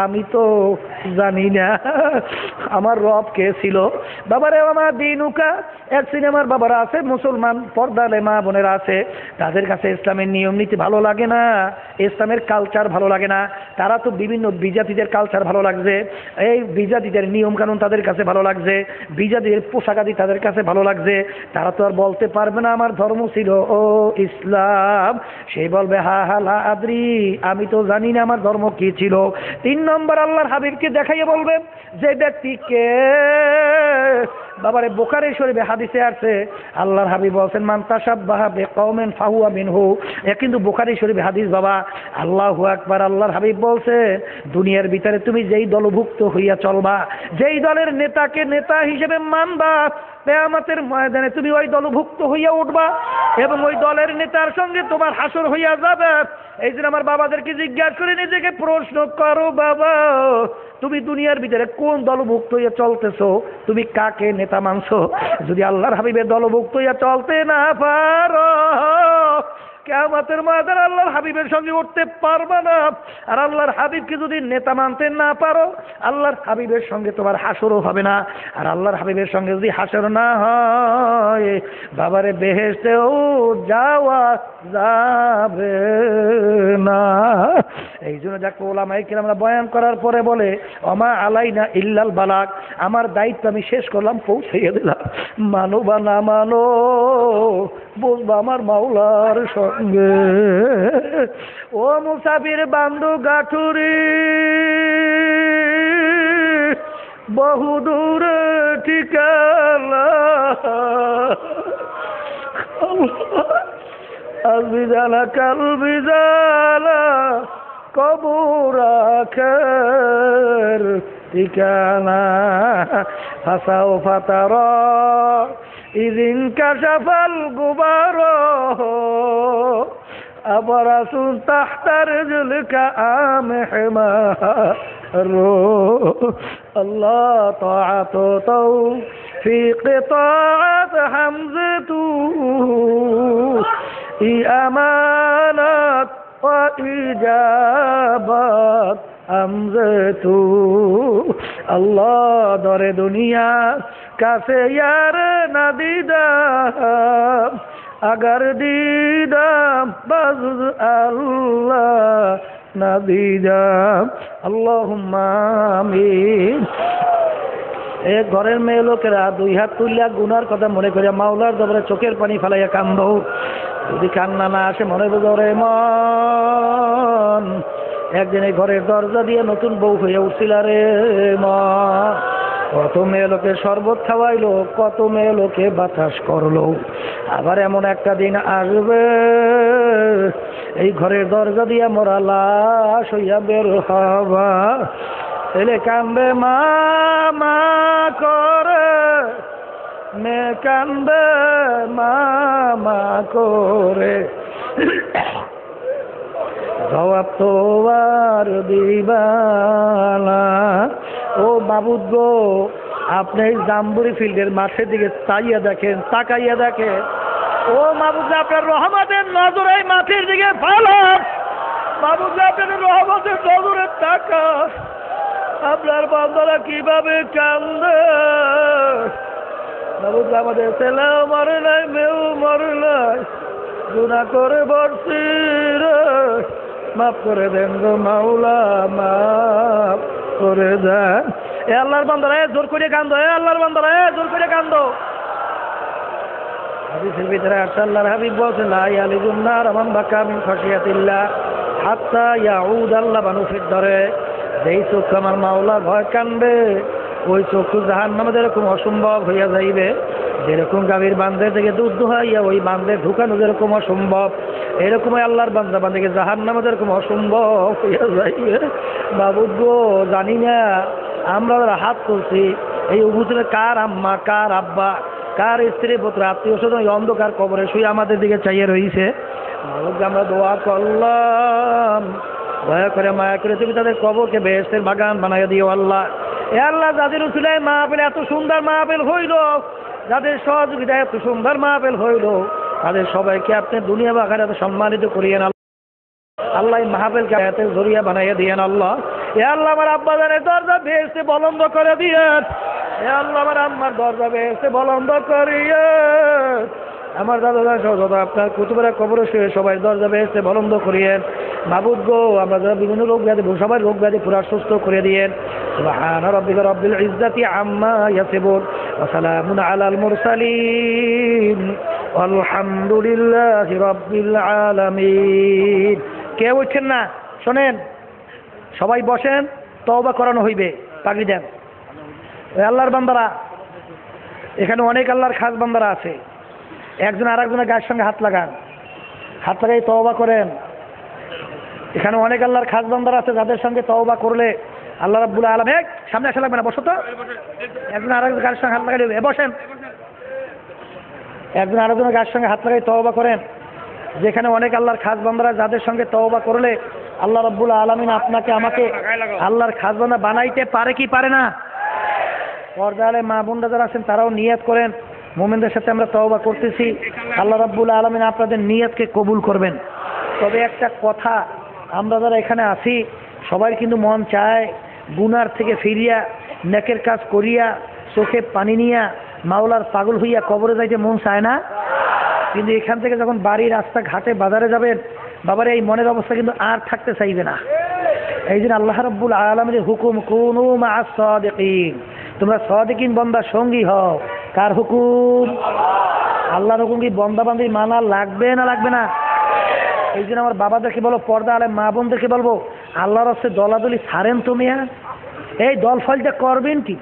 আমি তো জানি না আমার রব কে ছিল। বাবারে আমার দিনুকা, এক সিনেমার বাবারা আছে মুসলমান পর্দালে মা বোনেরা আছে, তাদের কাছে ইসলামের নিয়ম নীতি ভালো লাগে না, ইসলামের কালচার ভালো লাগে না। তারা তো বিভিন্ন বিজাতিদের কালচার ভালো লাগছে, এই বিজাতিদের নিয়ম কানুন তাদের কাছে ভালো লাগছে, বিজাতিদের পোশাক আদি তাদের কাছে ভালো লাগছে। তারা তো আর বলতে পারবে না আমার ধর্ম ছিল ও ইসলাম। সে বলবে হা হা লা আদরি, আমি তো জানি না আমার ধর্ম কি ছিল। 3 নম্বর আল্লাহর হাবিবকে দেখাইয়ে বলবে, যে ব্যক্তিকে বাবারে বুখারী শরীফে হাদিসে আছে আল্লাহর হাবিব বলেন মান তাশাব্বাহা বিকওমিন ফাহুয়া মিনহু। এ কিন্তু বুখারী শরীফে হাদিস বাবা। আল্লাহু আকবার। আল্লাহর হাবিব বলছে দুনিয়ার ভিতরে তুমি যেই দলভুক্ত হইয়া চলবা, যেই দলের নেতাকে নেতা হিসেবে মানবা, কিয়ামতের ময়দানে তুমি ওই দলভুক্ত হইয়া উঠবা এবং ওই দলের নেতার সঙ্গে তোমার হাসর হইয়া যাবে। এই জন্য আমার বাবাদেরকে জিজ্ঞাসা করে নিজেকে প্রশ্ন করো, বাবা তুমি দুনিয়ার ভিতরে কোন দলভুক্ত হইয়া চলতেছো, তুমি কাকে নেতা মানছো? যদি আল্লাহর হাবিবের দলভুক্ত হইয়া চলতে না পারো, কিয়ামতের ময়দানে আল্লাহর হাবিবের সঙ্গে উঠতে পারবে না। আর আল্লাহর হাবিবকে যদি নেতা মানতে না পারো, আল্লাহর হাবিবের সঙ্গে তোমার হাসরও হবে না। আর আল্লাহর হাবিবের সঙ্গে যদি হাসর না হয়, বাবারে বেহেশতেও যাওয়া যাবে না। এই জন্য যাকে ওলামায়ে কেরামরা বয়ান করার পরে বলে ওমা আলাইনা ইল্লাল বালাগ, আমার দায়িত্ব আমি শেষ করলাম, পৌঁছাইয়া দিলাম। মানো বা না মানো, বুঝবা আমার মাওলার সঙ্গে। ও মুসাফির বান্দু গাঠুরি, বহু দূরে ঠিকানা, আলবি জানা কালবি জানা, কবর আখের ঠিকানা। ফাসাও ফাতারা ইদিন কাশাফাল গুবার, আবার আসুন তাহতার জুলকা আমহমা রো। আল্লাহ তাআত তৌফিক তাআত হামজতু ই আমানাত ওয়া ইজাবাত আমজতু। আল্লাহ দরে দুনিয়া কাছে ইয়ার না দিদাম, আগার দিদাম বাজ আল্লাহ না দিদাম। আল্লাহুম্মা আমিন। এ ঘরের মেয়ে লোকেরা 2 হাত তুলিয়া গুনার কথা মনে করিয়া মাওলার দরবারে চোখের পানি ফেলাইয়া কান্দো। যদি কান্না না আসে মনে বুঝো রে মন, একদিন এই ঘরের দরজা দিয়ে নতুন বউ হয়ে উঠছিল রে মন। কত মেয়ে লোকে শরবত খাওয়াইলো, কত মেয়ে লোকে বাতাস করলো। আবার এমন একটা দিন আসবে এই ঘরের দরজা দিয়ে মোরা লাশ হইয়া বের হবা। ছেলে কান্দে মা মা করে, মে কান্দে মা মা করে, জবাব তো আর দিবানা। ও মাবুদ গো, আপনি এই জাম্বুরি ফিল্ডের মাঠের দিকে চাইয়া দেখেন, তাকাইয়া দেখেন। ও মাবুদ, আপনার রহমতের নজর এই মাঠের দিকে ফালান। মাবুদ, আপনার রহমতের নজরে তাকা। আপনার বান্দারা কিভাবে কান্দে। মাবুদ, আমাদের ছেলেও মরে নাই, মেয়েও মরে নাই, গুনাহ করে বসছি রে, মাফ করে দেন গো মাওলা, মাফ করে দেন। এ আল্লাহর বান্দারা জোর করে কান্দো, এ আল্লাহর বান্দারা জোর করে কান্দো। হাদিসের ভিতরে আল্লাহর হাবিব বলেছেন, লা ইয়ালিজুন নার মান বাকা মিন খাশিয়াতিল্লাহ হাত্তা ইয়াউদ আল্লাহ বানু ফিদ দরে। যেই চোখ আমার মাওলা ভয় কানবে, ওই চক্ষু জাহান্নামে যেরকম অসম্ভব হইয়া যাইবে, যেরকম গাভীর বান্ধে থেকে দুধ দোহাইয়া ওই বান্ধে ঢুকানো যেরকম অসম্ভব, এরকম আল্লাহর বান্দা বান্দাকে জাহান্নামে যেরকম অসম্ভব হইয়া যাইবে। মাবুদ গো, জানি না আমরা যারা হাত তুলছি এই উপজেলা কার আম্মা, কার আব্বা, কার স্ত্রী পুত্র আত্মীয় স্বজন ওই অন্ধকার কবরে শুয়ে আমাদের দিকে চাইয়ে রয়েছে। মাবুদ, আমরা দোয়া করলাম, দয়া করে মায়া করে তুমি তাদের কবরকে বেহেশতের বাগান বানাইয়া দিও আল্লাহ। এ আল্লাহ, যাদের উসিলায় মাহফিল এত সুন্দর মাহফিল হইল, যাদের সহযোগিতায় এত সুন্দর মাহফিল হইল, তাদের সবাইকে আপনি দুনিয়া বা আখিরাতে সম্মানিত করিয়েন আল্লাহ। এই মাহফিলকে হায়াতের জরিয়া বানাইয়া দিয়েন আল্লাহ। এ আল্লাহ, আমার আব্বা জানের দরজা বেহেশতে বলন্দ করে দিয়েন। এ আল্লাহ, আমার আম্মার দরজা বেহেশতে বলন্দ করিয়ে, আমার দাদা সহজত আপনার কুতুবেরা কবরে শুয়ে সবাই দরজা বেহেশতে বলন্দ করিয়েন। মাবুদ গো, আমরা যারা বিভিন্ন রোগ ব্যাধি, সবাই রোগ ব্যাধি পুরা সুস্থ করে দিয়েন। সুবহান রাব্বিকা রাব্বিল ইজ্জাতি আম্মা ইয়াসিফুন ওয়া সালামুন আলাল মুরসালিন আলহামদুলিল্লাহি রাব্বিল আলামিন। কেউ উঠছেন না? শোনেন, সবাই বসেন, তওবা করানো হইবে। পাগড়ি দেন। আল্লাহর বান্দারা, এখানে অনেক আল্লাহর খাস বান্দারা আছে। একজন আর একজনের গায়ের সঙ্গে হাত লাগান, হাত লাগাই তওবা করেন। এখানে অনেক আল্লাহর খাস বান্দারা আছে যাদের সঙ্গে তওবা করলে আল্লাহ রাব্বুল আলামিন, সামনে আসা লাগবে না, বসো তো। একজন আর একজনের গায়ের সঙ্গে হাত লাগাই বসেন। একজন আর একজনের গায়ের সঙ্গে হাত লাগাই তওবা করেন। যেখানে অনেক আল্লাহর খাস বান্দারা যাদের সঙ্গে তওবা করলে আল্লাহ রাব্বুল আলামিন আপনাকে আমাকে আল্লাহর খাস বান্দা বানাইতে পারে কি পারে না? পর্দালে মা বোনরা যারা আছেন তারাও নিয়ত করেন, মুমিনদের সাথে আমরা তওবা করতেছি, আল্লাহ রাব্বুল আলামিন আপনাদের নিয়তকে কবুল করবেন। তবে একটা কথা, আমরা যারা এখানে আছি সবাই কিন্তু মন চায় গুনার থেকে ফিরিয়া নেকের কাজ করিয়া চোখে পানি নিয়া মাওলার পাগল হইয়া কবরে যাইতে মন চায় না? কিন্তু এখান থেকে যখন বাড়ি, রাস্তা, ঘাটে, বাজারে যাবেন, বাবার এই মনের অবস্থা কিন্তু আর থাকতে চাইবে না। এই জন্য আল্লাহ রাব্বুল আলামিনের হুকুম, কুনু মা'আস সাদিকিন, তোমরা সাদিকিন বান্দার সঙ্গী হও। কার হুকুম? আল্লাহর হুকুম কি বান্দা বান্দি মানা লাগবে না লাগবে না? এই জন্য আমার বাবাদেরকে বলো, পর্দা আলে মা বোনদেরকে বলবো, আল্লাহর রাস্তে দলাদলি ছাড়েন তো মিয়া। এই দল ফলটা করবেন কি?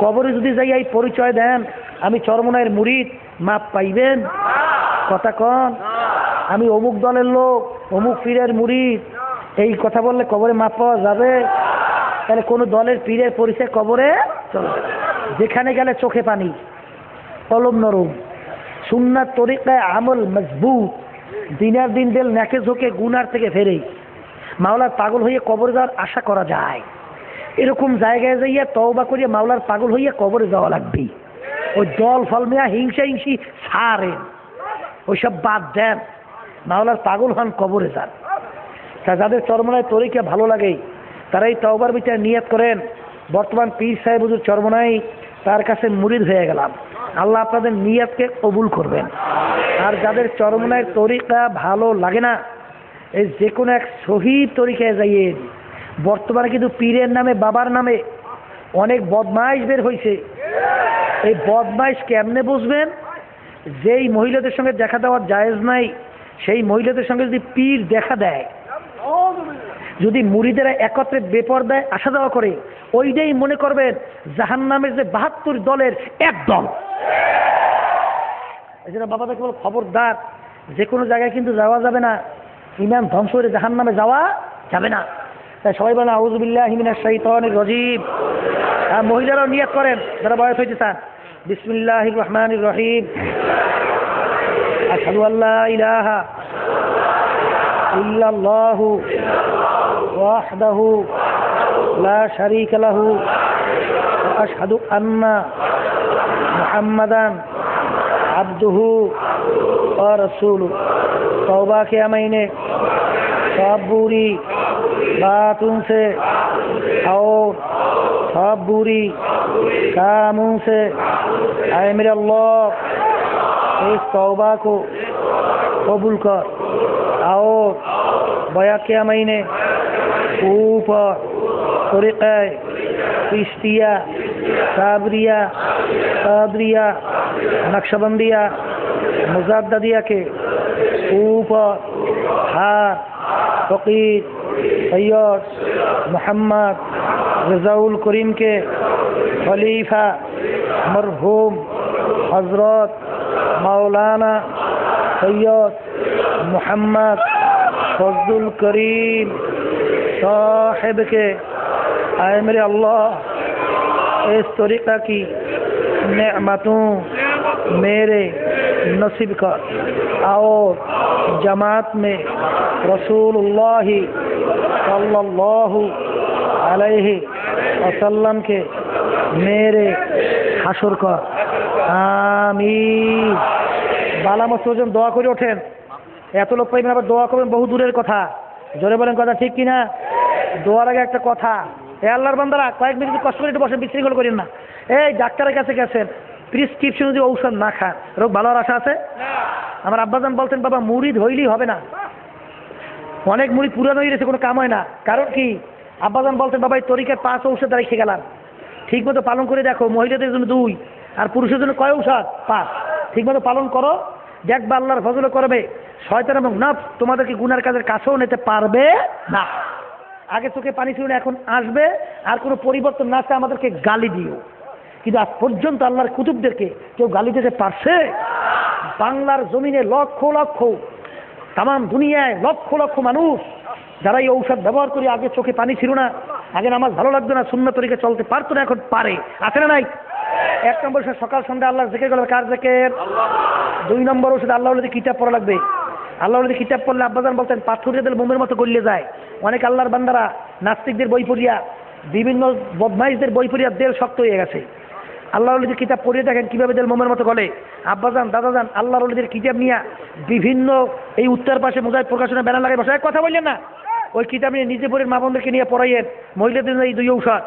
কবরে যদি যাই এই পরিচয় দেন আমি চরমনায়ের মুরিদ, মাপ পাইবেন? কথা কন। আমি অমুক দলের লোক, অমুক পীরের মুরিদ, এই কথা বললে কবরে মাপ পাওয়া যাবে? তাহলে কোনো দলের পীরের পরিচয় কবরে চলবে। যেখানে গেলে চোখে পানি, কলম নরম, সুন্নাত তরিকায় আমল মজবুত, দিনার দিন দেল নাকে ঝোঁকে গুনার থেকে ফেরে মাওলার পাগল হইয়া কবরে যাওয়ার আশা করা যায়। এরকম জায়গায় যাইয়া তওবা করিয়া মাওলার পাগল হইয়া কবরে যাওয়া লাগবে। ওই দল ফল মিয়া হিংসা হিংসি ছাড়েন, ওইসব বাদ দেন, মাওলার পাগল হন, কবরে যান। তা যাদের চরমনায় তরিকা ভালো লাগে তারাই তওবার বিচার নিয়ত করেন, বর্তমান পীর সাহেব হুজুর চরমনাই, তার কাছে মুরিদ হয়ে গেলাম, আল্লাহ আপনাদের নিয়তকে কবুল করবেন। আর যাদের চরমনায় তরিকা ভালো লাগে না, এই যে কোনো এক শহীদ তরিকায় যাইয়ে। বর্তমানে কিন্তু পীরের নামে, বাবার নামে অনেক বদমাইশ বের হয়েছে। এই বদমাইশ কেমনে বুঝবেন? যেই মহিলাদের সঙ্গে দেখা দেওয়ার জায়েজ নাই, সেই মহিলাদের সঙ্গে যদি পীর দেখা দেয়, যদি মুরিদেরা একত্রে বেপরদায় আসা যাওয়া করে, ওইটাই মনে করবেন জাহান্নামের যে ৭২ দলের এক দল। এই জন্য বাবাদেরকে বল, খবরদার, যে কোনো জায়গায় কিন্তু যাওয়া যাবে না, ইমান ধ্বংস করে জাহান্নামে যাওয়া যাবে না। তাই সবাই বলেন আউযু বিল্লাহি মিনাশ শাইতানির রাজীম। মহিলারাও নিয়ত করেন যারা বয়স হয়েছে, স্যার বিসমিল্লাহির রহমানির রহিম। আশহাদু আল্লা ইলাহা ইল্লাল্লাহু ওয়াহদাহু লা শারীকা লাহু ওয়া আশহাদু আন্না মুহাম্মাদান আবদুহু ওয়া রাসূলুহু। तौबा किया मैंने सब बुरी बातों से और सब बुरी कामों से। आए मेरे अल्लाह इस तौबा को कबूल कर। और बया किया मैंने ऊपर तरीक़े चिश्तिया साबरिया कादरिया नक्शबंदिया मुजद्दिदिया के ऊपर हार फ़कीर सैयद मोहम्मद रज़ाउल करीम के खलीफा मरहूम हज़रत मौलाना सैयद मोहम्मद फज़लुल करीम साहिब के आए मेरे अल्लाह इस तरीक़ा की नेमतों मेरे नसीब कर। और जमात में रसूलुल्लाह सल्लल्लाहु अलैहि वसल्लम के मेरे हाशर कर। आमीन। बाला मस्तजन দোয়া করে ওঠেন। এত লোক পাইবেন আবার দোয়া করবেন বহু দূরের কথা। জোরে বলেন কথা ঠিক কিনা? দোয়ার আগে একটা কথা, এ আল্লাহর বান্দারা কয়েক মিনিট কষ্ট করে একটু বসে বিশৃঙ্খল করেন না। এই ডাক্তারের কাছে গেছেন, প্রিসক্রিপশন যদি ঔষধ না খান রোগ ভালো হওয়ার আশা আছে? আমার আব্বাজান বলতেন বাবা মুরিদ হইলেই হবে না, অনেক মুরিদ পুরানো হয়ে গেছে, কোনো কাম হয় না। কারণ কি? আব্বাজান বলতেন বাবা এই তরিকার 5 ঔষধ রেখে গেলাম, ঠিক মতো পালন করে দেখো। মহিলাদের জন্য 2 আর পুরুষের জন্য কয় ঔষধ? 5। ঠিক মতো পালন করো, দেখবা আল্লাহর ফজল করবে। শয়তান এবং নফস তোমাদেরকে গুনার কাজের কাছেও নিতে পারবে না। আগে চোখে পানি ছিল না, এখন আসবে। আর কোনো পরিবর্তন না আসলে আমাদেরকে গালি দিও, কিন্তু আজ পর্যন্ত আল্লাহর কুতুবদেরকে কেউ গালি দিতে পারছে? বাংলার জমিনে লক্ষ লক্ষ, তাম দুনিয়ায় লক্ষ লক্ষ মানুষ যারা এই ঔষধ ব্যবহার করে, আগে চোখে পানি ছিল না, আগে নামাজ ভালো লাগতো না, সুন্নাত তরিকা চলতে পারতো না, এখন পারে। আছে না নাই? 1 নম্বর ওষুধ সকাল সন্ধ্যা আল্লাহর জিকির করবে। কার জিকির? 2 নম্বর ওষুধ আল্লাহর কিতাব পড়া লাগবে। আল্লাহর কিতাব পড়লে আব্বাজান বলতেন পাথরের দিল মোমের মতো গলিয়ে যায়। অনেক আল্লাহর বান্দারা নাস্তিকদের বই পড়িয়া, বিভিন্ন বদমাইশদের বই পড়িয়া দেল শক্ত হয়ে গেছে। আল্লাহর কিতাব পড়িয়ে দেখেন কিভাবে দেল মোমের মতো গলে। আব্বাজান দাদাজান আল্লাহর কিতাব নিয়ে বিভিন্ন এই উত্তর পাশে মুজাহিদ প্রকাশনা ব্যানার লাগাই বসে। কথা বললেন না? ওই কিতাব নিয়ে নিজে পড়ে মা বোনদেরকে নিয়ে পড়াইয়েন। মহিলাদের এই 2 ঔষধ।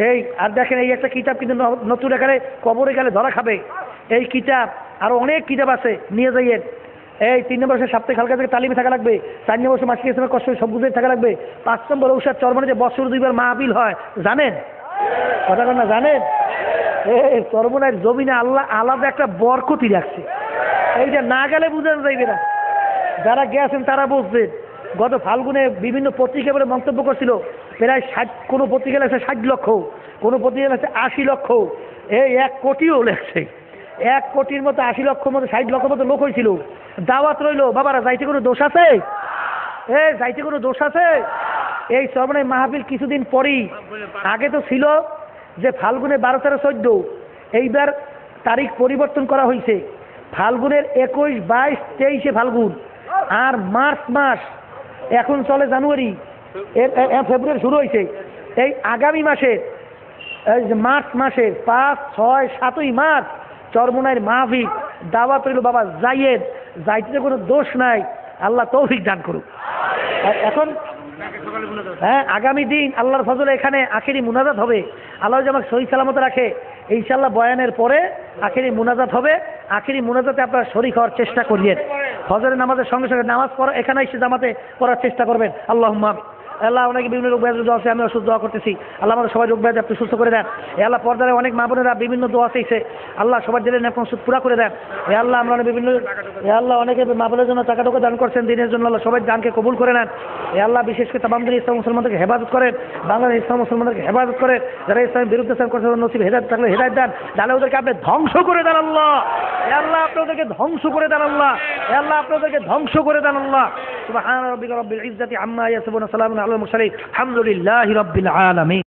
এই আর দেখেন এই একটা কিতাব কিন্তু নতুন এখানে কবরে গেলে ধরা খাবে। এই কিতাব আরো অনেক কিতাব আছে, নিয়ে যাইয়েন। এই 3 নম্বর সাপ্তাহিক হালকা থেকে তালিমে থাকা লাগবে। 4 নম্বর মাসিক ইসলামের কষ্ট সব বুঝে থাকা লাগবে। 5 নম্বর ঔষধ চরমনে যে বছর 2 বার মাহফিল হয়, জানেন? কথা না জানেন? এই চরমনের জমিনে আল্লাহ আলাদা একটা বরকতি রাখছে। এইটা না গেলে বুঝানো যাইবে না। যারা গেছেন তারা বুঝবেন। গত ফাল্গুনে বিভিন্ন পত্রিকা বলে মন্তব্য করছিল প্রায় 60, কোনো পত্রিকা লেখছে 60 লক্ষ, কোনো পত্রিকা লেখছে 80 লক্ষ, এই 1 কোটিও লেখছে। 1 কোটির মতো 80 লক্ষ মতো 60 লক্ষ মতো লোক হয়েছিল। দাওয়াত রইল বাবারা, যাইতে কোনো দোষ আছে? যাইতে কোনো দোষ আছে? এই চরমনের মাহফিল কিছুদিন পরেই, আগে তো ছিল যে ফাল্গুনে 12, 13, 14, এইবার তারিখ পরিবর্তন করা হয়েছে। ফাল্গুনের 21, 22, 23 ফাল্গুন, আর মার্চ মাস, এখন চলে জানুয়ারি, ফেব্রুয়ারি শুরু হয়েছে। এই আগামী মাসে মার্চ মাসের 5, 6, 7ই মার্চ চরমনের মাহফিল দাওয়াত রইল বাবা, যাইয়েন। যাইতে কোনো দোষ নাই, আল্লাহ তৌফিক দান করুক। এখন আগামী দিন আল্লাহর ফজলে এখানে আখেরি মুনাজাত হবে। আল্লাহ যে আমাকে সহি সালামত রাখে, ইনশাআল্লাহ বয়ানের পরে আখেরি মুনাজাত হবে। আখেরি মুনাজাতে আপনারা শরীক হওয়ার চেষ্টা করিয়েন। ফজরের নামাজের সঙ্গে সঙ্গে নামাজ পড়া, এখানে এসে জামাতে পড়ার চেষ্টা করবেন। আল্লাহুম্মা আল্লাহ অনেকে বিভিন্ন রোগ ব্যাধি দোয়া আছে, আমি অসুস্থ দোয়া করতেছি। আল্লাহ আমাদের সবাই রোগ ব্যাধি আপনি সুস্থ করে দেন। আল্লাহ পর্দারে অনেক মা বোনেরা বিভিন্ন দোয়া চাইছে, আল্লাহ সবার জেলে এখন সুদ পুরা করে দেন। আল্লাহ আমরা বিভিন্ন আল্লাহ অনেকে মা বোনের জন্য টাকা টাকা দান করছেন দিনের জন্য, আল্লাহ সবাই দানকে কবুল করে নেন। আল্লাহ বিশেষ করে তামাম দিন ইসলাম মুসলমানদেরকে হেফাজত করেন, বাংলাদেশ ইসলাম মুসলমানদেরকে হেফাজত করেন। যারা ইসলামের বিরুদ্ধে করছে নসিব হেদায়েত থাকলে হেদায়েত দেন, তাহলে ওদেরকে আপনি ধ্বংস করে দেন আল্লাহ। আল্লাহ আপনাদেরকে ধ্বংস করে দেন আল্লাহ। আল্লাহ আপনাদেরকে ধ্বংস করে দেন আল্লাহ। সুবহান রাব্বিকা রাব্বিল ইজ্জাতি আম্মা ইয়াসিফুন, সালামুন আলাল মুরসালিন, আলহামদুলিল্লাহি রাব্বিল আলামিন।